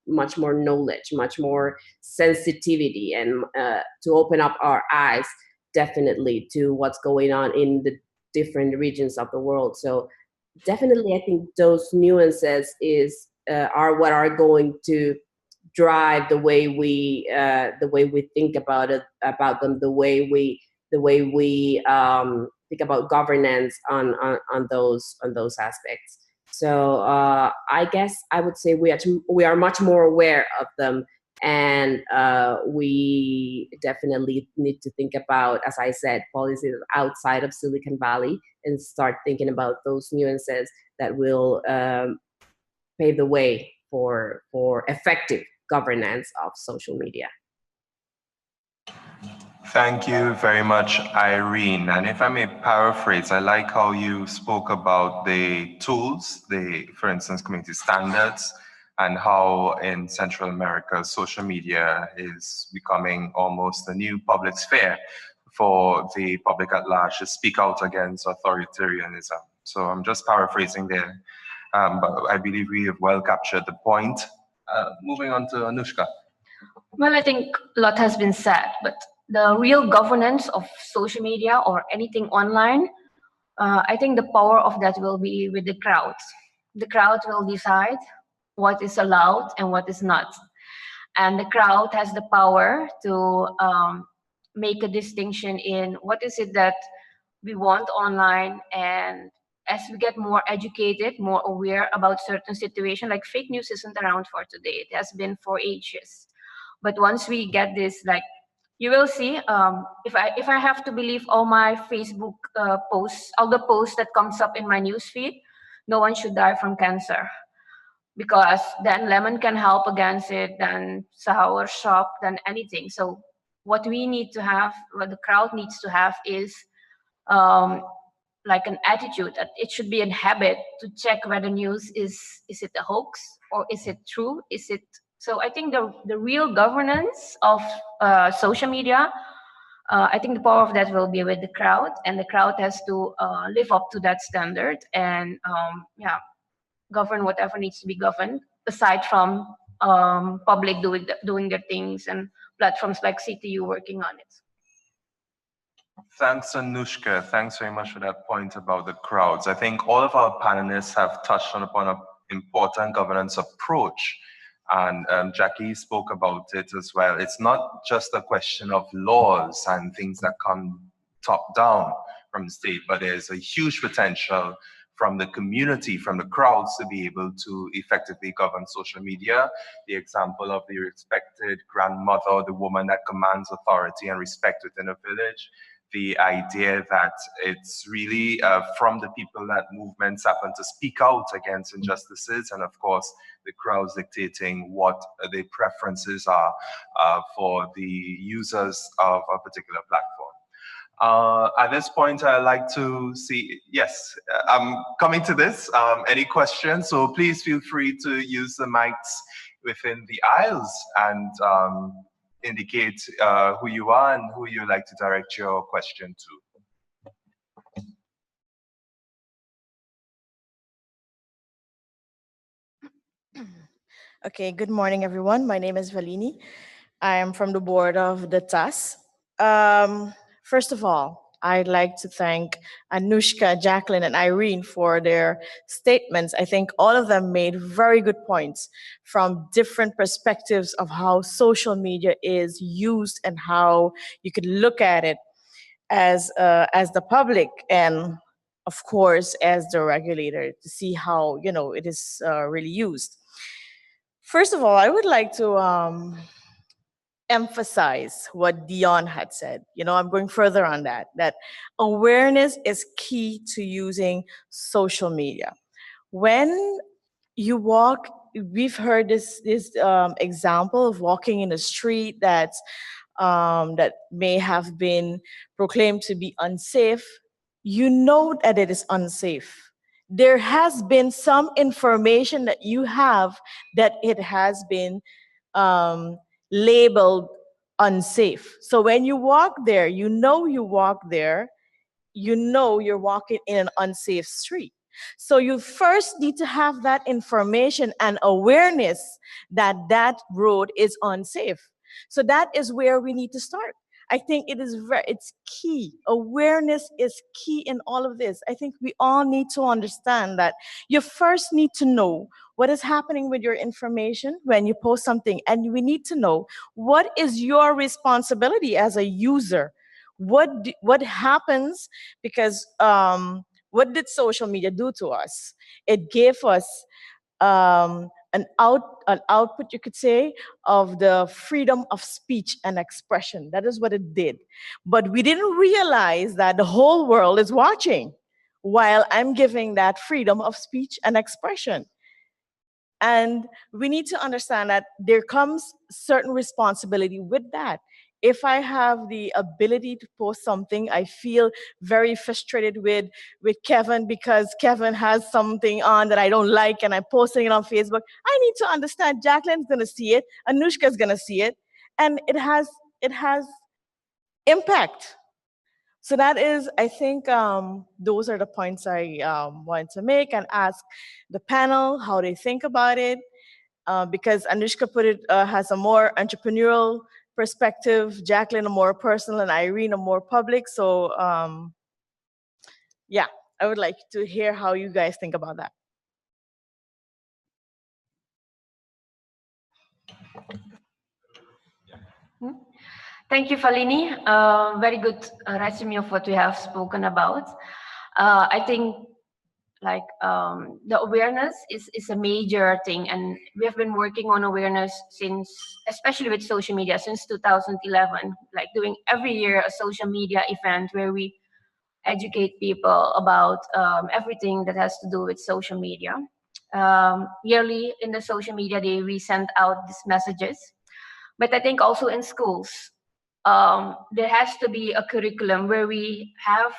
[SPEAKER 7] much more knowledge, much more sensitivity, and to open up our eyes definitely to what's going on in the different regions of the world. So definitely, I think those nuances are what are going to drive the way we think about them, the way we think about governance on those aspects. So I guess I would say we are much more aware of them, and we definitely need to think about, as I said, policies outside of Silicon Valley, and start thinking about those nuances that will pave the way for effective governance of social media.
[SPEAKER 5] Thank you very much, Irene. And if I may paraphrase, I like how you spoke about the tools, for instance, community standards, and how in Central America, social media is becoming almost a new public sphere for the public at large to speak out against authoritarianism. So I'm just paraphrasing there, but I believe we have well captured the point. Moving on to Anushka.
[SPEAKER 8] Well, I think a lot has been said, but the real governance of social media or anything online, I think the power of that will be with the crowds. The crowd will decide what is allowed and what is not. And the crowd has the power to make a distinction in what is it that we want online. And as we get more educated, more aware about certain situations, like fake news isn't around for today. It has been for ages. But once we get this, like, you will see, if I have to believe all my Facebook posts, all the posts that comes up in my newsfeed, no one should die from cancer, because then lemon can help against it, then sour shop, than anything. So what we need to have, what the crowd needs to have, is like an attitude that it should be a habit to check whether news is it a hoax or is it true? Is it? So I think the real governance of social media, I think the power of that will be with the crowd, and the crowd has to live up to that standard and govern whatever needs to be governed, aside from public doing their things and platforms like CTU working on it.
[SPEAKER 5] Thanks, Anushka. Thanks very much for that point about the crowds. I think all of our panelists have touched upon an important governance approach. And Jackie spoke about it as well. It's not just a question of laws and things that come top down from the state, but there's a huge potential from the community, from the crowds, to be able to effectively govern social media. The example of the respected grandmother, the woman that commands authority and respect within a village, the idea that it's really from the people that movements happen to speak out against injustices, and of course the crowds dictating what the preferences are for the users of a particular platform. At this point, I'd like to see, yes, I'm coming to this. Any questions? So please feel free to use the mics within the aisles and indicate who you are and who you'd like to direct your question to.
[SPEAKER 9] Okay, good morning, everyone. My name is Valini. I am from the board of the TAS. First of all, I'd like to thank Anushka, Jacqueline, and Irene for their statements. I think all of them made very good points from different perspectives of how social media is used and how you could look at it as the public and, of course, as the regulator to see how it is really used. First of all, I would like to emphasize what Dion had said. I'm going further on that awareness is key to using social media. When you walk, we've heard this example of walking in a street that may have been proclaimed to be unsafe. You know that it is unsafe. There has been some information that you have that it has been labeled unsafe. So when you walk there, you walk there, you're walking in an unsafe street. So you first need to have that information and awareness that that road is unsafe. So that is where we need to start. I think it's key. Awareness is key in all of this. I think we all need to understand that you first need to know what is happening with your information when you post something, and we need to know what is your responsibility as a user. What happens, because what did social media do to us? It gave us an output, you could say, of the freedom of speech and expression. That is what it did. But we didn't realize that the whole world is watching while I'm giving that freedom of speech and expression. And we need to understand that there comes certain responsibility with that. If I have the ability to post something, I feel very frustrated with Kevin because Kevin has something on that I don't like and I'm posting it on Facebook. I need to understand Jacqueline's gonna see it, Anushka's gonna see it, and it has impact. So that is, I think, those are the points I wanted to make and ask the panel how they think about it, because Anushka put it, has a more entrepreneurial perspective, Jacqueline a more personal, and Irene a more public. So yeah, I would like to hear how you guys think about that.
[SPEAKER 8] Thank you, Falini. Very good resume of what we have spoken about. I think the awareness is a major thing, and we have been working on awareness since, especially with social media, since 2011, like doing every year a social media event where we educate people about everything that has to do with social media. Yearly in the social media day, we send out these messages, but I think also in schools, there has to be a curriculum where we have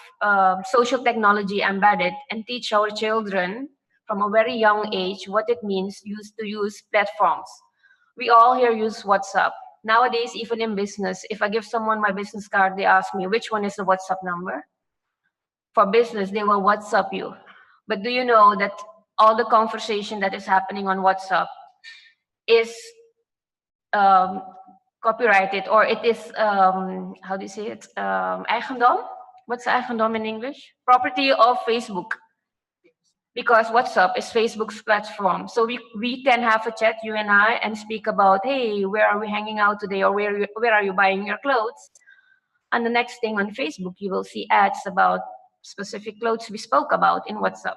[SPEAKER 8] social technology embedded and teach our children from a very young age what it means to use platforms. We all here use WhatsApp. Nowadays, even in business, if I give someone my business card, they ask me, which one is the WhatsApp number? For business, they will WhatsApp you. But do you know that all the conversation that is happening on WhatsApp is copyrighted, or it is, how do you say it? Eigendom? What's eigendom in English? Property of Facebook. because WhatsApp is Facebook's platform. So we can have a chat, you and I, and speak about, hey, where are we hanging out today, or where are you buying your clothes? And the next thing on Facebook, you will see ads about specific clothes we spoke about in WhatsApp.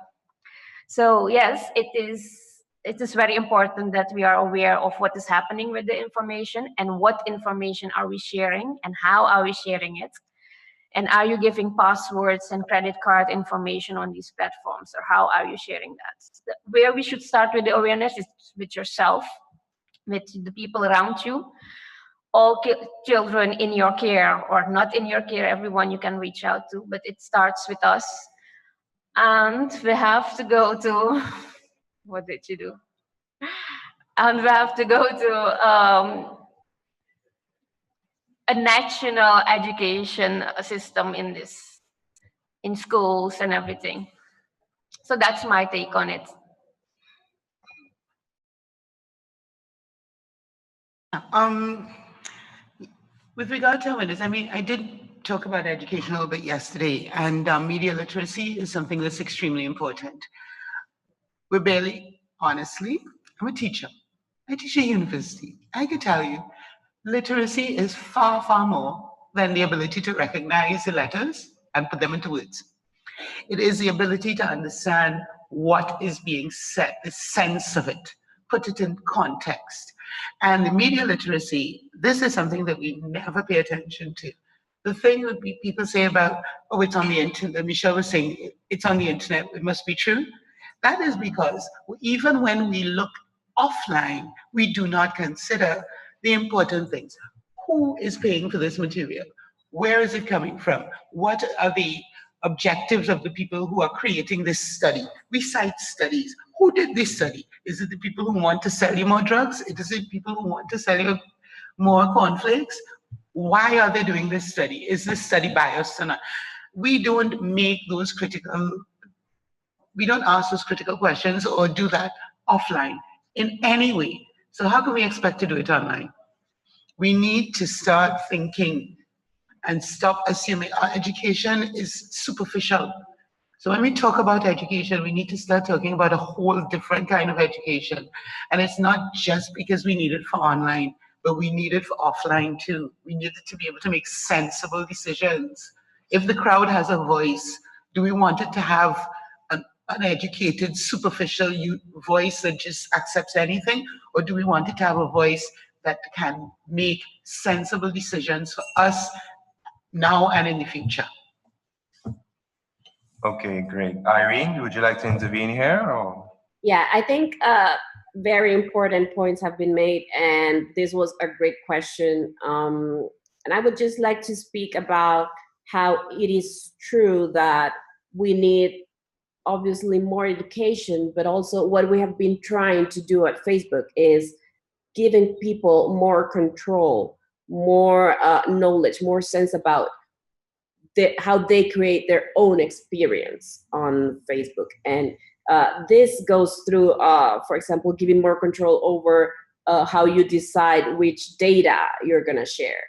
[SPEAKER 8] So yes, it is very important that we are aware of what is happening with the information, and what information are we sharing and how are we sharing it. And are you giving passwords and credit card information on these platforms, or how are you sharing that? Where we should start with the awareness is with yourself, with the people around you, all children in your care or not in your care, everyone you can reach out to, but it starts with us. And we have to go to, what did you do? And we have to go to a national education system in schools and everything. So that's my take on it.
[SPEAKER 6] With regard to awareness, I mean, I did talk about education a little bit yesterday, and media literacy is something that's extremely important. We're barely, honestly, I'm a teacher. I teach at university. I can tell you, literacy is far, far more than the ability to recognize the letters and put them into words. It is the ability to understand what is being said, the sense of it, put it in context. And the media literacy, this is something that we never pay attention to. The thing that people say about, oh, it's on the internet, Michelle was saying, it's on the internet, it must be true. That is because even when we look offline, we do not consider the important things. Who is paying for this material? Where is it coming from? What are the objectives of the people who are creating this study? We cite studies. Who did this study? Is it the people who want to sell you more drugs? Is it people who want to sell you more cornflakes? Why are they doing this study? Is this study biased or not? We don't make those critical, we don't ask those critical questions or do that offline in any way. So how can we expect to do it online? We need to start thinking and stop assuming our education is superficial. So when we talk about education, we need to start talking about a whole different kind of education. And it's not just because we need it for online, but we need it for offline too. We need it to be able to make sensible decisions. If the crowd has a voice, do we want it to have an uneducated, superficial voice that just accepts anything? Or do we want it to have a voice that can make sensible decisions for us now and in the future?
[SPEAKER 5] Okay, great. Irene, would you like to intervene here? Or?
[SPEAKER 7] Yeah, I think very important points have been made, and this was a great question. And I would just like to speak about how it is true that we need obviously more education, but also what we have been trying to do at Facebook is giving people more control, more knowledge, more sense about how they create their own experience on Facebook. And this goes through, for example, giving more control over how you decide which data you're gonna share,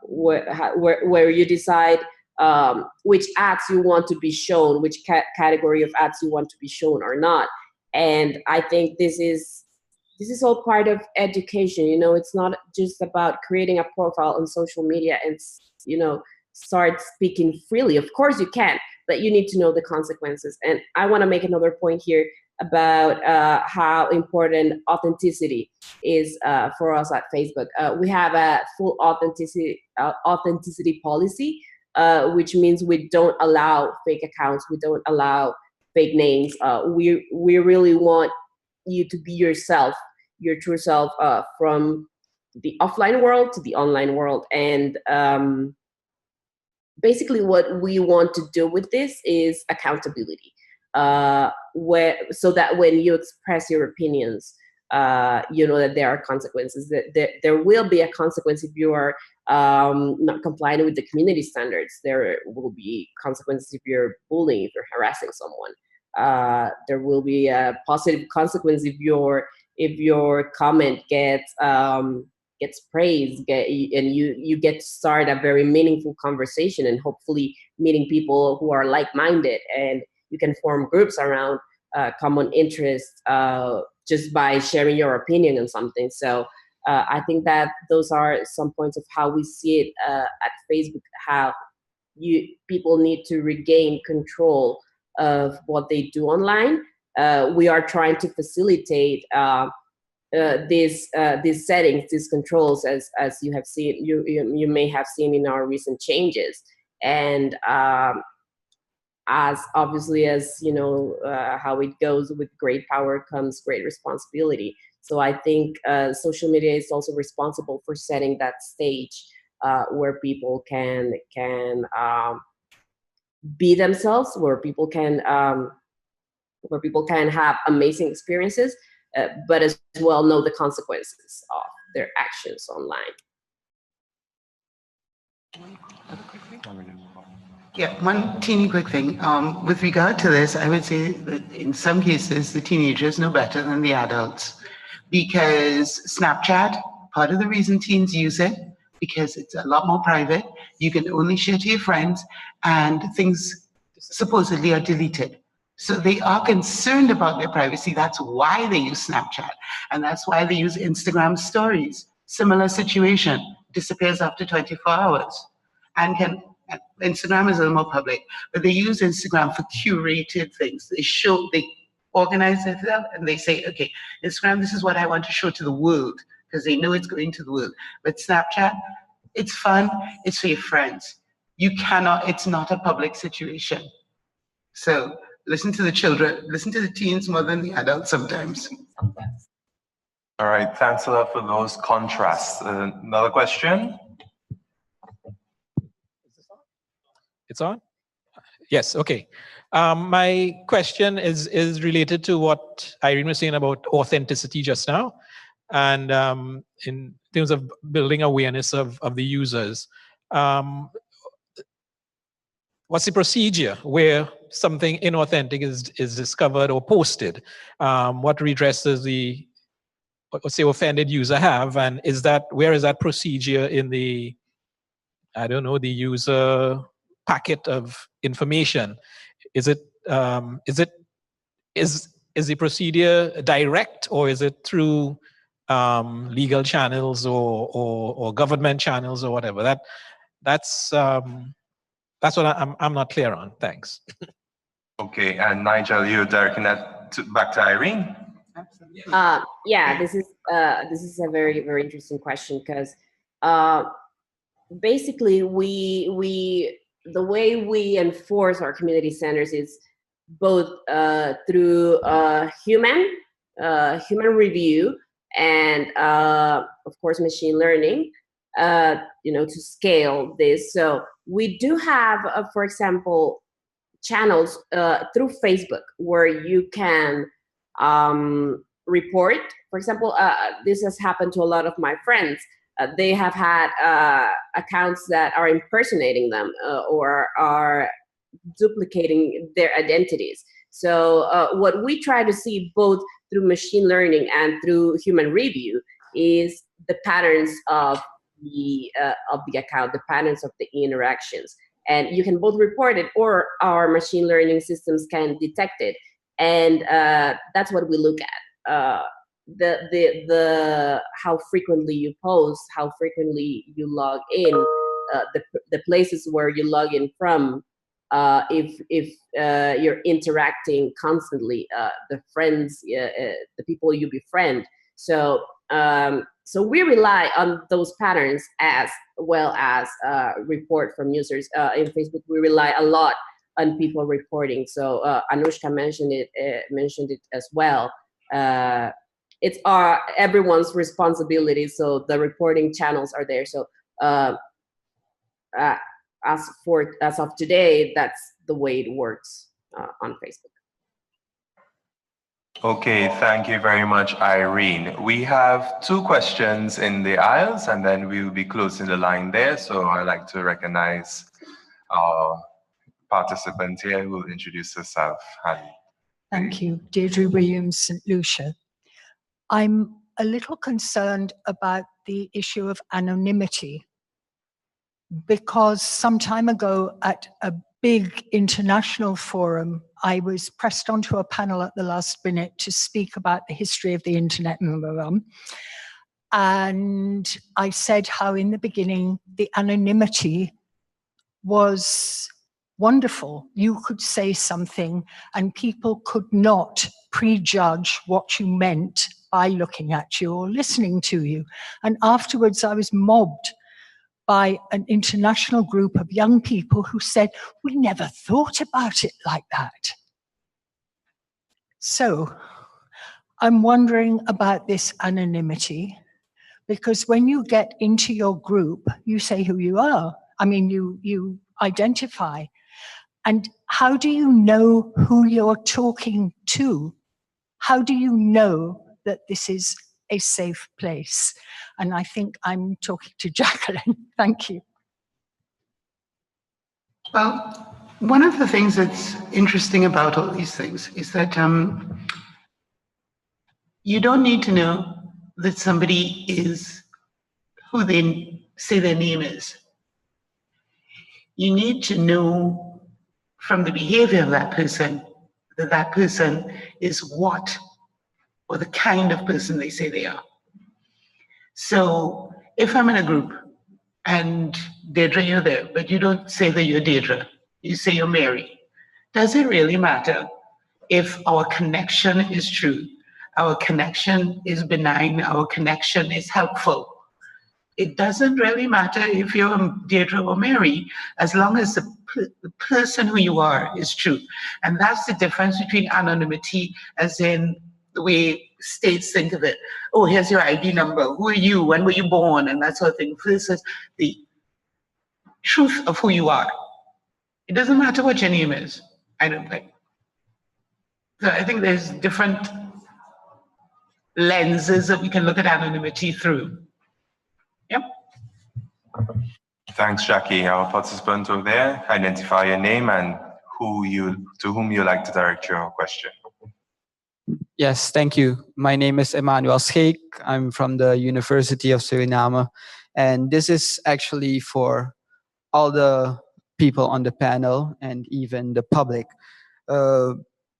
[SPEAKER 7] where you decide which ads you want to be shown, which category of ads you want to be shown or not. And I think this is all part of education. You know, it's not just about creating a profile on social media and, you know, start speaking freely. Of course you can, but you need to know the consequences. And I want to make another point here about how important authenticity is for us at Facebook. We have a full authenticity policy, which means we don't allow fake accounts, we don't allow fake names. We really want you to be yourself, your true self, from the offline world to the online world. And basically what we want to do with this is accountability, so that when you express your opinions, you know that there are consequences, that there will be a consequence if you are not complying with the community standards. There will be consequences if you're bullying, if you're harassing someone. There will be a positive consequence if your comment gets praised, and you get to start a very meaningful conversation, and hopefully meeting people who are like-minded. And you can form groups around common interests just by sharing your opinion on something. So I think that those are some points of how we see it at Facebook, how people need to regain control of what they do online. We are trying to facilitate these settings, these controls, as you have seen, you may have seen in our recent changes. And as obviously as you know how it goes, with great power comes great responsibility. So I think social media is also responsible for setting that stage where people can be themselves, where people can have amazing experiences, but as well know the consequences of their actions online.
[SPEAKER 6] Yeah, one teeny quick thing. With regard to this, I would say that in some cases, the teenagers know better than the adults, because Snapchat, part of the reason teens use it, because it's a lot more private. You can only share to your friends, and things supposedly are deleted. So they are concerned about their privacy. That's why they use Snapchat. And that's why they use Instagram stories. Similar situation, disappears after 24 hours. And Instagram is a little more public, but they use Instagram for curated things. They organize themselves and they say, okay, Instagram, this is what I want to show to the world, because they know it's going to the world. But Snapchat, it's fun, it's for your friends. It's not a public situation. So listen to the children, listen to the teens more than the adults sometimes.
[SPEAKER 5] All right, thanks a lot for those contrasts. Another question?
[SPEAKER 1] It's on? Yes, okay. My question is related to what Irene was saying about authenticity just now. And in terms of building awareness of the users, what's the procedure where something inauthentic is discovered or posted? What redress does the, let's say, offended user have? And where is that procedure in the, I don't know, the user packet of information? Is the procedure direct, or is it through legal channels or government channels or whatever? That's what I'm not clear on. Thanks.
[SPEAKER 5] Okay, and Nigel, you're directing that back to Irene?
[SPEAKER 7] Yeah, this is a very, very interesting question, because basically the way we enforce our community centers is both through human review and of course machine learning, to scale this. So we do have, for example, channels through Facebook where you can report. For example, this has happened to a lot of my friends. They have had accounts that are impersonating them or are duplicating their identities. So what we try to see both through machine learning and through human review is the patterns of the account, the patterns of the interactions. And you can both report it, or our machine learning systems can detect it. And that's what we look at. The how frequently you post, how frequently you log in, the places where you log in from, if you're interacting constantly, the friends, the people you befriend. So so we rely on those patterns as well as report from users. In Facebook, we rely a lot on people reporting. So Anushka mentioned it as well. It's everyone's responsibility. So the reporting channels are there. So as of today, that's the way it works on Facebook.
[SPEAKER 5] Okay, thank you very much, Irene. We have 2 questions in the aisles, and then we will be closing the line there. So I'd like to recognize our participant here who will introduce herself.
[SPEAKER 10] Thank you, Deirdre Williams, St. Lucia. I'm a little concerned about the issue of anonymity, because some time ago at a big international forum, I was pressed onto a panel at the last minute to speak about the history of the internet. And I said how in the beginning, the anonymity was wonderful. You could say something and people could not prejudge what you meant by looking at you or listening to you. And afterwards I was mobbed by an international group of young people who said, we never thought about it like that. So I'm wondering about this anonymity, because when you get into your group, you say who you are. I mean, you identify. And how do you know who you're talking to? How do you know that this is a safe place? And I think I'm talking to Jacqueline. Thank you.
[SPEAKER 6] Well, one of the things that's interesting about all these things is that you don't need to know that somebody is who they say their name is. You need to know from the behavior of that person that that person is what, or the kind of person they say they are. So if I'm in a group and Deirdre, you're there, but you don't say that you're Deirdre, you say you're Mary. Does it really matter if our connection is true, our connection is benign, our connection is helpful? It doesn't really matter if you're Deirdre or Mary, as long as the person who you are is true. And that's the difference between anonymity, as in the way states think of it. Oh, here's your ID number. Who are you? When were you born? And that sort of thing. Versus the truth of who you are. It doesn't matter what your name is, I don't think. So I think there's different lenses that we can look at anonymity through. Yep.
[SPEAKER 5] Thanks, Jackie. Our participant over there, identify your name and to whom you like to direct your question.
[SPEAKER 11] Yes, thank you. My name is Emmanuel Scheek. I'm from the University of Suriname. And this is actually for all the people on the panel and even the public.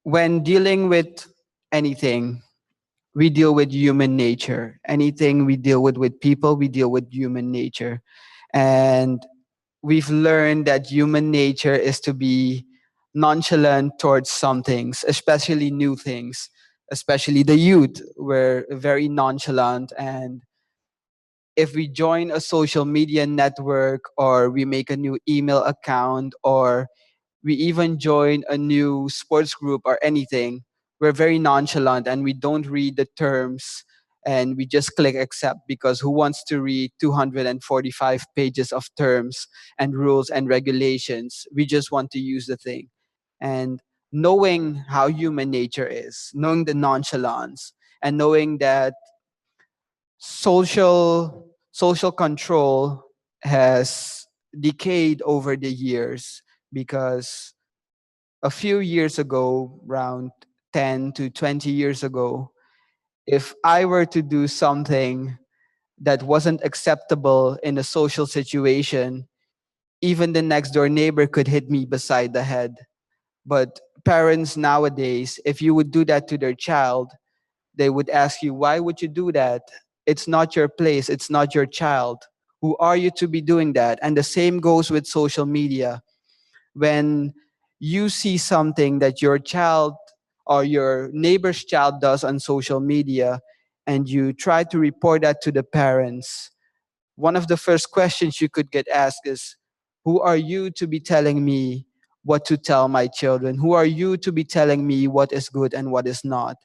[SPEAKER 11] When dealing with anything, we deal with human nature. Anything we deal with people, we deal with human nature. And we've learned that human nature is to be nonchalant towards some things, especially new things, especially the youth. We're very nonchalant, and if we join a social media network or we make a new email account or we even join a new sports group or anything, we're very nonchalant and we don't read the terms and we just click accept, because who wants to read 245 pages of terms and rules and regulations? We just want to use the thing. And knowing how human nature is, knowing the nonchalance, and knowing that social control has decayed over the years, because a few years ago, around 10 to 20 years ago, if I were to do something that wasn't acceptable in a social situation, even the next door neighbor could hit me beside the head. But parents nowadays, if you would do that to their child, they would ask you, why would you do that? It's not your place. It's not your child. Who are you to be doing that? And the same goes with social media. When you see something that your child or your neighbor's child does on social media and you try to report that to the parents, one of the first questions you could get asked is, who are you to be telling me what to tell my children? Who are you to be telling me what is good and what is not?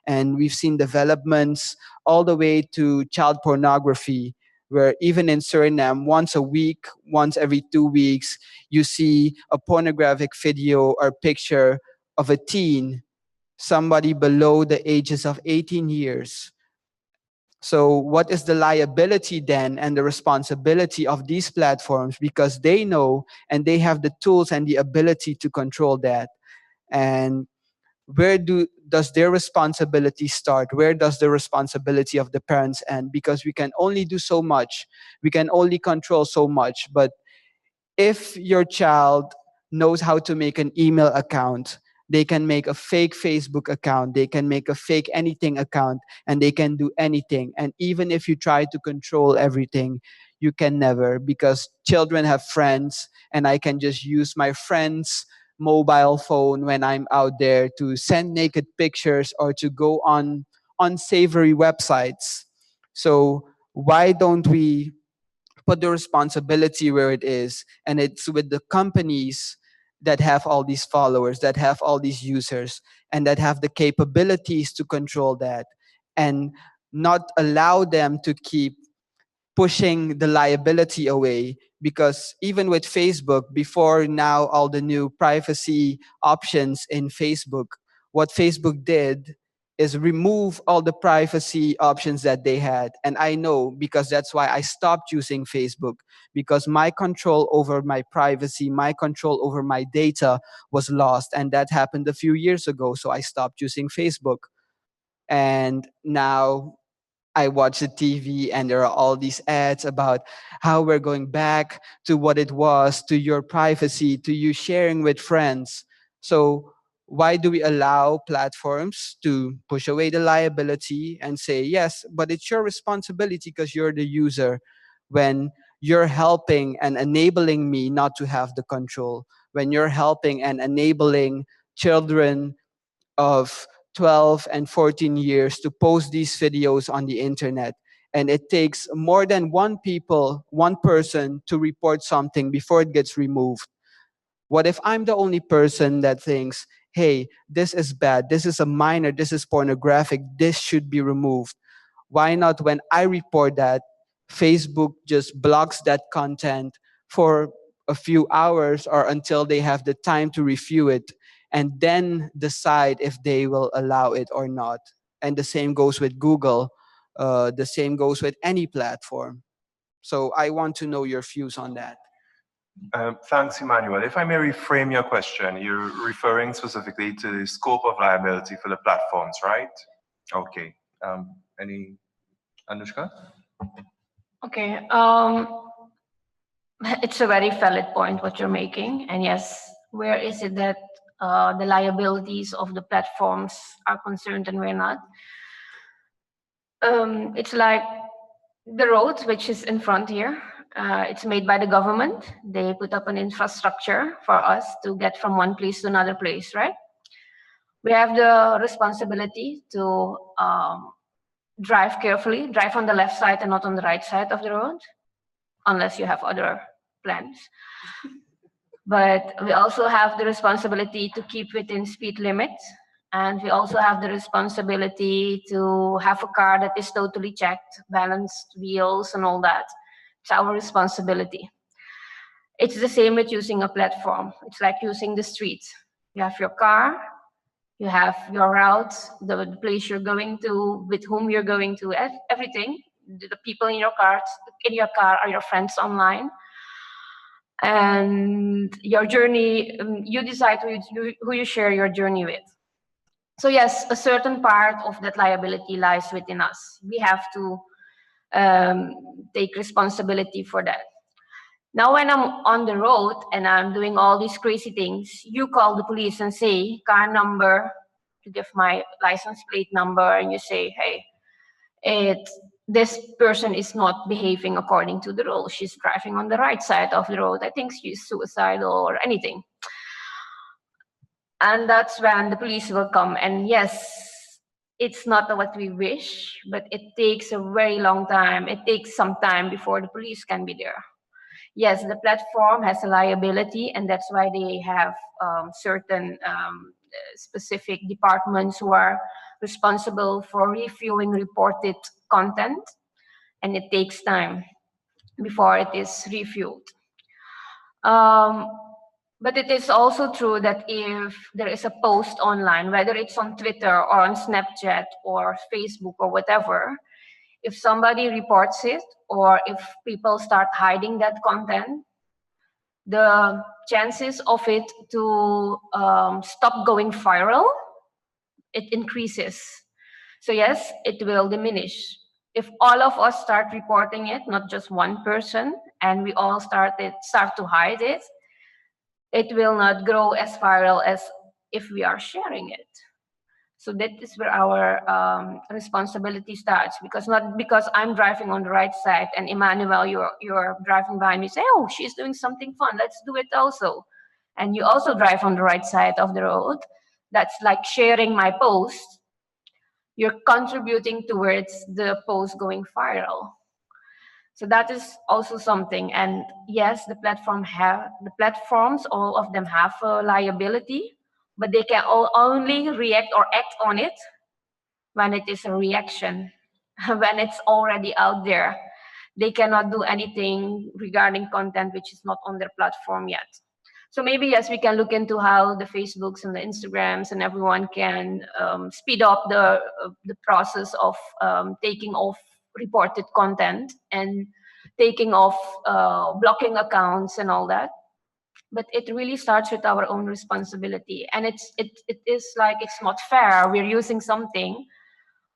[SPEAKER 11] And we've seen developments all the way to child pornography, where even in Suriname, once a week, once every 2 weeks, you see a pornographic video or picture of a teen, somebody below the ages of 18 years. So what is the liability then and the responsibility of these platforms? Because they know and they have the tools and the ability to control that. And where does their responsibility start? Where does the responsibility of the parents end? Because we can only do so much. We can only control so much. But if your child knows how to make an email account. They can make a fake Facebook account. They can make a fake anything account, and they can do anything. And even if you try to control everything, you can never, because children have friends, and I can just use my friend's mobile phone when I'm out there to send naked pictures or to go on unsavory websites. So why don't we put the responsibility where it is, and it's with the companies that have all these followers, that have all these users, and that have the capabilities to control that, and not allow them to keep pushing the liability away. Because even with Facebook, before now all the new privacy options in Facebook, what Facebook did is remove all the privacy options that they had. And I know, because that's why I stopped using Facebook, because my control over my privacy, my control over my data was lost. And that happened a few years ago. So I stopped using Facebook. And now I watch the TV and there are all these ads about how we're going back to what it was, to your privacy, to you sharing with friends. So why do we allow platforms to push away the liability and say, yes, but it's your responsibility because you're the user, when you're helping and enabling me not to have the control, when you're helping and enabling children of 12 and 14 years to post these videos on the internet. And it takes more than one person to report something before it gets removed. What if I'm the only person that thinks, hey, this is bad, this is a minor, this is pornographic, this should be removed? Why not, when I report that, Facebook just blocks that content for a few hours or until they have the time to review it, and then decide if they will allow it or not. And the same goes with Google. The same goes with any platform. So I want to know your views on that.
[SPEAKER 5] Thanks, Emmanuel. If I may reframe your question, you're referring specifically to the scope of liability for the platforms, right? Okay. Any, Anushka?
[SPEAKER 8] Okay. It's a very valid point what you're making. And yes, where is it that the liabilities of the platforms are concerned and where not? It's like the road, which is in front here. It's made by the government. They put up an infrastructure for us to get from one place to another place, right? We have the responsibility to drive carefully, drive on the left side and not on the right side of the road, unless you have other plans. But we also have the responsibility to keep within speed limits. And we also have the responsibility to have a car that is totally checked, balanced wheels and all that. It's our responsibility. It's the same with using a platform. It's like using the street. You have your car, you have your route, the place you're going to, with whom you're going to, everything. The people in your car are your friends online. And your journey, you decide who you share your journey with. So yes, a certain part of that liability lies within us. We have to take responsibility for that. Now, when I'm on the road and I'm doing all these crazy things, you call the police and say, car number, you give my license plate number, and you say, hey, this person is not behaving according to the rules. She's driving on the right side of the road. I think she's suicidal or anything. And that's when the police will come. And yes, it's not what we wish, but it takes a very long time. It takes some time before the police can be there. Yes, the platform has a liability, and that's why they have certain specific departments who are responsible for reviewing reported content, and it takes time before it is reviewed. But it is also true that if there is a post online, whether it's on Twitter or on Snapchat or Facebook or whatever, if somebody reports it or if people start hiding that content, the chances of it to stop going viral, it increases. So yes, it will diminish. If all of us start reporting it, not just one person, and we all start to hide it, it will not grow as viral as if we are sharing it. So that is where our responsibility starts, because not because I'm driving on the right side and Emmanuel, you're driving behind me, say, oh, she's doing something fun, let's do it also. And you also drive on the right side of the road. That's like sharing my post. You're contributing towards the post going viral. So that is also something. And yes, the platforms, all of them have a liability, but they can only react or act on it when it is a reaction, when it's already out there. They cannot do anything regarding content which is not on their platform yet. So maybe, yes, we can look into how the Facebooks and the Instagrams and everyone can speed up the process of taking off reported content and taking off blocking accounts and all that. But it really starts with our own responsibility. And it is like, it's not fair. We're using something,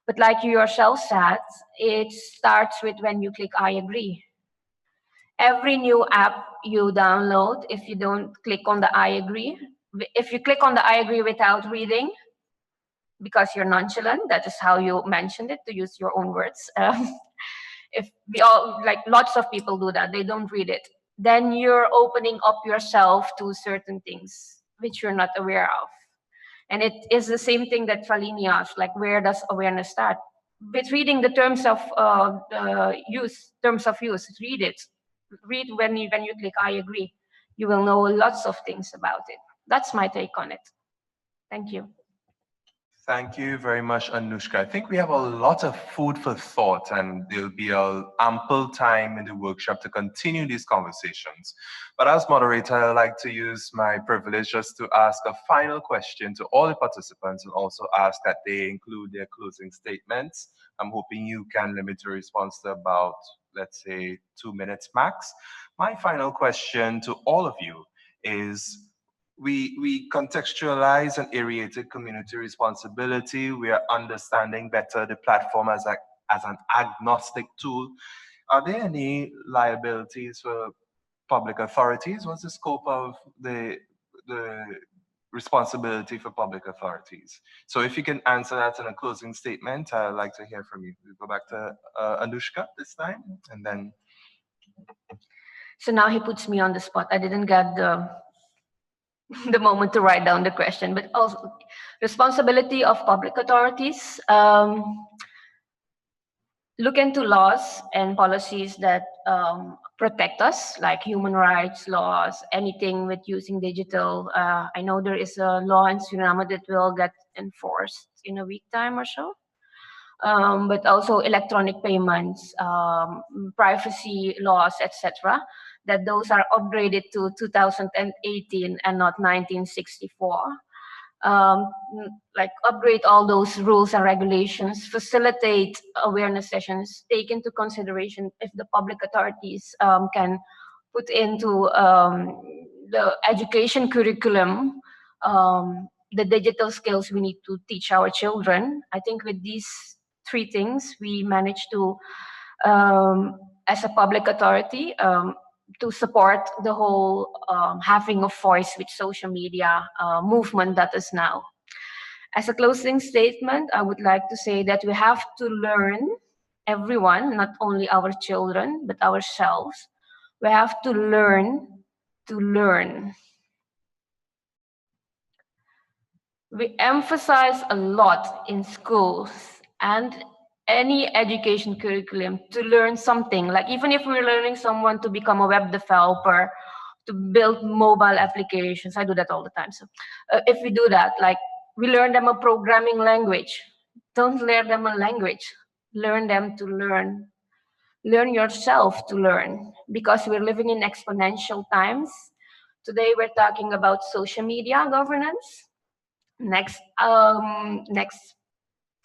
[SPEAKER 8] but like you yourself said, it starts with when you click I agree. Every new app you download, if you don't click on the I agree, if you click on the I agree without reading, because you're nonchalant, that is how you mentioned it, to use your own words. If we all, like lots of people do that, they don't read it, then you're opening up yourself to certain things which you're not aware of. And it is the same thing that Falini asked, like, where does awareness start? With reading the terms of use, read it. Read when you click I agree. You will know lots of things about it. That's my take on it. Thank you.
[SPEAKER 5] Thank you very much, Anushka. I think we have a lot of food for thought, and there'll be ample time in the workshop to continue these conversations. But as moderator, I'd like to use my privilege just to ask a final question to all the participants, and also ask that they include their closing statements. I'm hoping you can limit your response to about, let's say, 2 minutes max. My final question to all of you is, we contextualize and aerated community responsibility. We are understanding better the platform as an agnostic tool. Are there any liabilities for public authorities? What's the scope of the responsibility for public authorities? So if you can answer that in a closing statement, I'd like to hear from you. We'll go back to Anushka this time, and then.
[SPEAKER 8] So now he puts me on the spot. I didn't get the moment to write down the question, but also responsibility of public authorities. Look into laws and policies that protect us, like human rights laws, anything with using digital. I know there is a law in Suriname that will get enforced in a week time or so. But also electronic payments, privacy laws, etc., that those are upgraded to 2018 and not 1964. Like upgrade all those rules and regulations, facilitate awareness sessions, take into consideration if the public authorities can put into the education curriculum the digital skills we need to teach our children. I think with these 3 things, we managed to, as a public authority, to support the whole having a voice with social media movement that is now. As a closing statement, I would like to say that we have to learn, everyone, not only our children, but ourselves. We have to learn to learn. We emphasize a lot in schools and any education curriculum to learn something. Like even if we're learning someone to become a web developer, to build mobile applications, I do that all the time. So if we do that, like we learn them a programming language, don't learn them a language, learn them to learn. Learn yourself to learn, because we're living in exponential times. Today we're talking about social media governance. Next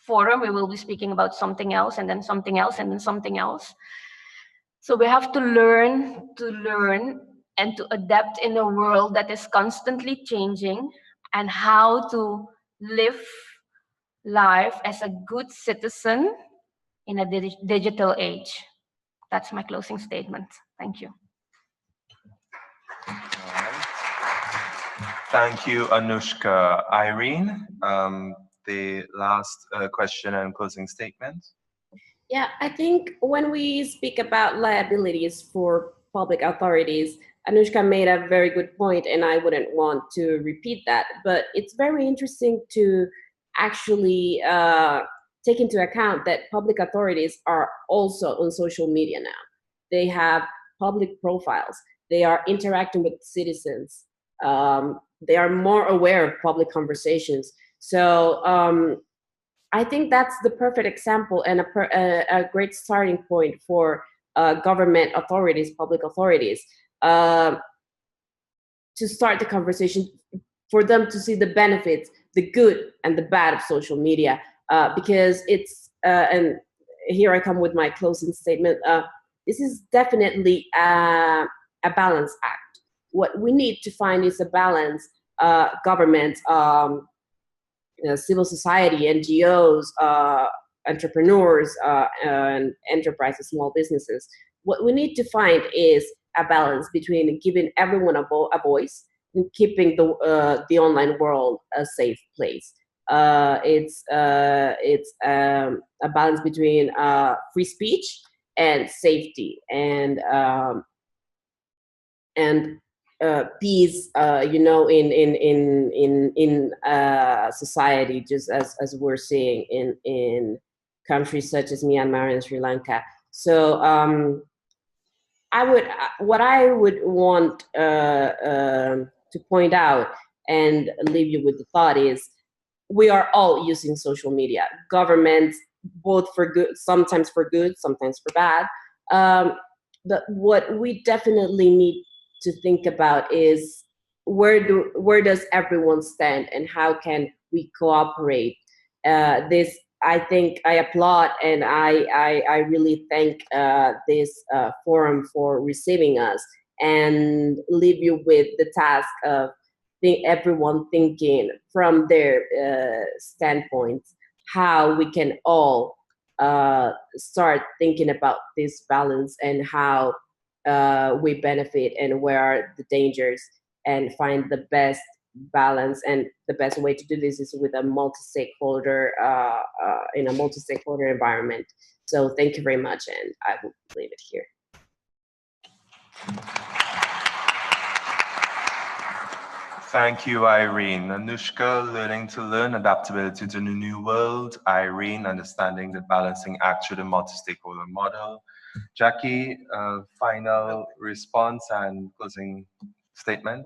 [SPEAKER 8] forum, we will be speaking about something else, and then something else, and then something else. So we have to learn and to adapt in a world that is constantly changing, and how to live life as a good citizen in a digital age. That's my closing statement. Thank you.
[SPEAKER 5] Thank you, Anushka. Irene, the last question and closing statement.
[SPEAKER 7] Yeah, I think when we speak about liabilities for public authorities, Anushka made a very good point, and I wouldn't want to repeat that, but it's very interesting to actually take into account that public authorities are also on social media now. They have public profiles. They are interacting with citizens. They are more aware of public conversations. So I think that's the perfect example and a great starting point for government authorities, public authorities, to start the conversation, for them to see the benefits, the good and the bad of social media, because it's, and here I come with my closing statement, this is definitely a balance act. What we need to find is a balance, government, civil society, NGOs, entrepreneurs, and enterprises, small businesses. What we need to find is a balance between giving everyone a voice and keeping the online world a safe place. It's a balance between free speech and safety and peace, you know, in society, just as we're seeing in countries such as Myanmar and Sri Lanka. So what I would want to point out and leave you with the thought is, we are all using social media. Governments, both for good, sometimes for good, sometimes for bad. But what we definitely need to think about is, where does everyone stand and how can we cooperate? This, I think, I applaud and I really thank this forum for receiving us, and leave you with the task of everyone thinking from their standpoint how we can all start thinking about this balance and how we benefit and where are the dangers, and find the best balance. And the best way to do this is with a multi-stakeholder, in a multi-stakeholder environment. So thank you very much, and I will leave it here.
[SPEAKER 5] Thank you, Irene. Anushka, learning to learn, adaptability to the new world. Irene, understanding the balancing act through the multi-stakeholder model. Jackie, final response and closing statement.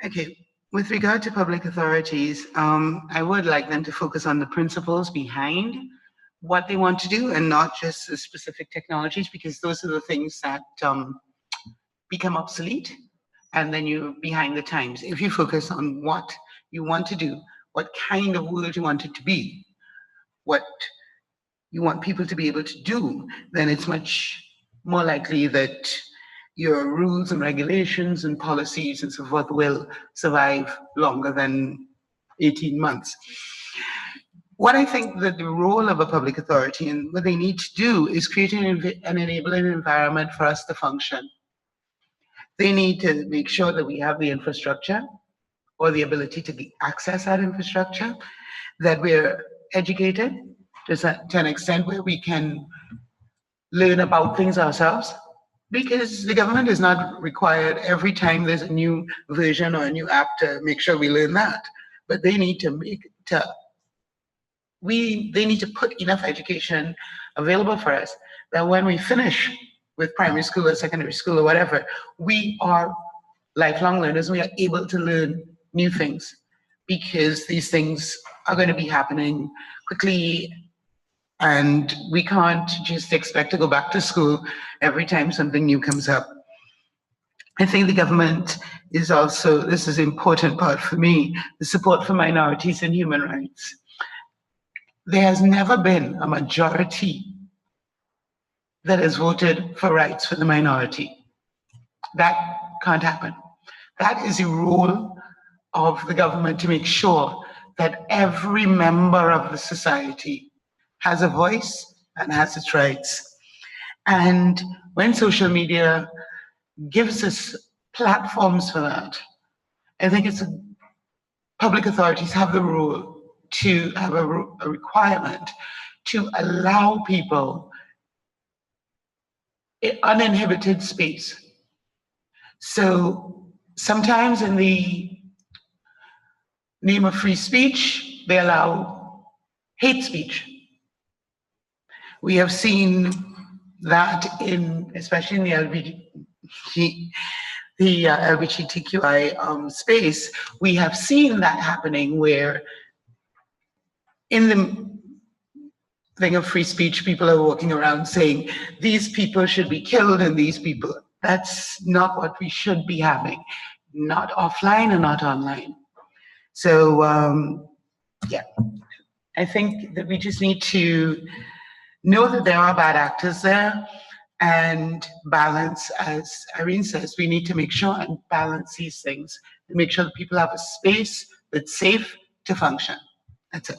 [SPEAKER 6] Okay, with regard to public authorities, I would like them to focus on the principles behind what they want to do and not just the specific technologies, because those are the things that become obsolete and then you're behind the times. If you focus on what you want to do, what kind of world you want it to be, what you want people to be able to do, then it's much more likely that your rules and regulations and policies and so forth will survive longer than 18 months. What I think that the role of a public authority and what they need to do is create an enabling environment for us to function. They need to make sure that we have the infrastructure or the ability to access that infrastructure, that we're educated to an extent where we can learn about things ourselves, because the government is not required every time there's a new version or a new app to make sure we learn that. But they need to they need to put enough education available for us that when we finish with primary school or secondary school or whatever, we are lifelong learners. We are able to learn new things, because these things are going to be happening quickly, and we can't just expect to go back to school every time something new comes up. I think the government is also, this is an important part for me, the support for minorities and human rights. There has never been a majority that has voted for rights for the minority. That can't happen. That is a role of the government to make sure that every member of the society has a voice and has its rights. And when social media gives us platforms for that, I think public authorities have the rule to have a requirement to allow people uninhibited space. So sometimes in the name of free speech, they allow hate speech. We have seen that especially in the LGBTQI space, we have seen that happening where in the thing of free speech, people are walking around saying, these people should be killed and these people, that's not what we should be having, not offline and not online. So yeah, I think that we just need to know that there are bad actors there and balance, as Irene says, we need to make sure and balance these things and make sure that people have a space that's safe to function. That's it.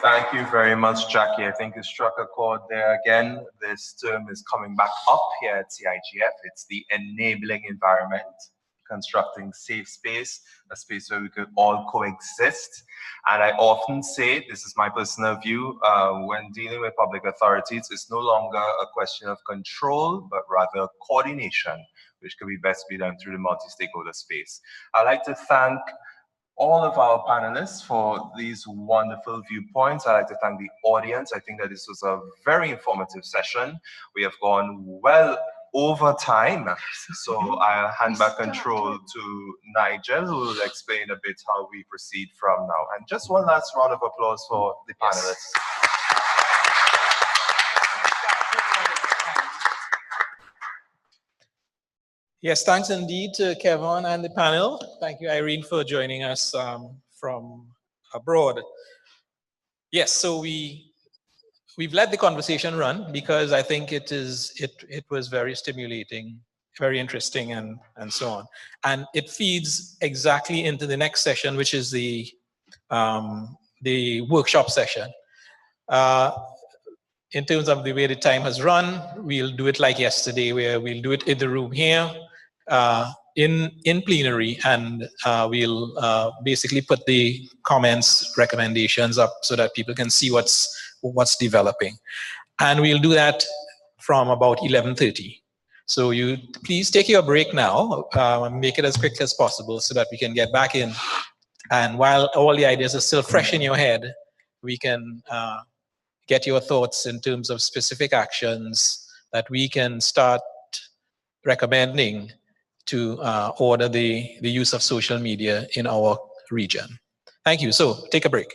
[SPEAKER 5] Thank you very much, Jackie. I think you struck a chord there again. This term is coming back up here at CIGF. It's the enabling environment, constructing safe space, a space where we could all coexist. And I often say, this is my personal view, when dealing with public authorities, it's no longer a question of control, but rather coordination, which could be best be done through the multi-stakeholder space. I'd like to thank all of our panelists for these wonderful viewpoints. I'd like to thank the audience. I think that this was a very informative session. We have gone well over time. So I'll hand back control to Nigel, who will explain a bit how we proceed from now. And just one last round of applause for the panelists.
[SPEAKER 1] Yes, thanks indeed to Kevin and the panel. Thank you, Irene, for joining us from abroad. Yes, so we've let the conversation run because I think it was very stimulating, very interesting, and so on. And it feeds exactly into the next session, which is the workshop session. In terms of the way the time has run, we'll do it like yesterday, where we'll do it in the room here, in plenary, and we'll basically put the comments, recommendations up so that people can see what's developing. And we'll do that from about 11:30. So you please take your break now, make it as quick as possible so that we can get back in. And while all the ideas are still fresh in your head, we can get your thoughts in terms of specific actions that we can start recommending to order the use of social media in our region. Thank you. So take a break.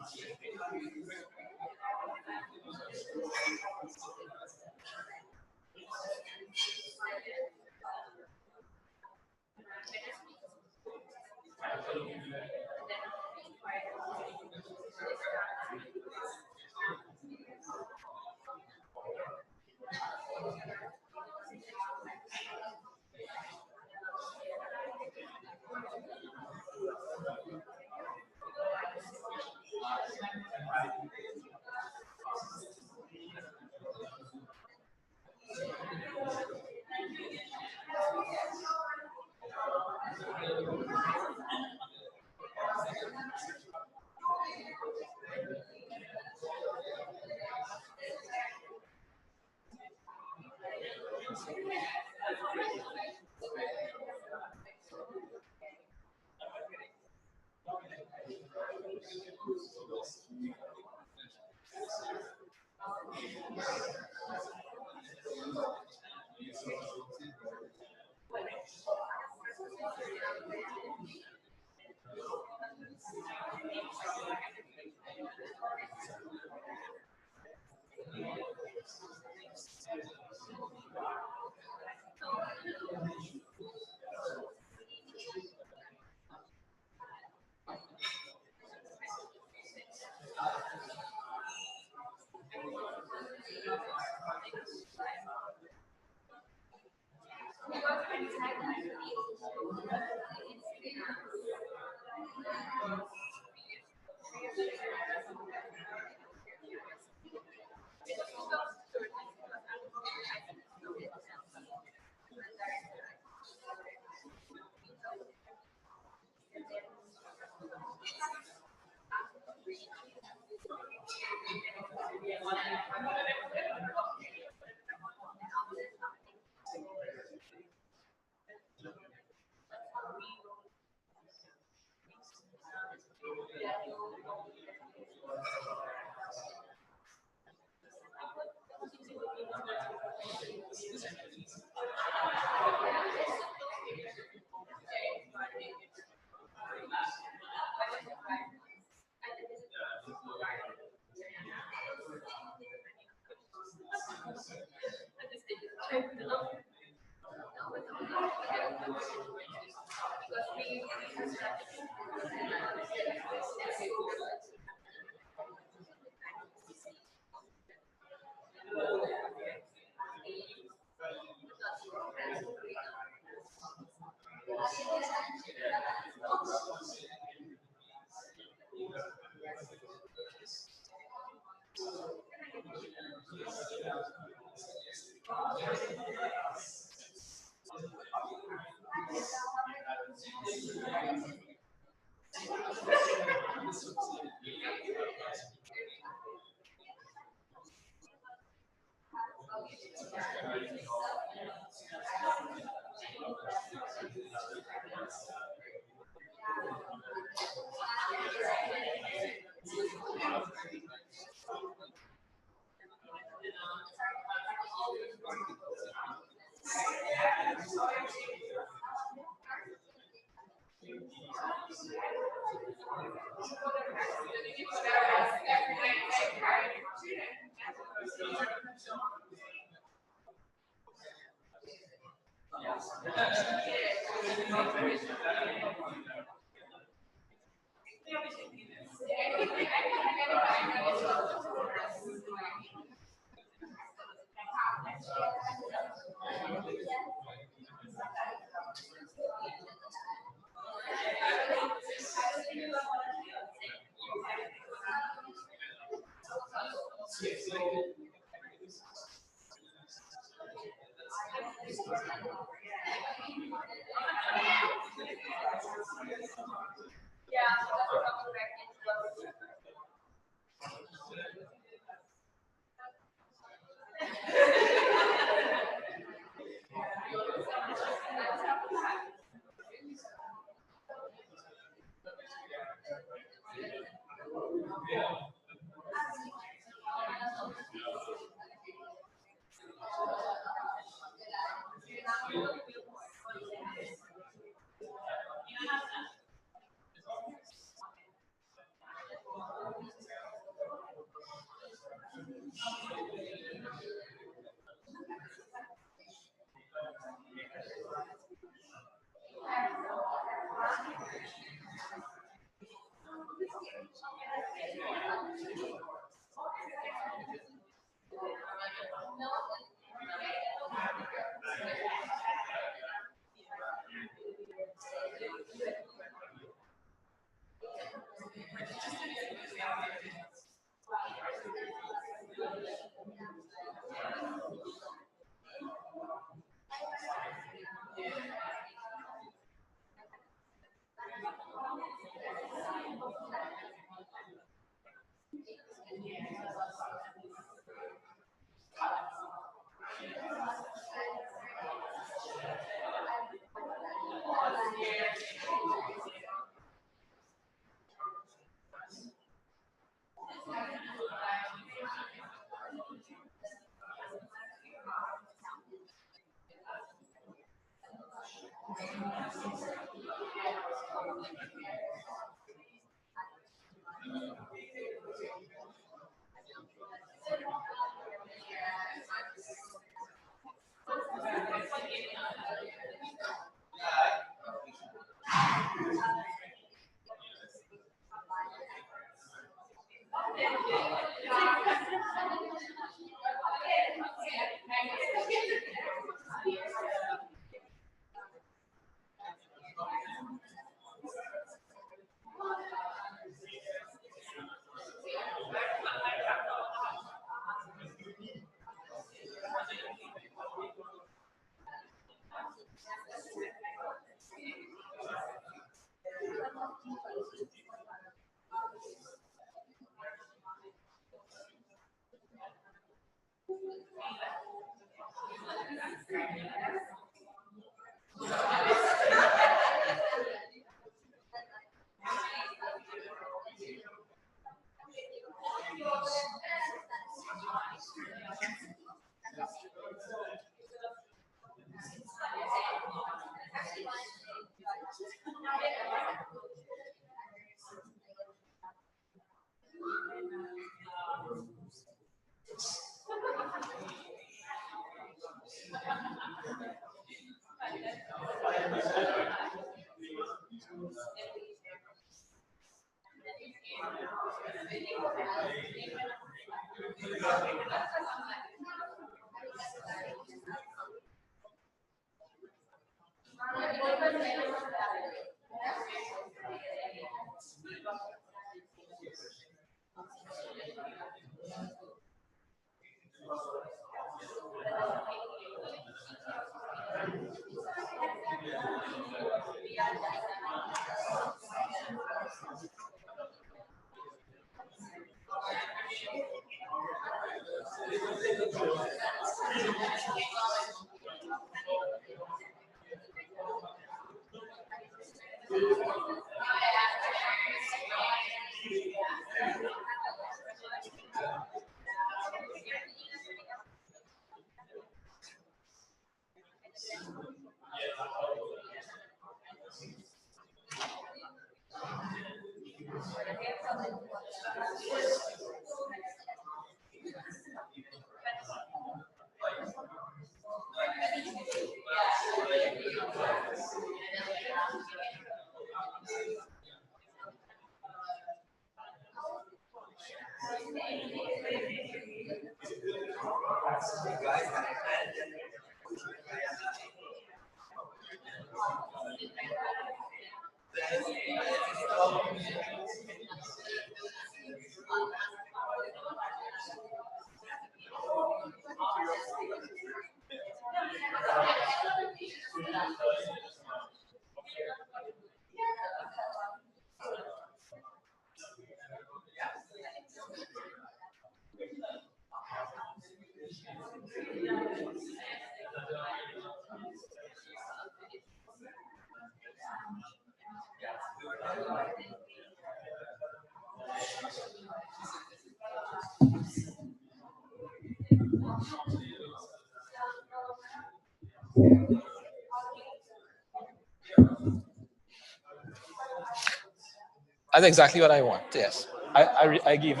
[SPEAKER 1] That's exactly what I want. Yes, I gave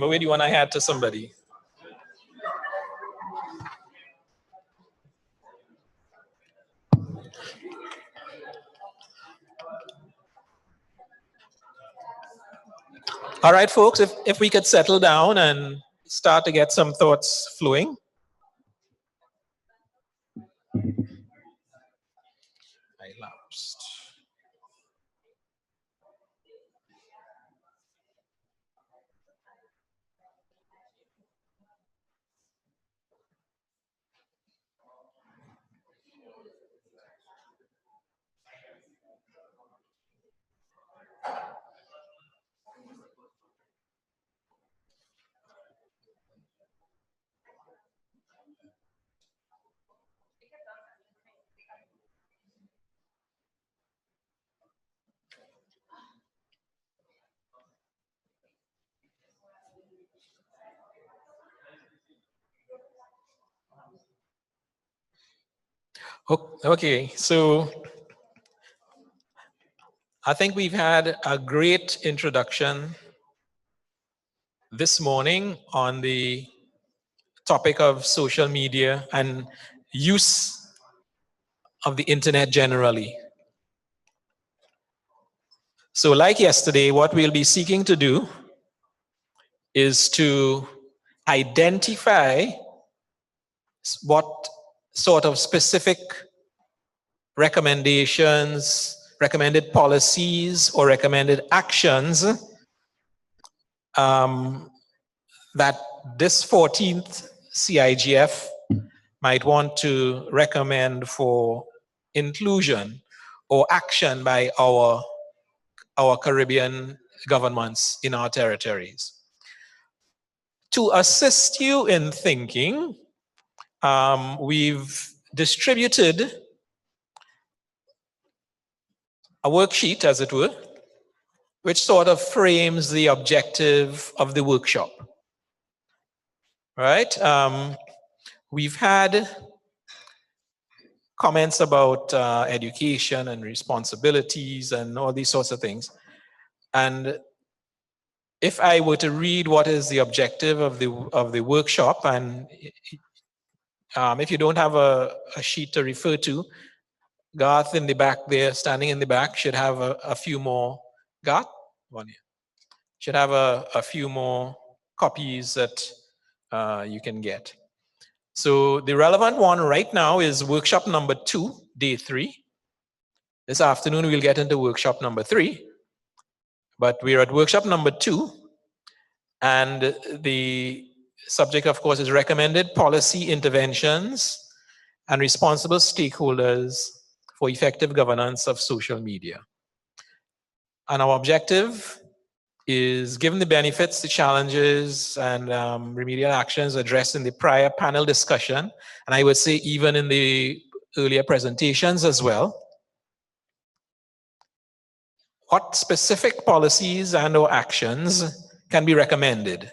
[SPEAKER 1] away the one I had to somebody. All right, folks, if we could settle down and start to get some thoughts flowing. I lapsed. Okay, so I think we've had a great introduction this morning on the topic of social media and use of the internet generally. So like yesterday, what we'll be seeking to do is to identify what sort of specific recommendations, recommended policies, or recommended actions that this 14th CIGF might want to recommend for inclusion or action by our Caribbean governments in our territories. To assist you in thinking, we've distributed a worksheet, as it were, which sort of frames the objective of the workshop. Right? We've had comments about education and responsibilities and all these sorts of things. And if I were to read what is the objective of the workshop, and if you don't have a sheet to refer to, Garth in the back there, standing in the back, should have a few more. Garth, one here, should have a few more copies that you can get. So the relevant one right now is workshop number 2, day 3. This afternoon we'll get into workshop number 3, but we're at workshop number 2, and the subject, of course, is recommended policy interventions and responsible stakeholders for effective governance of social media. And our objective is, given the benefits, the challenges, and remedial actions addressed in the prior panel discussion, and I would say even in the earlier presentations as well, what specific policies and or actions can be recommended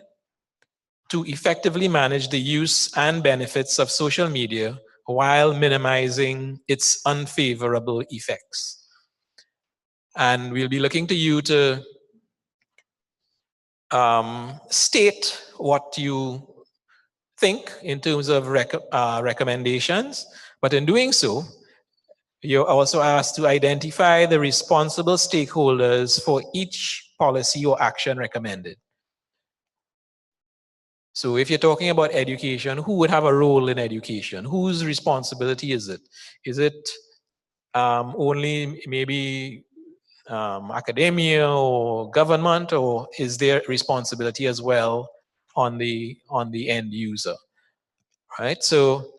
[SPEAKER 1] to effectively manage the use and benefits of social media while minimizing its unfavorable effects. And we'll be looking to you to state what you think in terms of recommendations, but in doing so, you're also asked to identify the responsible stakeholders for each policy or action recommended. So if you're talking about education, who would have a role in education? Whose responsibility is it? Is it only maybe academia or government, or is there responsibility as well on the end user? Right. So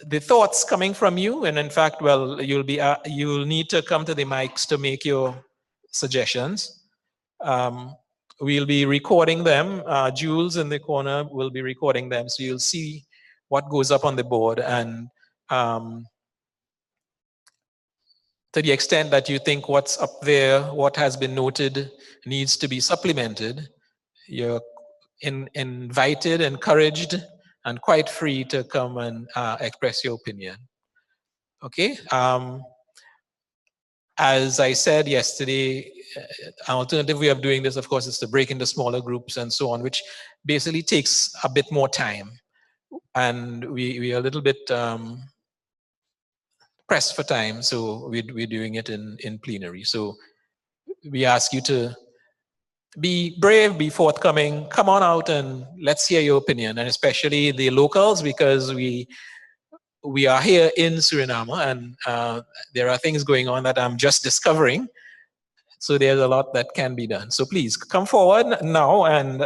[SPEAKER 1] the thoughts coming from you, and in fact, well, you'll need to come to the mics to make your suggestions. We'll be recording them. Jules in the corner will be recording them, so you'll see what goes up on the board, and to the extent that you think what's up there, what has been noted, needs to be supplemented, you're invited, encouraged, and quite free to come and express your opinion. Okay. As I said yesterday, an alternative way of doing this, of course, is to break into smaller groups and so on, which basically takes a bit more time. And we are a little bit pressed for time, so we're doing it in plenary. So we ask you to be brave, be forthcoming, come on out and let's hear your opinion, and especially the locals, because we are here in Suriname, and there are things going on that I'm just discovering. So there's a lot that can be done. So please come forward now and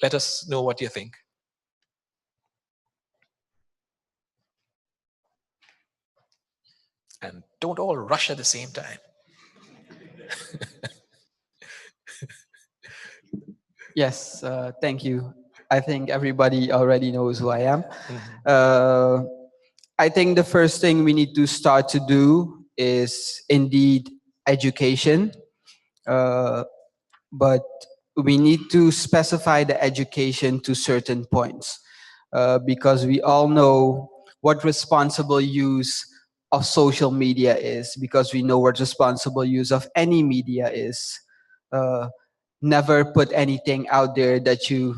[SPEAKER 1] let us know what you think. And don't all rush at the same time.
[SPEAKER 11] Yes, thank you. I think everybody already knows who I am. I think the first thing we need to start to do is indeed education, but we need to specify the education to certain points, because we all know what responsible use of social media is, because we know what responsible use of any media is. Never put anything out there that you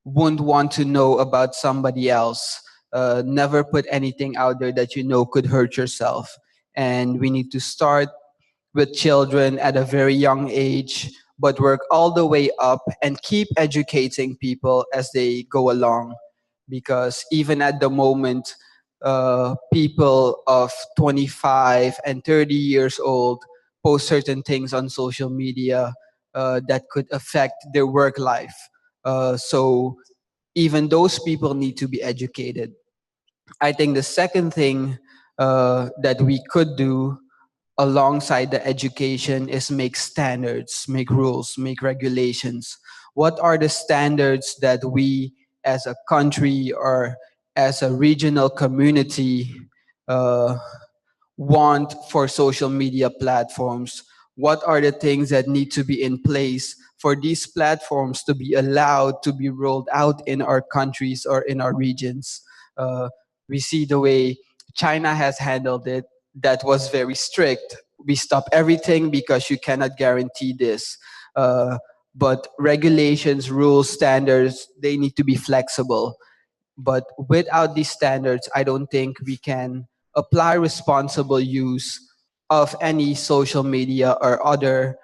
[SPEAKER 11] wouldn't want to know about somebody else. Never put anything out there that you know could hurt yourself. And we need to start with children at a very young age, but work all the way up and keep educating people as they go along. Because even at the moment, people of 25 and 30 years old post certain things on social media that could affect their work life. So even those people need to be educated. I think the second thing that we could do alongside the education is make standards, make rules, make regulations. What are the standards that we as a country or as a regional community want for social media platforms? What are the things that need to be in place for these platforms to be allowed to be rolled out in our countries or in our regions? We see the way China has handled it. That was very strict. We stop everything because you cannot guarantee this. But regulations, rules, standards, they need to be flexible. But without these standards, I don't think we can apply responsible use of any social media or other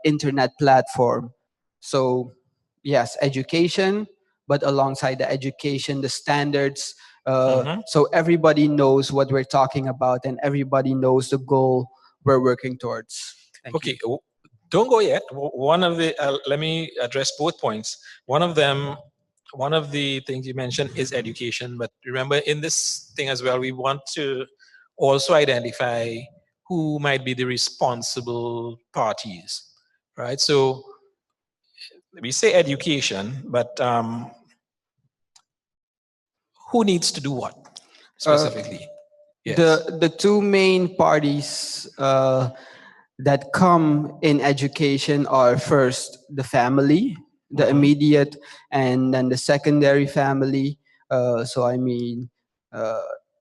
[SPEAKER 11] internet platform. So yes, education, but alongside the education, the standards, so everybody knows what we're talking about and everybody knows the goal we're working towards. Thank
[SPEAKER 1] Okay,
[SPEAKER 11] you.
[SPEAKER 1] don't go yet. One of the, let me address both points. One of the things you mentioned is education, but remember in this thing as well, we want to also identify who might be the responsible parties, right? So we say education, but who needs to do what specifically? Yes.
[SPEAKER 11] The two main parties that come in education are first the family, the immediate, and then the secondary family. So I mean,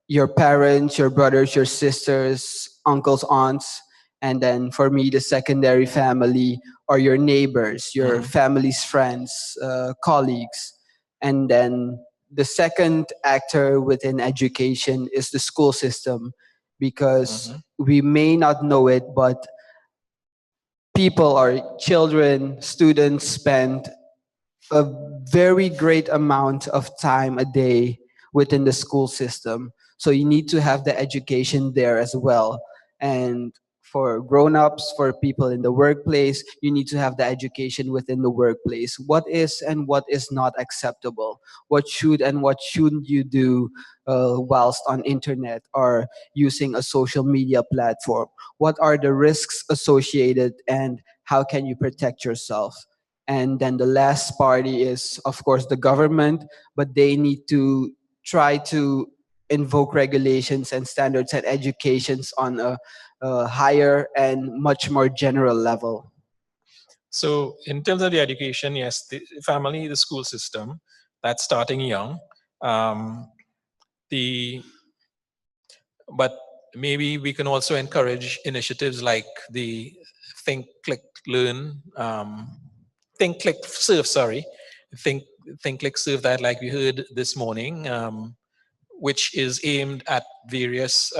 [SPEAKER 11] your parents, your brothers, your sisters, uncles, aunts, and then for me, the secondary family are your neighbors, your family's friends, colleagues, and then the second actor within education is the school system, because we may not know it, but people or children, students spend a very great amount of time a day within the school system. So you need to have the education there as well. And for grown-ups, for people in the workplace, you need to have the education within the workplace. What is and what is not acceptable? What should and what shouldn't you do whilst on internet or using a social media platform? What are the risks associated and how can you protect yourself? And then the last party is, of course, the government, but they need to try to invoke regulations and standards and educations on a higher and much more general level.
[SPEAKER 1] So in terms of the education, yes, the family, the school system, that's starting young. But maybe we can also encourage initiatives like the Think, Click, Learn, Think, Click, Serve, sorry. Think, Click, Serve, that like we heard this morning, which is aimed at various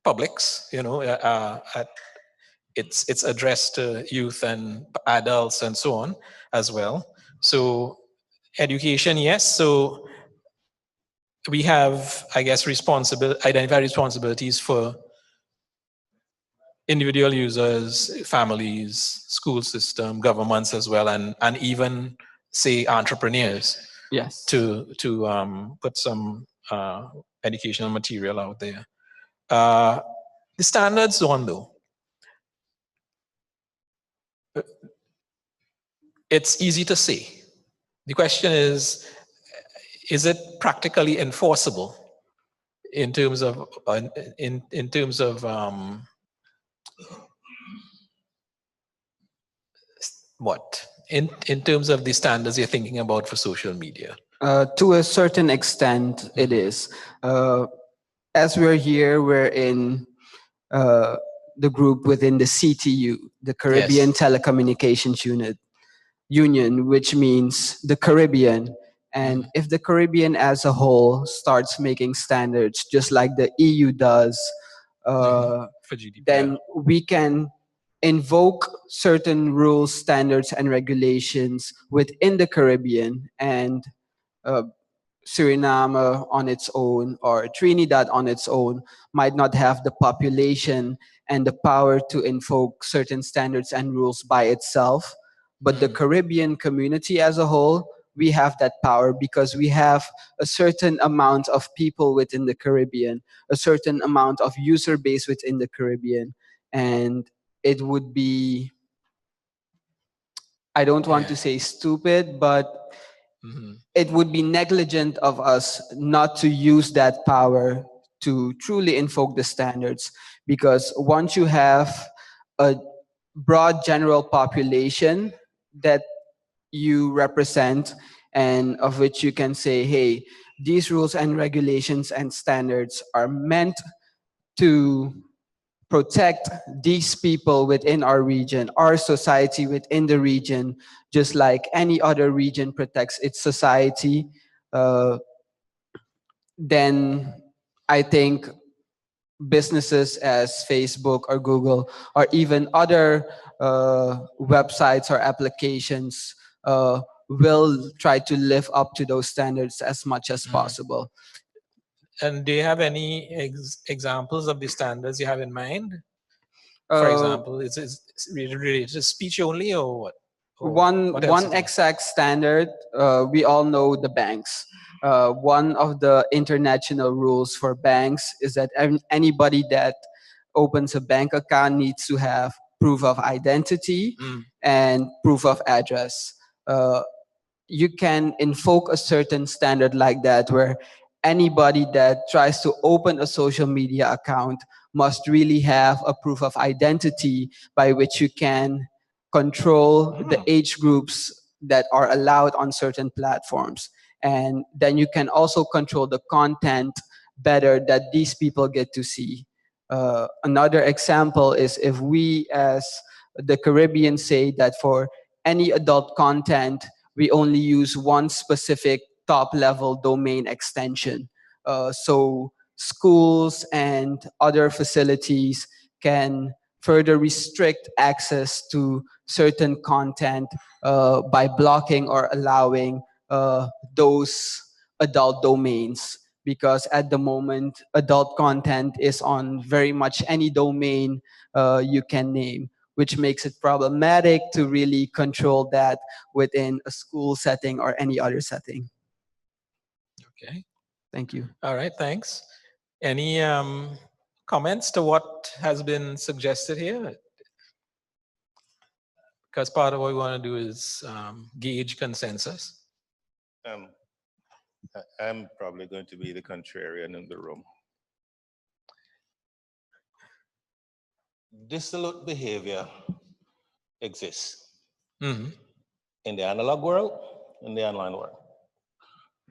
[SPEAKER 1] publics, you know, it's addressed to youth and adults and so on as well. So education, yes. So we have, I guess, identify responsibilities for individual users, families, school system, governments as well, and even say entrepreneurs.
[SPEAKER 11] Yes.
[SPEAKER 1] To put some educational material out there. The standards one though. It's easy to say. The question is it practically enforceable in terms of in terms of what? In terms of the standards you're thinking about for social media?
[SPEAKER 11] To a certain extent, it is. As we're here, we're in the group within the CTU, the Caribbean Telecommunications Union, which means the Caribbean. And if the Caribbean as a whole starts making standards, just like the EU does, then we can invoke certain rules, standards, and regulations within the Caribbean, and Suriname on its own or Trinidad on its own might not have the population and the power to invoke certain standards and rules by itself. But the Caribbean community as a whole, we have that power because we have a certain amount of people within the Caribbean, a certain amount of user base within the Caribbean, and it would be, I don't want to say stupid, but it would be negligent of us not to use that power to truly invoke the standards, because once you have a broad general population that you represent and of which you can say, hey, these rules and regulations and standards are meant to protect these people within our region, our society within the region, just like any other region protects its society, then I think businesses as Facebook or Google or even other websites or applications will try to live up to those standards as much as possible.
[SPEAKER 1] And do you have any examples of the standards you have in mind? For example, is it related to speech only or what? Or what else
[SPEAKER 11] one exact standard, we all know the banks. One of the international rules for banks is that anybody that opens a bank account needs to have proof of identity and proof of address. You can invoke a certain standard like that where anybody that tries to open a social media account must really have a proof of identity by which you can control the age groups that are allowed on certain platforms. And then you can also control the content better that these people get to see. Another example is if we as the Caribbean say that for any adult content, we only use one specific top-level domain extension. So schools and other facilities can further restrict access to certain content by blocking or allowing those adult domains. Because at the moment, adult content is on very much any domain you can name, which makes it problematic to really control that within a school setting or any other setting.
[SPEAKER 1] Okay.
[SPEAKER 11] Thank you.
[SPEAKER 1] All right, thanks. Any comments to what has been suggested here? Because part of what we want to do is gauge consensus.
[SPEAKER 12] I'm probably going to be the contrarian in the room. Dissolute behavior exists in the analog world, in the online world.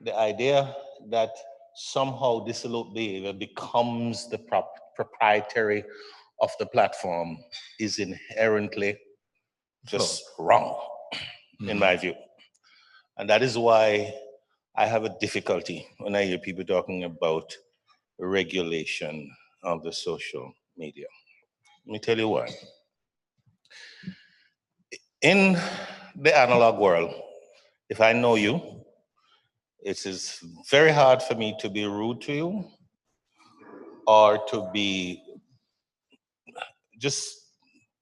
[SPEAKER 12] The idea that somehow dissolute behavior becomes the proprietary of the platform is inherently just wrong, in my view. And that is why I have a difficulty when I hear people talking about regulation of the social media. Let me tell you why. In the analog world, if I know you, it is very hard for me to be rude to you or to be just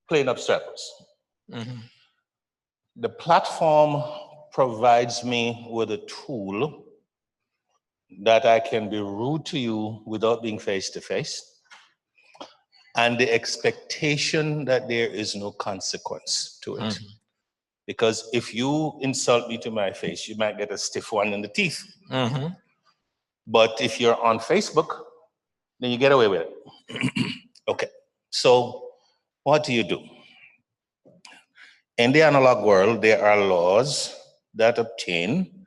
[SPEAKER 12] plain obstreperous. The platform provides me with a tool that I can be rude to you without being face to face, and the expectation that there is no consequence to it. Because if you insult me to my face, you might get a stiff one in the teeth. But if you're on Facebook, then you get away with it. Okay, so what do you do? In the analog world, there are laws that obtain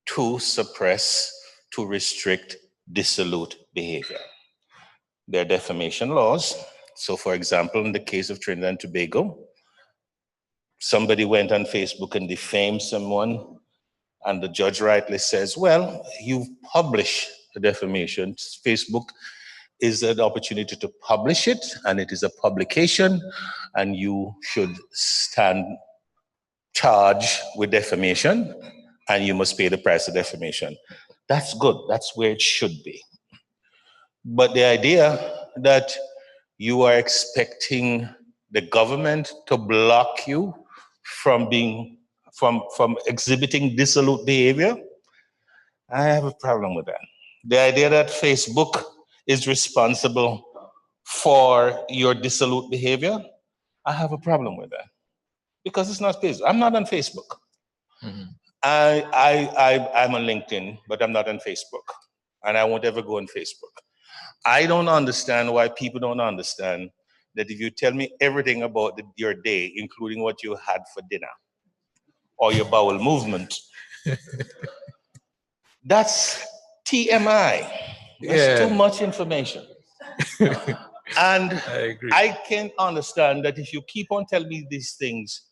[SPEAKER 12] to suppress, to restrict dissolute behavior. There are defamation laws. So for example, in the case of Trinidad and Tobago, somebody went on Facebook and defamed someone, and the judge rightly says, well, you've published the defamation. Facebook is an opportunity to publish it, and it is a publication, and you should stand charged with defamation, and you must pay the price of defamation. That's good. That's where it should be. But the idea that you are expecting the government to block you from being from exhibiting dissolute behavior, I have a problem with that. The idea that Facebook is responsible for your dissolute behavior, I have a problem with that. Because it's not Facebook. I'm not on Facebook. I'm on LinkedIn, but I'm not on Facebook. And I won't ever go on Facebook. I don't understand why people don't understand that if you tell me everything about your day, including what you had for dinner or your bowel movement, that's TMI. That's too much information. And I can understand that if you keep on telling me these things,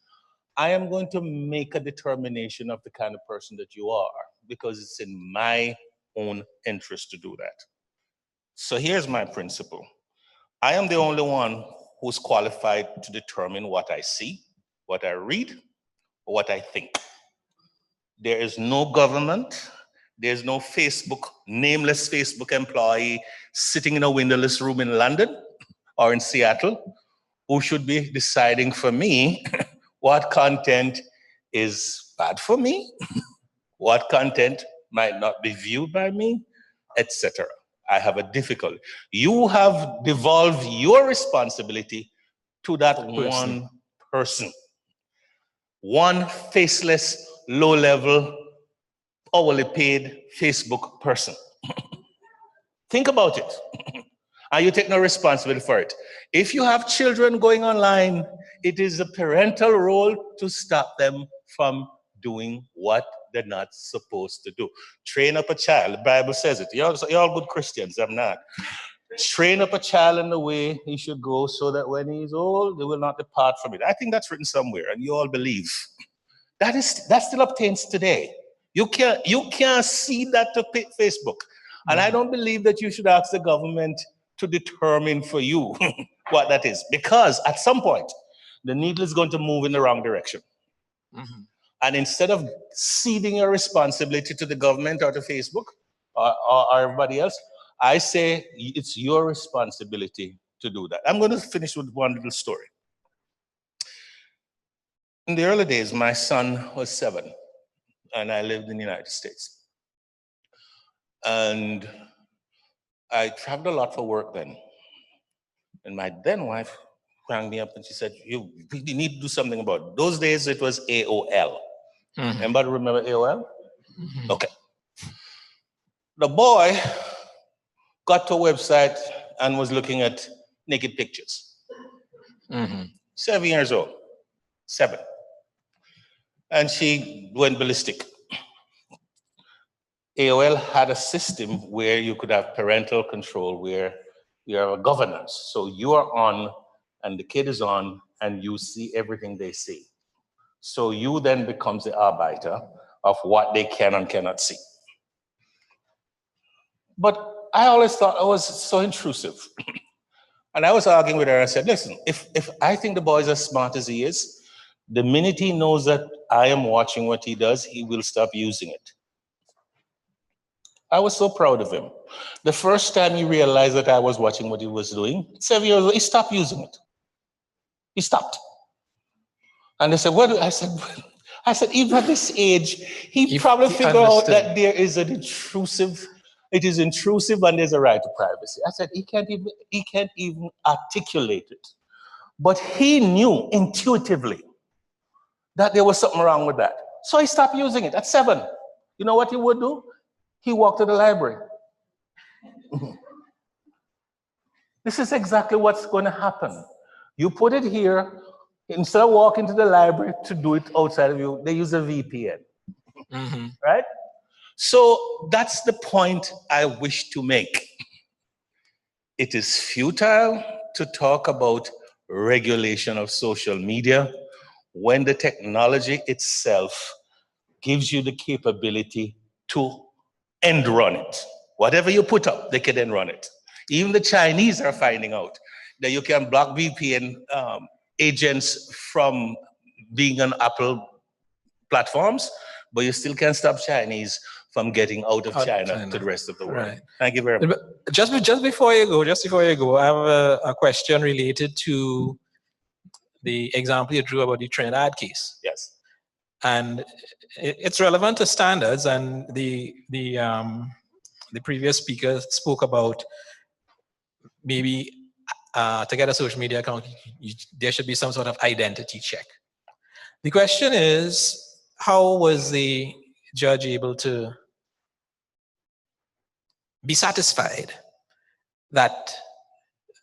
[SPEAKER 12] I am going to make a determination of the kind of person that you are, because it's in my own interest to do that. So here's my principle. I am the only one who's qualified to determine what I see, what I read, or what I think. There is no government, there's no Facebook, nameless Facebook employee sitting in a windowless room in London or in Seattle who should be deciding for me what content is bad for me, what content might not be viewed by me, etc. I have a difficulty. You have devolved your responsibility to that one person. One faceless, low-level, hourly paid Facebook person. Think about it. And you take no responsibility for it. If you have children going online, it is a parental role to stop them from doing what they're not supposed to do. Train up a child. The Bible says it. You're all good Christians. I'm not. Train up a child in the way he should go so that when he's old, they will not depart from it. I think that's written somewhere, and you all believe. That still obtains today. You can't see that to Facebook. And I don't believe that you should ask the government to determine for you what that is. Because at some point, the needle is going to move in the wrong direction. And instead of ceding your responsibility to the government or to Facebook or everybody else, I say it's your responsibility to do that. I'm going to finish with one little story. In the early days, my son was 7, and I lived in the United States. And I traveled a lot for work then. And my then wife rang me up and she said, you need to do something about it. Those days it was AOL. Anybody remember AOL? Okay. The boy got to a website and was looking at naked pictures. 7 years old. 7. And she went ballistic. AOL had a system where you could have parental control, where you have a governance. So you are on and the kid is on and you see everything they see. So you then becomes the arbiter of what they can and cannot see. But I always thought it was so intrusive. And I was arguing with her. I said, listen, if I think the boy is as smart as he is, the minute he knows that I am watching what he does, he will stop using it. I was so proud of him. The first time he realized that I was watching what he was doing, 7 years old, he stopped using it. He stopped. And they said, what? I said, even at this age, he probably figured out that there is an intrusive, it is intrusive and there's a right to privacy. I said, he can't even articulate it. But he knew intuitively that there was something wrong with that. So he stopped using it at 7. You know what he would do? He walked to the library. This is exactly what's going to happen. You put it here, instead of walking to the library to do it outside of you, they use a VPN. Right? So that's the point I wish to make. It is futile to talk about regulation of social media when the technology itself gives you the capability to end run it. Whatever you put up, they can end run it. Even the Chinese are finding out that you can block VPN agents from being on Apple platforms, but you still can't stop Chinese from getting out of China to the rest of the world. Right. Thank you very much.
[SPEAKER 1] Just before you go, I have a question related to the example you drew about the Trinidad case.
[SPEAKER 12] Yes.
[SPEAKER 1] And it's relevant to standards, and the previous speaker spoke about maybe to get a social media account, there should be some sort of identity check. The question is, how was the judge able to be satisfied that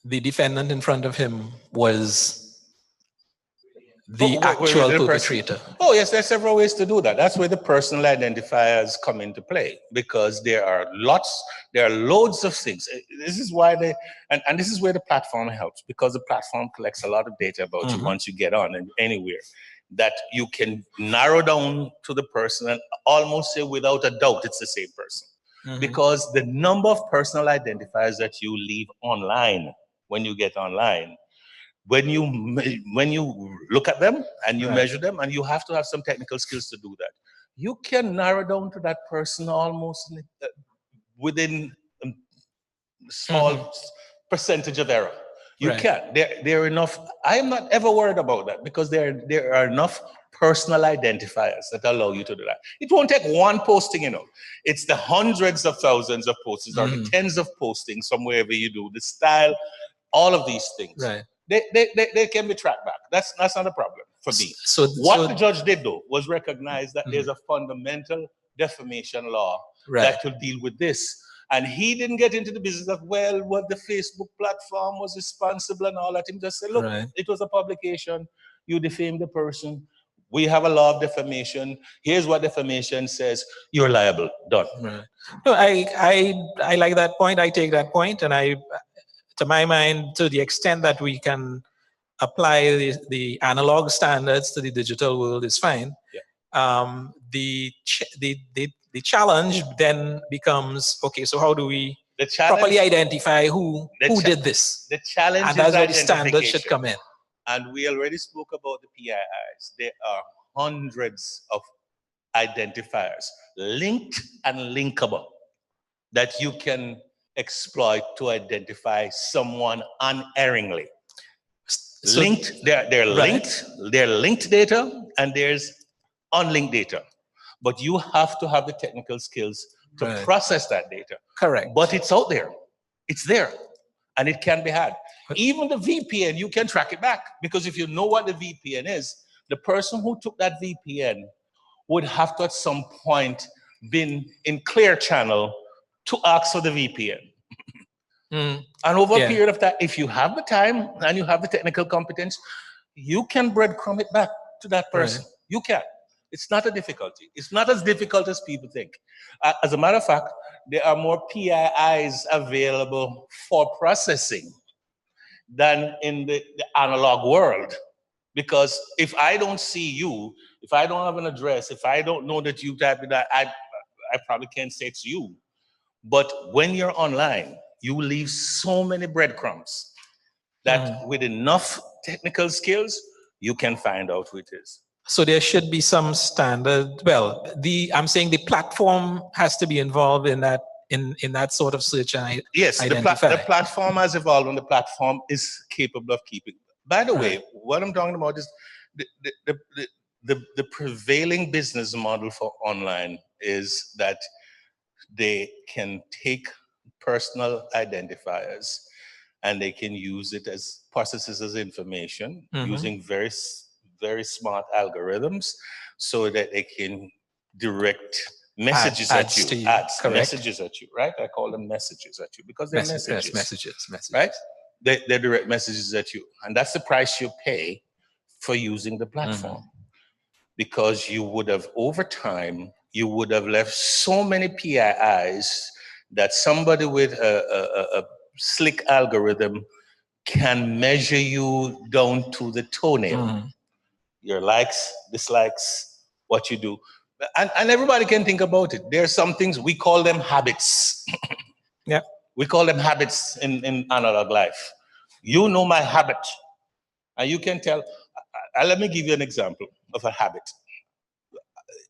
[SPEAKER 1] the defendant in front of him was the actual perpetrator?
[SPEAKER 12] Oh, yes, there are several ways to do that. That's where the personal identifiers come into play, because there are loads of things. This is why and this is where the platform helps, because the platform collects a lot of data about you once you get on and anywhere, that you can narrow down to the person and almost say without a doubt it's the same person. Because the number of personal identifiers that you leave online when you get online, when you look at them and you measure them, and you have to have some technical skills to do that, you can narrow down to that person almost within a small percentage of error. You can. There are enough. I am not ever worried about that, because there are enough personal identifiers that allow you to do that. It won't take one posting, you know. It's the hundreds of thousands of postings or the tens of postings from wherever you do, the style, all of these things. They can be tracked back. That's not a problem for me. So what the judge did, though, was recognize that there's a fundamental defamation law that will deal with this. And he didn't get into the business of, well, what the Facebook platform was responsible and all that. He just said, look, it was a publication. You defamed the person. We have a law of defamation. Here's what defamation says. You're liable. Done.
[SPEAKER 1] No, I like that point. I take that point, and to my mind, to the extent that we can apply the analog standards to the digital world is fine. The challenge then becomes, okay, so how do we properly identify who did this?
[SPEAKER 12] The challenge
[SPEAKER 1] and that's
[SPEAKER 12] is
[SPEAKER 1] where the standards should come in.
[SPEAKER 12] And we already spoke about the PIIs. There are hundreds of identifiers, linked and linkable, that you can exploit to identify someone unerringly.
[SPEAKER 1] So,
[SPEAKER 12] linked, they're linked data, and there's unlinked data. But you have to have the technical skills to process that data.
[SPEAKER 1] Correct.
[SPEAKER 12] But it's out there. It's there. And it can be had. Even the VPN, you can track it back. Because if you know what the VPN is, the person who took that VPN would have to at some point been in Clear Channel to ask for the VPN. And over a period of time, if you have the time and you have the technical competence, you can breadcrumb it back to that person. You can. It's not a difficulty. It's not as difficult as people think. As a matter of fact, there are more PIIs available for processing than in the analog world. Because if I don't see you, if I don't have an address, if I don't know that you typed that, I probably can't say it's you. But when you're online, you leave so many breadcrumbs that with enough technical skills, you can find out who it is.
[SPEAKER 1] So there should be some standard. Well, I'm saying the platform has to be involved in that sort of search and
[SPEAKER 12] yes,
[SPEAKER 1] identify.
[SPEAKER 12] The platform has evolved, and the platform is capable of keeping. By the way, what I'm talking about is the prevailing business model for online is that they can take personal identifiers and they can use it as processes as information using very smart algorithms, so that they can direct messages at you, messages at you, right? I call them messages at you because they're messages.
[SPEAKER 1] Messages,
[SPEAKER 12] right? They direct messages at you, and that's the price you pay for using the platform. Because you would have, over time, you would have left so many PIIs that somebody with a slick algorithm can measure you down to the toenail. Your likes, dislikes, what you do. And everybody can think about it. There are some things, we call them habits. We call them habits in analog life. You know my habit. And you can tell, let me give you an example of a habit.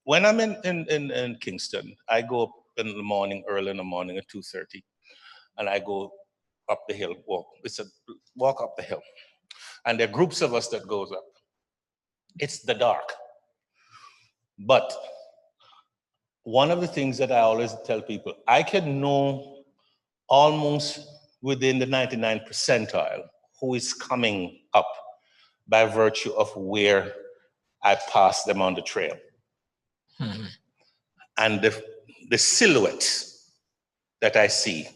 [SPEAKER 12] When I'm in Kingston, I go up in the morning, early in the morning at 2:30, and I go up the hill, walk up the hill. And there are groups of us that goes up. It's the dark. But one of the things that I always tell people, I can know almost within the 99 percentile who is coming up by virtue of where I pass them on the trail. And the silhouette that I see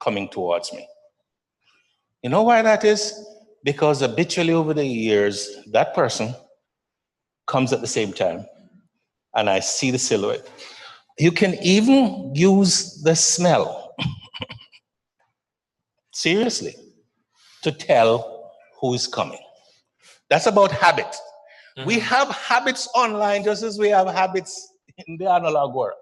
[SPEAKER 12] coming towards me. You know why that is? Because habitually over the years, that person comes at the same time and I see the silhouette. You can even use the smell, seriously, to tell who is coming. That's about habit. We have habits online just as we have habits in the analog world.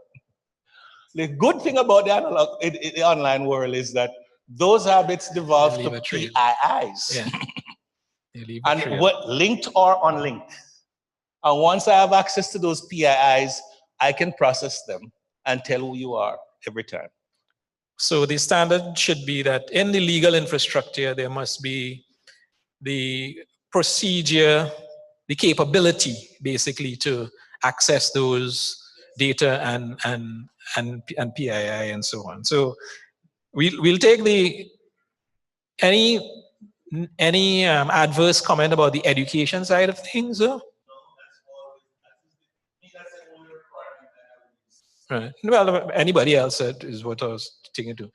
[SPEAKER 12] The good thing about the online world is that those habits devolve to PIIs.
[SPEAKER 1] Yeah.
[SPEAKER 12] And what linked or unlinked. And once I have access to those PIIs, I can process them and tell who you are every time.
[SPEAKER 1] So the standard should be that in the legal infrastructure, there must be the procedure, the capability, basically, to access those data and PII and so on. So we'll take any adverse comment about the education side of things, though? Right. Well, anybody else is what I was thinking to.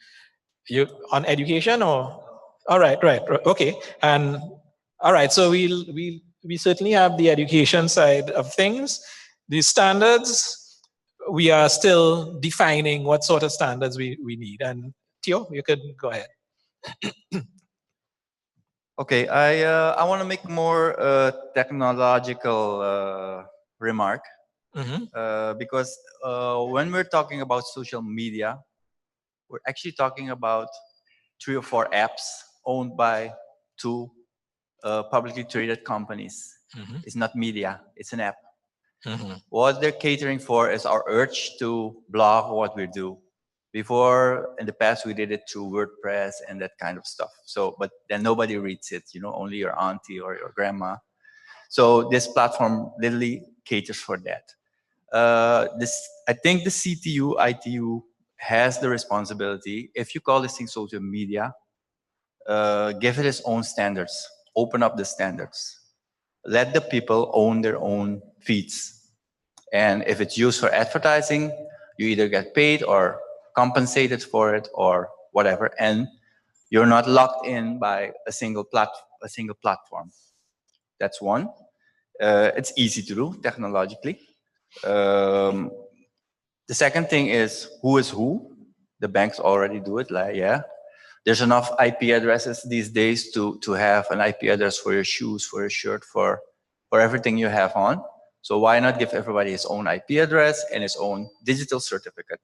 [SPEAKER 1] You on education or? All right, right, okay. And all right, so we certainly have the education side of things. The standards, we are still defining what sort of standards we need. And Theo, you could go ahead.
[SPEAKER 13] Okay, I want to make more technological remark. Because when we're talking about social media, we're actually talking about 3 or 4 apps owned by 2 publicly traded companies. It's not media, it's an app. What they're catering for is our urge to blog what we do. Before, in the past, we did it through WordPress and that kind of stuff. So, but then nobody reads it, you know, only your auntie or your grandma. So this platform literally caters for that. I think the CTU, ITU has the responsibility, if you call this thing social media, give it its own standards, open up the standards. Let the people own their own feeds. And if it's used for advertising, you either get paid or compensated for it or whatever. And you're not locked in by a single platform. That's one. It's easy to do technologically. The second thing is who. The banks already do it. Like, yeah, there's enough IP addresses these days to have an IP address for your shoes, for your shirt, for everything you have on. So why not give everybody his own IP address and his own digital certificate?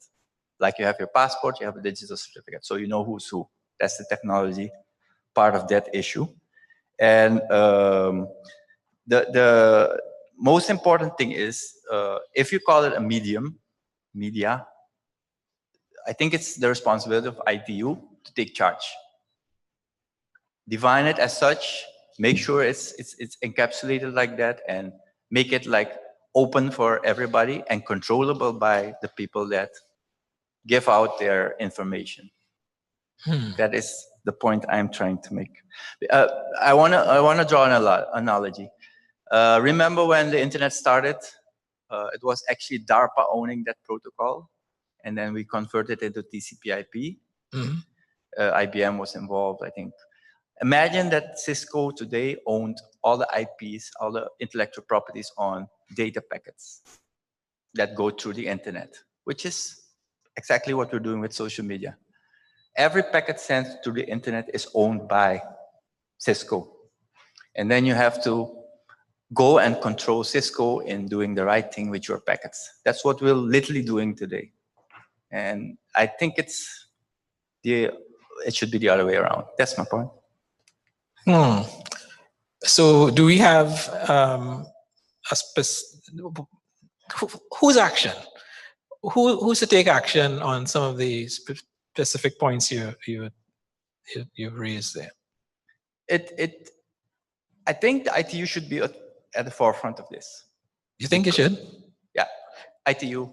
[SPEAKER 13] Like you have your passport, you have a digital certificate, so you know who's who. That's the technology part of that issue. And the most important thing is, if you call it a media, I think it's the responsibility of ITU to take charge. Define it as such, make sure it's encapsulated like that, and make it like open for everybody and controllable by the people that give out their information. That is the point I'm trying to make. I wanna draw an analogy. Remember when the internet started? It was actually DARPA owning that protocol, and then we converted it into TCP/IP. IBM was involved, I think. Imagine that Cisco today owned all the IPs, all the intellectual properties on data packets that go through the internet, which is exactly what we're doing with social media. Every packet sent to the internet is owned by Cisco. And then you have to go and control Cisco in doing the right thing with your packets. That's what we're literally doing today. And I think it should be the other way around. That's my point.
[SPEAKER 1] So do we have whose action? Who's to take action on some of the specific points you've raised there?
[SPEAKER 13] I think the ITU should be at the forefront of this.
[SPEAKER 1] You think it should?
[SPEAKER 13] Yeah. ITU.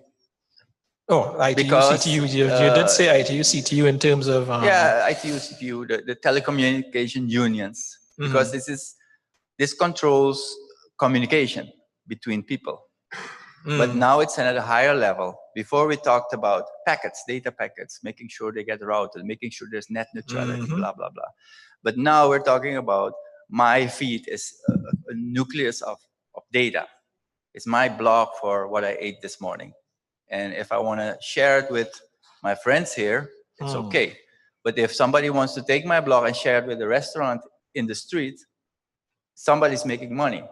[SPEAKER 1] Oh, ITU,
[SPEAKER 13] Because,
[SPEAKER 1] CTU. You did say ITU, CTU in terms of
[SPEAKER 13] yeah, ITU, CTU, the telecommunication unions, because this controls communication between people. But now it's at a higher level. Before we talked about packets, data packets, making sure they get routed, making sure there's net neutrality, blah, blah, blah. But now we're talking about my feed is a nucleus of data. It's my blog for what I ate this morning. And if I want to share it with my friends here, it's okay. But if somebody wants to take my blog and share it with a restaurant in the street, somebody's making money.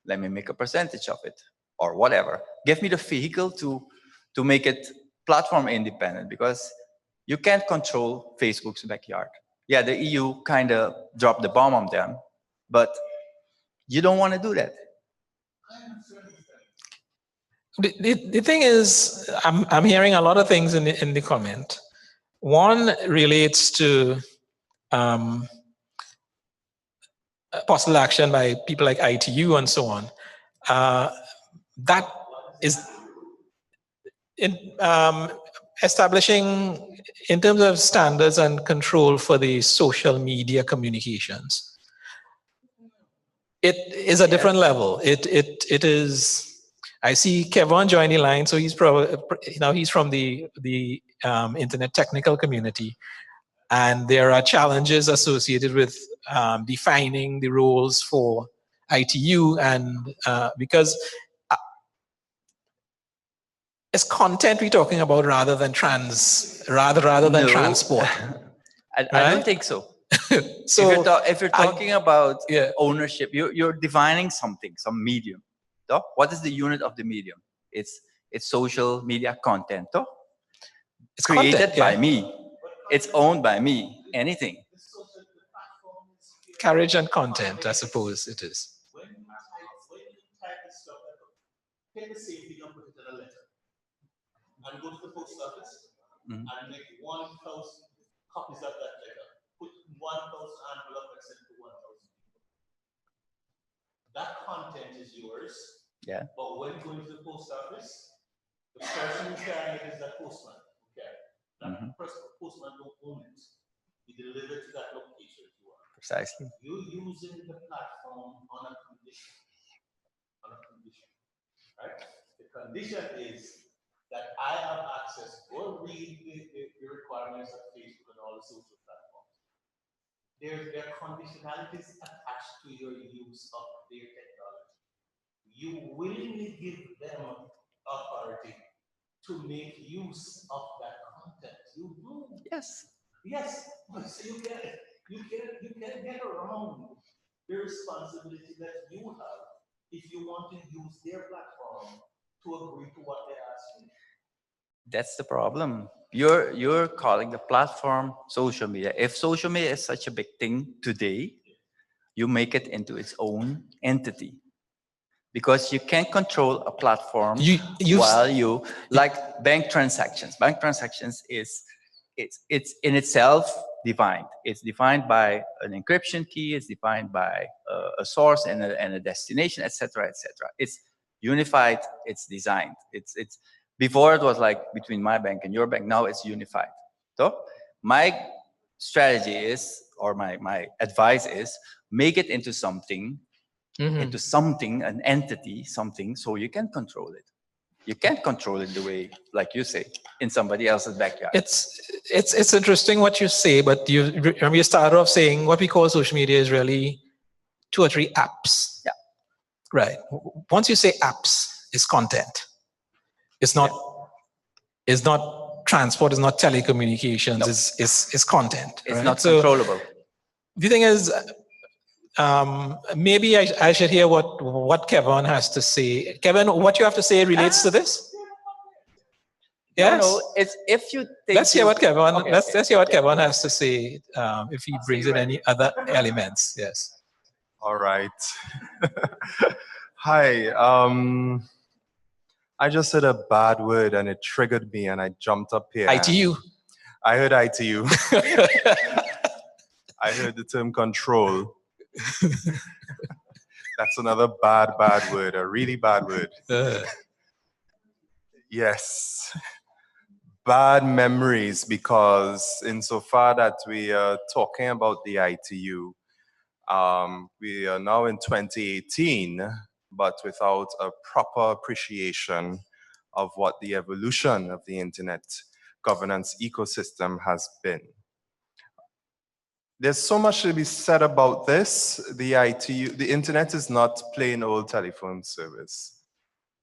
[SPEAKER 13] Let me make a percentage of it or whatever. Give me the vehicle to make it platform independent, because you can't control Facebook's backyard. Yeah, the EU kind of dropped the bomb on them, but you don't want to do that.
[SPEAKER 1] The thing is, I'm hearing a lot of things in the comment. One relates to possible action by people like ITU and so on. That is in establishing, in terms of standards and control for the social media communications. It is a different level. It is. I see Kevin join the line, so he's probably, he's from the internet technical community, and there are challenges associated with defining the roles for ITU, and because it's content we're talking about rather than transport.
[SPEAKER 13] I don't think so.
[SPEAKER 1] So
[SPEAKER 13] if you're talking about ownership, you're defining something, some medium. So what is the unit of the medium? It's social media content. So it's created by me. It's owned by me. Anything.
[SPEAKER 1] Carriage and content, I suppose it is.
[SPEAKER 12] When you type this stuff, take the same thing and put it in a letter, and go to the post office and make 1,000 copies of that letter. Put 1,000 envelopes and send it to 1,000 people. That content is yours.
[SPEAKER 13] Yeah.
[SPEAKER 12] But when you go into the post office, the person who's carrying it is the postman. Okay. That postman don't own it. You deliver it to that location if you want.
[SPEAKER 13] Precisely.
[SPEAKER 12] You're using the platform on a condition. Right? The condition is that I have access. Go read the requirements of Facebook and all the social platforms. There are conditionalities attached to your use of their technology. You willingly give them authority to make use of that content. You do.
[SPEAKER 13] Yes.
[SPEAKER 12] Yes. So you can get around the responsibility that you have if you want to use their platform to agree to what they're asking.
[SPEAKER 13] That's the problem. You're calling the platform social media. If social media is such a big thing today, you make it into its own entity. Because you can't control a platform while you, like bank transactions. Bank transactions it's in itself defined. It's defined by an encryption key. It's defined by a source and a destination, etc., etc. It's unified. It's designed. It's before it was like between my bank and your bank. Now it's unified. So my strategy is, or my advice is, make it into something. Into something, an entity, something, so you can control it. You can't control it the way, like you say, in somebody else's backyard.
[SPEAKER 1] It's interesting what you say, but you remember you started off saying what we call social media is really 2 or 3 apps.
[SPEAKER 13] Yeah.
[SPEAKER 1] Right. Once you say apps, it's content. It's not. Yeah. It's not transport. It's not telecommunications.
[SPEAKER 13] No.
[SPEAKER 1] It's content.
[SPEAKER 13] It's
[SPEAKER 1] right?
[SPEAKER 13] not controllable.
[SPEAKER 1] The thing is. Maybe I should hear what Kevin has to say. Kevin, what you have to say relates to this? Yes.
[SPEAKER 13] No, it's if you think.
[SPEAKER 1] Let's hear what Kevin.
[SPEAKER 13] Okay,
[SPEAKER 1] let's hear what Kevin has to say. If he brings in any other elements, yes.
[SPEAKER 14] All right. Hi. I just said a bad word and it triggered me, and I jumped up here.
[SPEAKER 1] ITU.
[SPEAKER 14] I heard ITU. I heard the term control. That's another bad word, a really bad word. Yes. Bad memories, because insofar that we are talking about the ITU, we are now in 2018, but without a proper appreciation of what the evolution of the internet governance ecosystem has been. There's so much to be said about this. The internet is not plain old telephone service.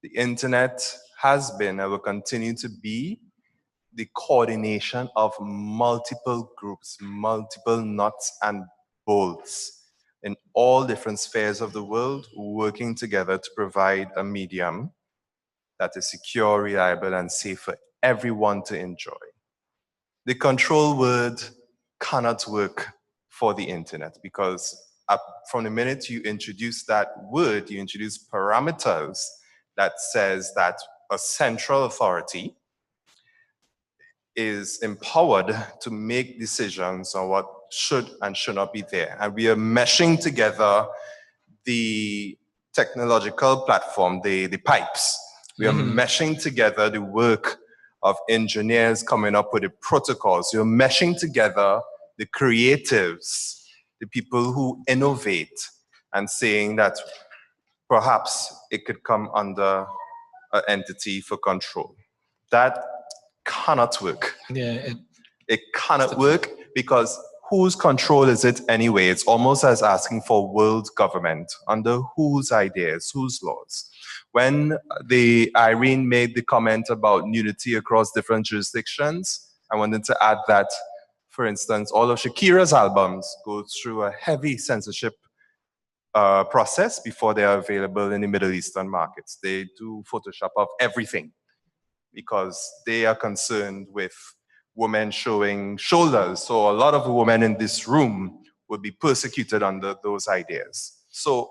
[SPEAKER 14] The internet has been and will continue to be the coordination of multiple groups, multiple nuts and bolts in all different spheres of the world, working together to provide a medium that is secure, reliable, and safe for everyone to enjoy. The control word cannot work for the internet, because from the minute you introduce that word, you introduce parameters that says that a central authority is empowered to make decisions on what should and should not be there. And we are meshing together the technological platform, the pipes. We are meshing together the work of engineers coming up with the protocols. We are meshing together the creatives, the people who innovate, and saying that perhaps it could come under an entity for control. That cannot work.
[SPEAKER 1] Yeah,
[SPEAKER 14] it cannot work, because whose control is it anyway? It's almost as asking for world government. Under whose ideas, whose laws? When Irene made the comment about nudity across different jurisdictions, I wanted to add that, for instance, all of Shakira's albums go through a heavy censorship process before they are available in the Middle Eastern markets. They do Photoshop of everything, because they are concerned with women showing shoulders. So a lot of the women in this room would be persecuted under those ideas. So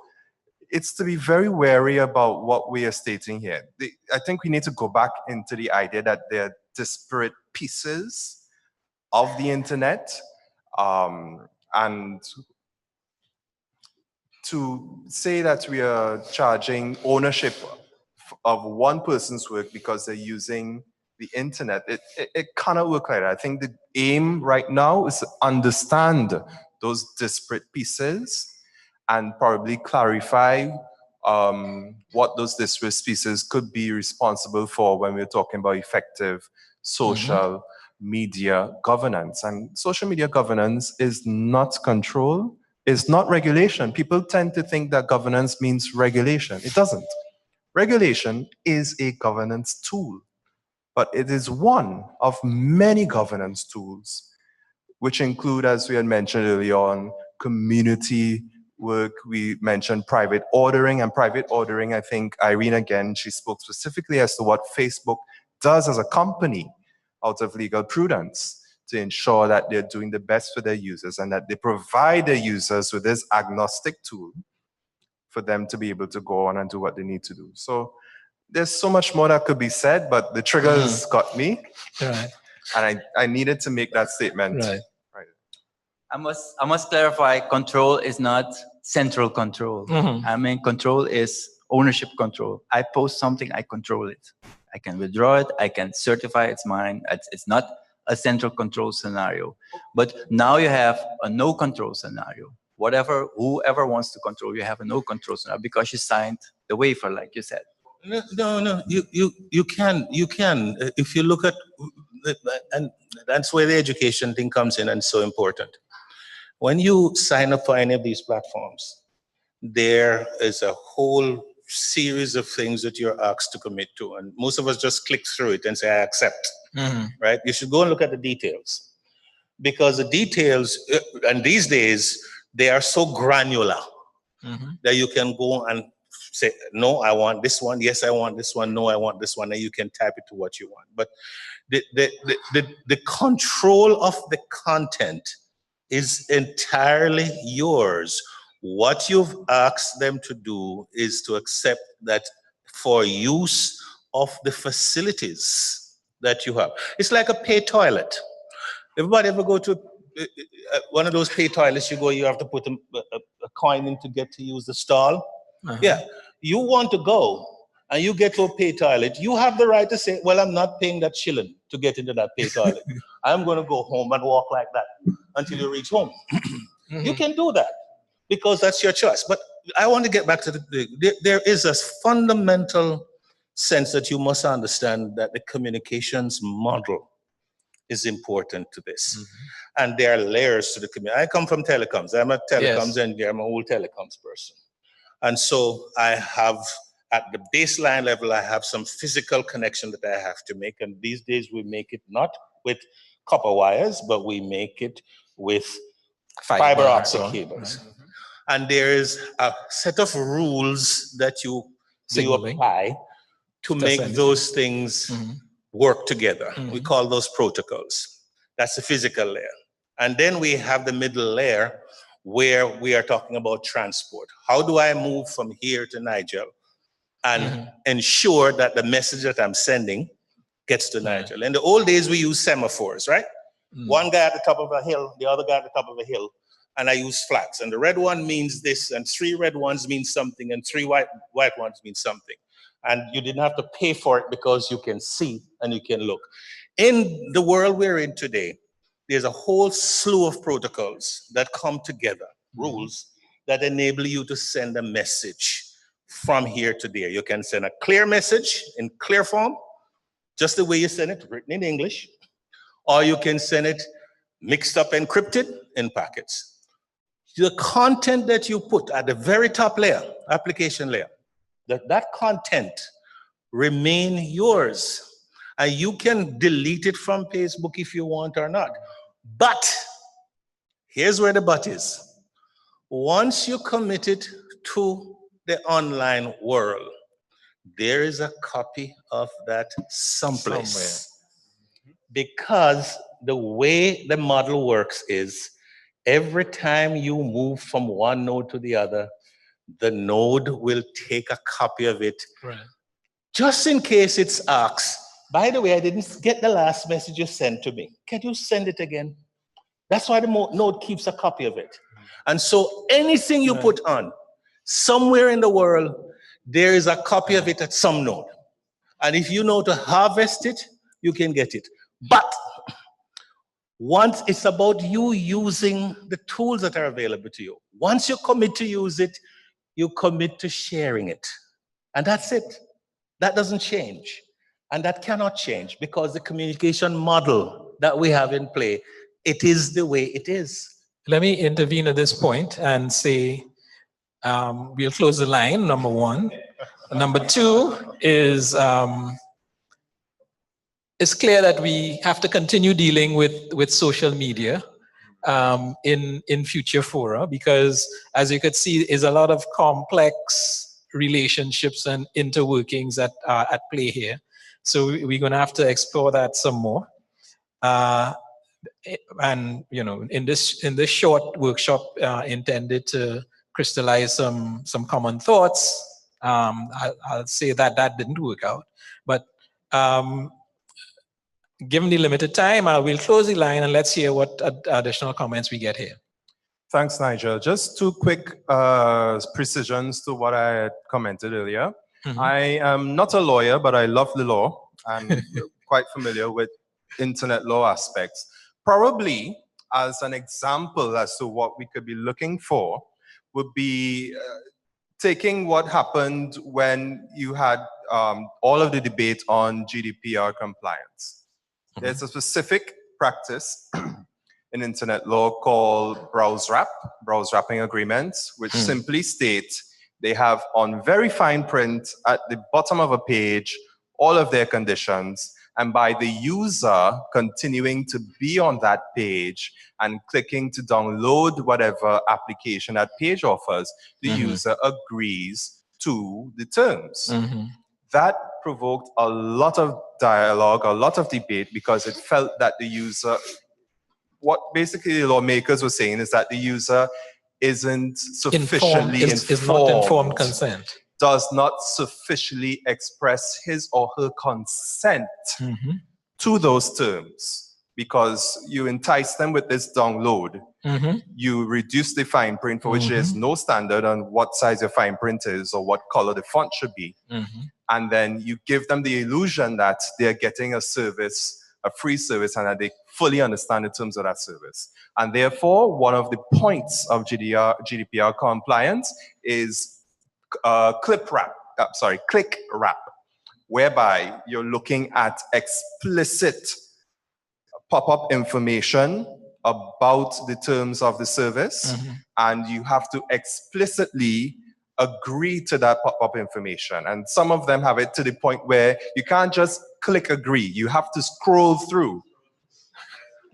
[SPEAKER 14] it's to be very wary about what we are stating here. I think we need to go back into the idea that there are disparate pieces of the internet, and to say that we are charging ownership of one person's work because they're using the internet, it cannot work like that. I think the aim right now is to understand those disparate pieces and probably clarify what those disparate pieces could be responsible for when we're talking about effective social media governance. And social media governance is not control, it's not regulation. People tend to think that governance means regulation. It doesn't. Regulation is a governance tool, but it is one of many governance tools, which include, as we had mentioned earlier on, community work. We mentioned private ordering, and private ordering, I think Irene again, she spoke specifically as to what Facebook does as a company out of legal prudence to ensure that they're doing the best for their users and that they provide their users with this agnostic tool for them to be able to go on and do what they need to do. So there's so much more that could be said, but the triggers got me.
[SPEAKER 1] Right.
[SPEAKER 14] And I needed to make that statement.
[SPEAKER 1] Right.
[SPEAKER 13] I must clarify, control is not central control. I mean, control is ownership control. I post something, I control it. I can withdraw it, I can certify it's mine. It's not a central control scenario. But now you have a no control scenario. Whoever wants to control, you have a no control scenario because you signed the waiver, like you said.
[SPEAKER 12] No. You can. If you look at, and that's where the education thing comes in and it's so important. When you sign up for any of these platforms, there is a whole series of things that you're asked to commit to, and most of us just click through it and say, I accept. Right? You should go and look at the details, because the details, and these days, they are so granular that you can go and say, no, I want this one. Yes, I want this one. No, I want this one. And you can type it to what you want. But the control of the content is entirely yours. What you've asked them to do is to accept that for use of the facilities that you have. It's like a pay toilet. Everybody ever go to one of those pay toilets, you have to put a coin in to get to use the stall? Yeah, you want to go and you get to a pay toilet, you have the right to say, well, I'm not paying that shilling to get into that pay toilet. I'm going to go home and walk like that until you reach home. You can do that because that's your choice. But I want to get back to there is a fundamental sense that you must understand that the communications model is important to this. And there are layers to the community. I come from telecoms. I'm a telecoms engineer. I'm a whole telecoms person. And so I have, at the baseline level, I have some physical connection that I have to make. And these days we make it not with copper wires, but we make it with fiber optic cables. Right. And there is a set of rules that you apply to make those things work together. We call those protocols. That's the physical layer. And then we have the middle layer where we are talking about transport. How do I move from here to Nigel and ensure that the message that I'm sending gets to Nigel? In the old days, we used semaphores, right? One guy at the top of a hill, the other guy at the top of a hill, and I use flags. And the red one means this, and 3 red ones mean something, and 3 white ones mean something. And you didn't have to pay for it because you can see and you can look. In the world we're in today, there's a whole slew of protocols that come together, rules that enable you to send a message from here to there. You can send a clear message in clear form, just the way you send it, written in English, or you can send it mixed up, encrypted in packets. The content that you put at the very top layer, application layer, that content remain yours. And you can delete it from Facebook if you want or not. But here's where the but is. Once you commit it to the online world, there is a copy of that someplace. Because the way the model works is every time you move from one node to the other, the node will take a copy of it. Right. Just in case it's asked, by the way, I didn't get the last message you sent to me. Can you send it again? That's why the node keeps a copy of it. And so anything you put on, somewhere in the world, there is a copy of it at some node. And if you know to harvest it, you can get it. But once it's about you using the tools that are available to you. Once you commit to use it, you commit to sharing it. And that's it. That doesn't change. And that cannot change because the communication model that we have in play, it is the way it is.
[SPEAKER 1] Let me intervene at this point and say, we'll close the line, number 1. Number 2 is, it's clear that we have to continue dealing with social media in future fora, because as you could see, is a lot of complex relationships and interworkings that are at play here. So we're going to have to explore that some more. And you know, in this short workshop intended to crystallize some common thoughts, I'll say that didn't work out. But given the limited time, I will close the line and let's hear what additional comments we get here.
[SPEAKER 14] Thanks, Nigel. Just 2 quick precisions to what I had commented earlier. I am not a lawyer, but I love the law and quite familiar with internet law aspects. Probably as an example as to what we could be looking for would be taking what happened when you had all of the debate on GDPR compliance. There's a specific practice in internet law called browse wrapping agreements, which simply state they have on very fine print at the bottom of a page all of their conditions, and by the user continuing to be on that page and clicking to download whatever application that page offers, the user agrees to the terms. That provoked a lot of dialogue, a lot of debate, because it felt that the user, what basically the lawmakers were saying is that the user isn't sufficiently informed.
[SPEAKER 1] Is not informed consent.
[SPEAKER 14] Does not sufficiently express his or her consent to those terms, because you entice them with this download. You reduce the fine print, for which there is no standard on what size your fine print is or what color the font should be. and then you give them the illusion that they're getting a service, a free service, and that they fully understand the terms of that service. And therefore, one of the points of GDPR compliance is click wrap, whereby you're looking at explicit pop-up information about the terms of the service, and you have to explicitly agree to that pop-up information. And some of them have it to the point where you can't just click agree, you have to scroll through.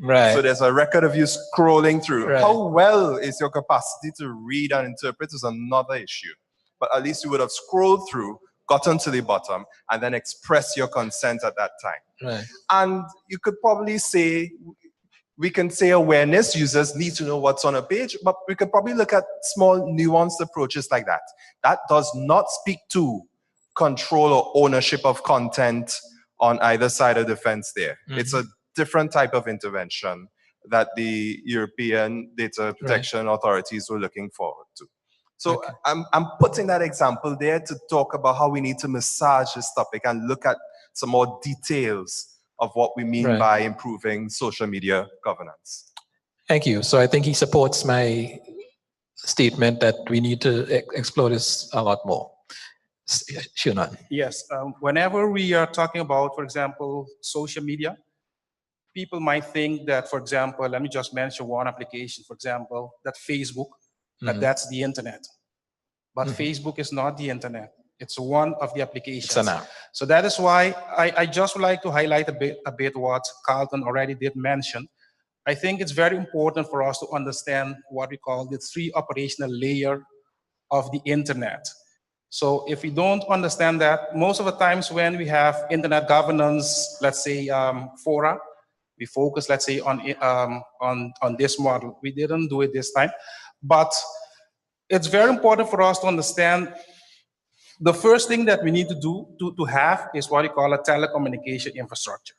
[SPEAKER 1] Right.
[SPEAKER 14] So there's a record of you scrolling through.
[SPEAKER 1] Right.
[SPEAKER 14] How well is your capacity to read and interpret is another issue. But at least you would have scrolled through, gotten to the bottom, and then express your consent at that time.
[SPEAKER 1] Right.
[SPEAKER 14] And you could probably say, we can say awareness, users need to know what's on a page, but we could probably look at small nuanced approaches like that. That does not speak to control or ownership of content on either side of the fence there. It's a different type of intervention that the European data protection authorities were looking forward to. So I'm putting that example there to talk about how we need to massage this topic and look at some more details of what we mean by improving social media governance.
[SPEAKER 1] Thank you. So I think he supports my statement that we need to explore this a lot more. Shunan.
[SPEAKER 15] Yes, whenever we are talking about, for example, social media, people might think that, for example, let me just mention one application, for example, that Facebook, that that's the internet. But Facebook is not the internet. It's one of the applications. So that is why I just would like to highlight a bit what Carlton already did mention. I think it's very important for us to understand what we call the 3 operational layer of the internet. So if we don't understand that, most of the times when we have internet governance, let's say fora, we focus, let's say, on this model. We didn't do it this time, but it's very important for us to understand the first thing that we need to do to have is what we call a telecommunication infrastructure.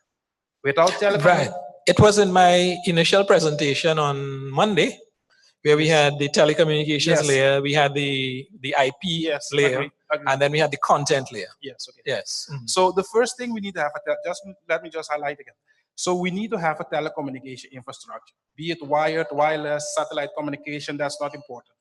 [SPEAKER 15] Without telecommunication...
[SPEAKER 1] Right. It was in my initial presentation on Monday, where we had the telecommunications layer, we had the IP layer,
[SPEAKER 15] agree.
[SPEAKER 1] and then we had the content layer.
[SPEAKER 15] Yes, okay.
[SPEAKER 1] Yes.
[SPEAKER 15] So the first thing we need to have, let me just highlight again. So we need to have a telecommunication infrastructure, be it wired, wireless, satellite communication, that's not important.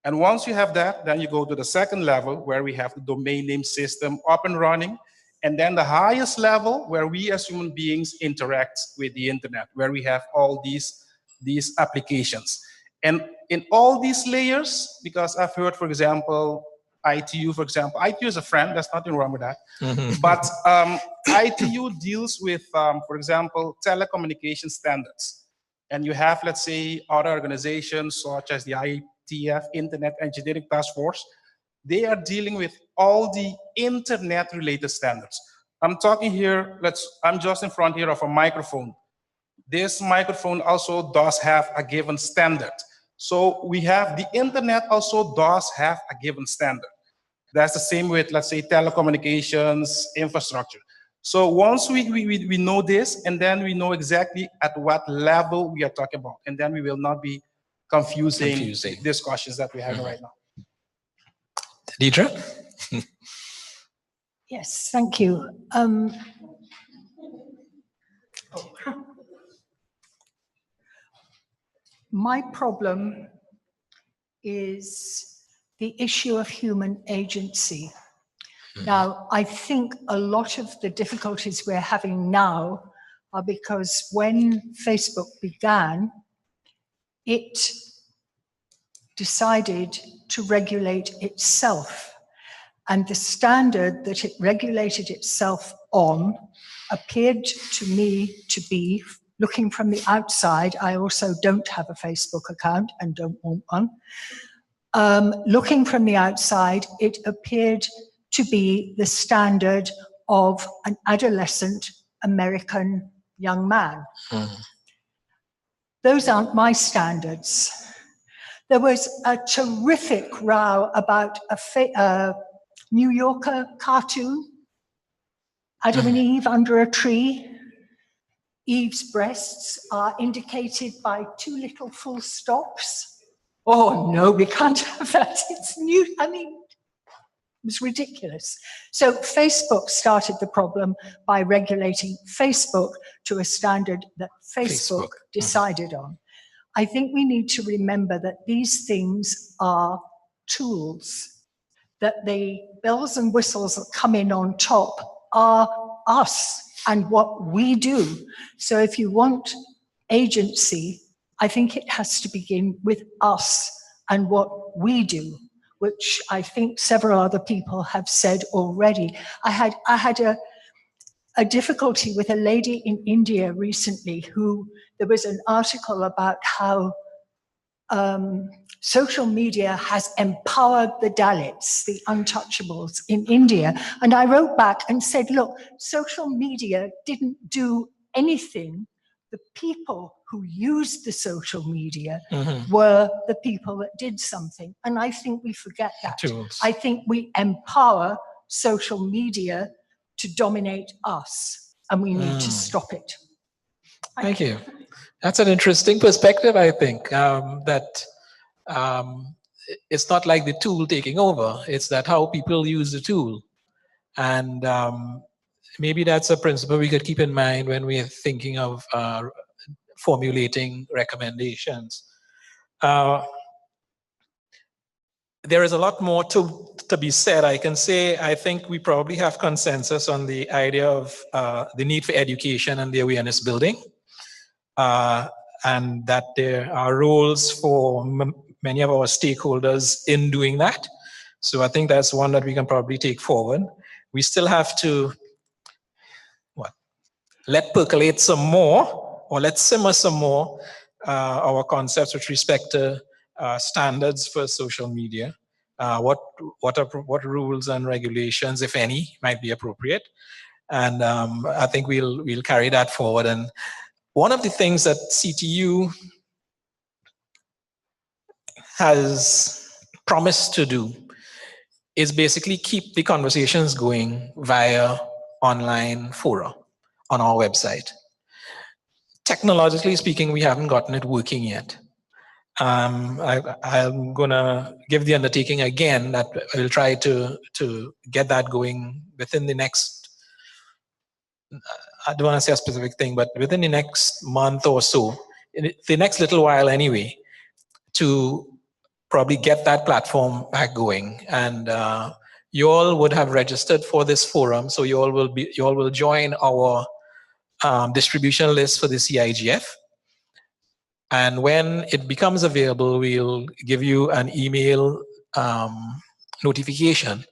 [SPEAKER 15] And once you have that, then you go to the second level where we have the domain name system up and running. And then the highest level where we as human beings interact with the internet, where we have all these applications. And in all these layers, because I've heard, for example, ITU, for example, ITU is a friend, there's nothing wrong with that. But ITU deals with, for example, telecommunication standards. And you have, let's say, other organizations such as the IETF, Internet Engineering Task Force. They are dealing with all the internet-related standards. I'm talking here, I'm just in front here of a microphone. This microphone also does have a given standard. So we have the internet also does have a given standard. That's the same with, let's say, telecommunications infrastructure. So once we know this, and then we know exactly at what level we are talking about, and then we will not be confusing discussions that we're having right now.
[SPEAKER 1] Deidre?
[SPEAKER 10] Yes, thank you. My problem is the issue of human agency. Now, I think a lot of the difficulties we're having now are because when Facebook began, it decided to regulate itself. And the standard that it regulated itself on appeared to me to be, looking from the outside, I also don't have a Facebook account and don't want one. Looking from the outside, it appeared to be the standard of an adolescent American young man. Those aren't my standards. There was a terrific row about a New Yorker cartoon, Adam and Eve under a tree. Eve's breasts are indicated by 2 little full stops. Oh no, we can't have that. It's new. I mean, It was ridiculous. So Facebook started the problem by regulating Facebook to a standard that Facebook decided on. I think we need to remember that these things are tools, that the bells and whistles that come in on top are us and what we do. So if you want agency, I think it has to begin with us and what we do, which I think several other people have said already. I had a difficulty with a lady in India recently who, there was an article about how social media has empowered the Dalits, the untouchables in India. And I wrote back and said, look, social media didn't do anything. The people who used the social media were the people that did something. And I think we forget that. I think we empower social media to dominate us, and we need to stop it.
[SPEAKER 1] Thank you. That's an interesting perspective, I think, that it's not like the tool taking over, it's that how people use the tool. And maybe that's a principle we could keep in mind when we're thinking of formulating recommendations. There is a lot more to be said. I can say, I think we probably have consensus on the idea of the need for education and the awareness building. And that there are roles for many of our stakeholders in doing that. So I think that's one that we can probably take forward. We still have to let percolate some more, or let simmer some more our concepts with respect to standards for social media. What rules and regulations, if any, might be appropriate. And I think we'll carry that forward. And one of the things that CTU has promised to do is basically keep the conversations going via online fora on our website. Technologically speaking, we haven't gotten it working yet. I'm gonna give the undertaking again that we'll try to get that going within the next, I don't want to say a specific thing, but within the next month or so, in the next little while anyway, to probably get that platform back going. And you all would have registered for this forum, so you all will join our distribution list for the CIGF. And when it becomes available, we'll give you an email notification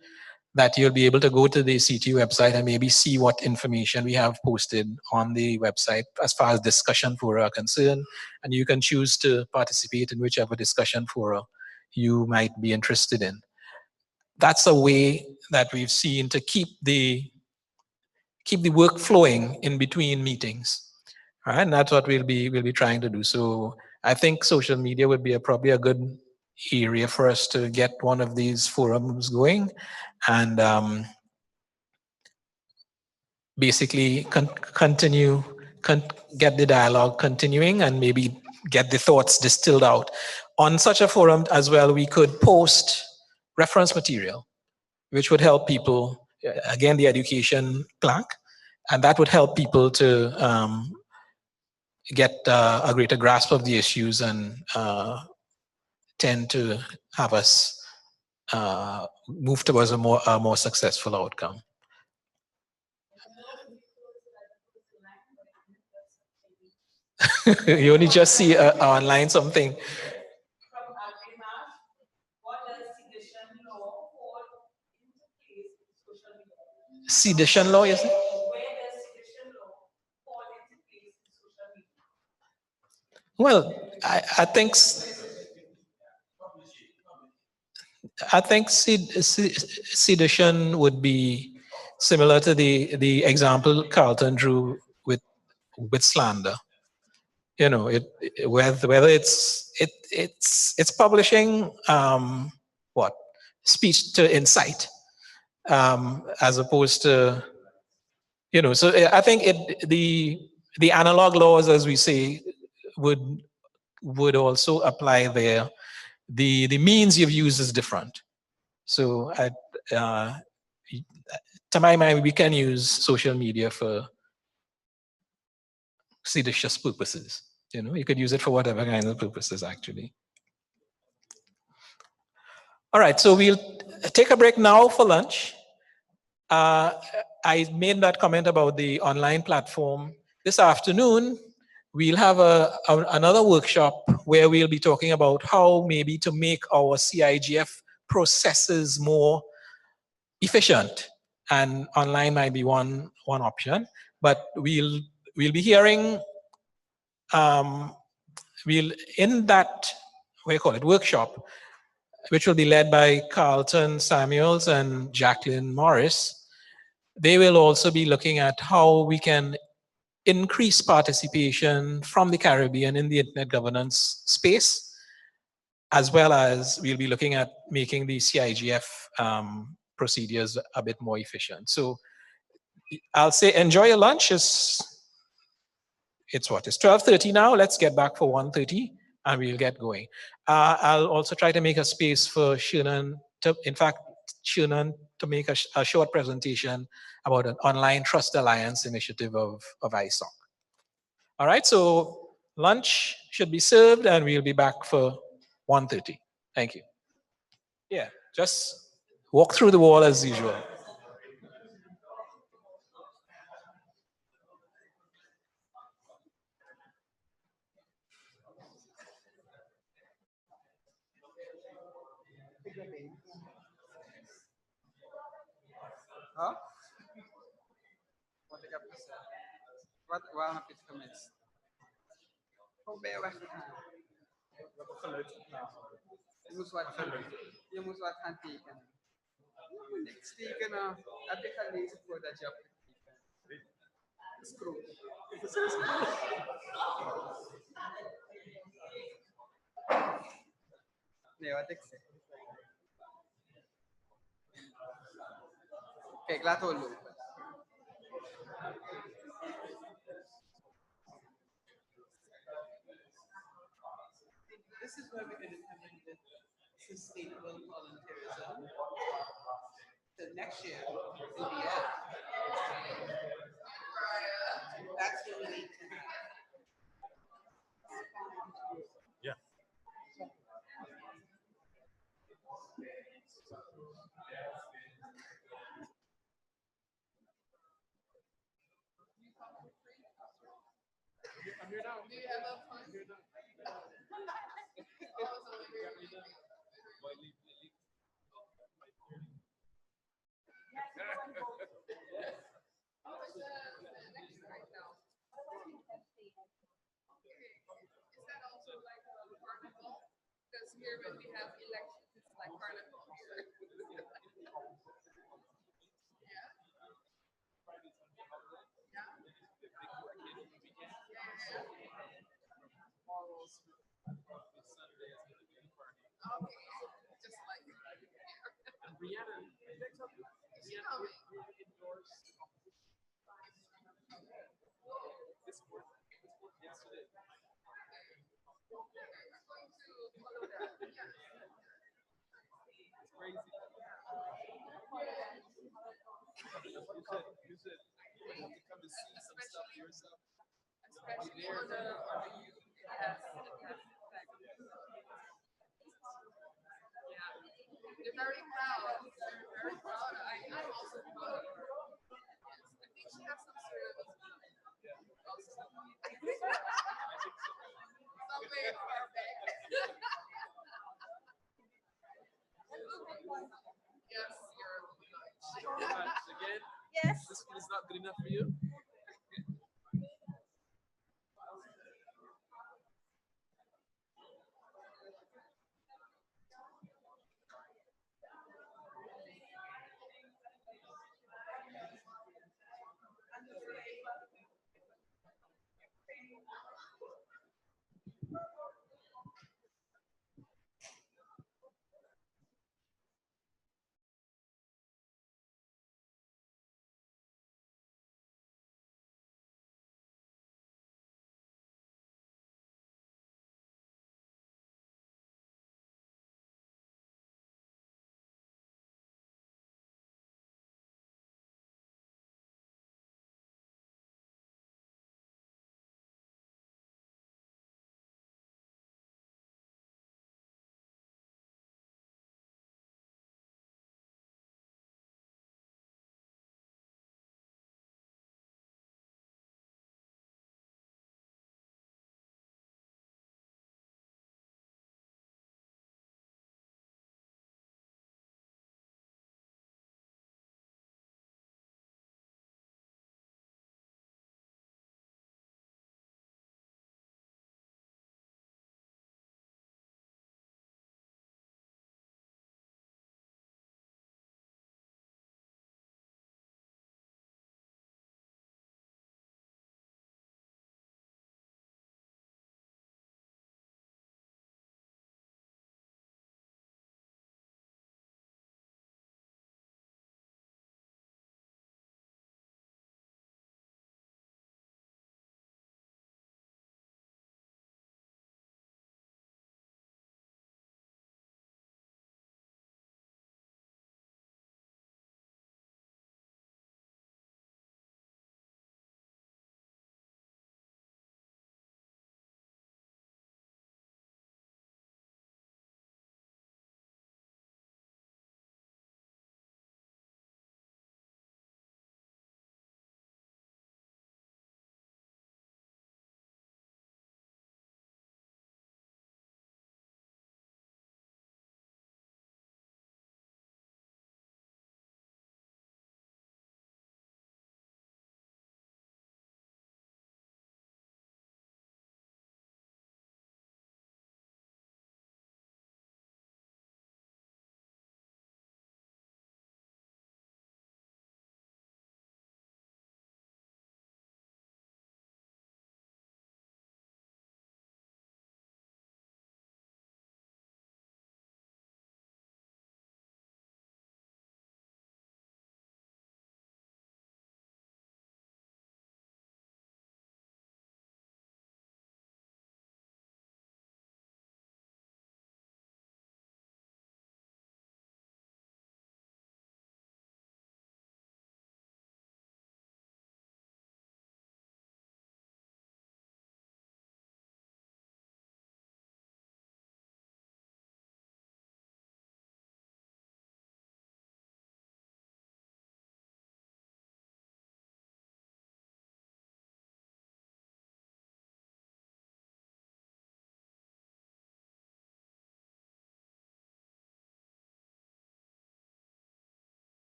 [SPEAKER 1] that you'll be able to go to the CTU website and maybe see what information we have posted on the website as far as discussion fora are concerned. And you can choose to participate in whichever discussion fora you might be interested in. That's a way that we've seen to keep the work flowing in between meetings. All right, and that's what we'll be trying to do. So I think social media would be probably a good area for us to get one of these forums going, and basically get the dialogue continuing, and maybe get the thoughts distilled out. On such a forum as well, we could post reference material, which would help people, again, the education plank, and that would help people to get a greater grasp of the issues and tend to have us move towards a more successful outcome. You only just see online something. Sedition law, yes? Well, I think sedition would be similar to the example Carlton drew with slander. You know, whether it's publishing speech to incite, as opposed to, you know. So I think the analog laws, as we say, would also apply there. The means you've used is different. So to my mind, we can use social media for seditious purposes. You know, you could use it for whatever kind of purposes, actually. All right, so we'll take a break now for lunch. I made that comment about the online platform. This afternoon, we'll have another workshop where we'll be talking about how maybe to make our CIGF processes more efficient. And online might be one option, but we'll be hearing, in that, what do you call it, workshop, which will be led by Carlton Samuels and Jacqueline Morris. They will also be looking at how we can increase participation from the Caribbean in the internet governance space, as well as we'll be looking at making the CIGF procedures a bit more efficient. So I'll say enjoy your lunch. It's 12:30 now. Let's get back for 1:30 and we'll get going. I'll also try to make a space for Shannon to make a short presentation about an online trust alliance initiative of ISOC. All right, so lunch should be served and we'll be back for 1:30. Thank you. Yeah, just walk through the wall as usual.
[SPEAKER 16] Huh? Wat waren het gemist? Probeer weg te gaan. Je moet wat gaan tekenen. Je moet niks tekenen. Heb je gelezen voordat je hebt getekend? Screw. Nee, wat ik zeg. Kijk, laten we lopen. This is where we're going to come in with sustainable volunteerism. The next year will be it. That's what we need to have.
[SPEAKER 4] Yeah.
[SPEAKER 16] I'm here now. Do you have a fun? I'm here now. Because here when we have elections, it's like carnival here. Just like Brianna, indoors. This work yesterday. It's crazy. You should have to come to see some stuff for yourself. Especially on the youth. Yes. Yeah. They're very proud. They're very proud. I'm also proud of her. Yes. I think she has some sort of somewhere far back. Yes, you're a little much.
[SPEAKER 4] Again?
[SPEAKER 16] Yes.
[SPEAKER 4] This food is not good enough for you?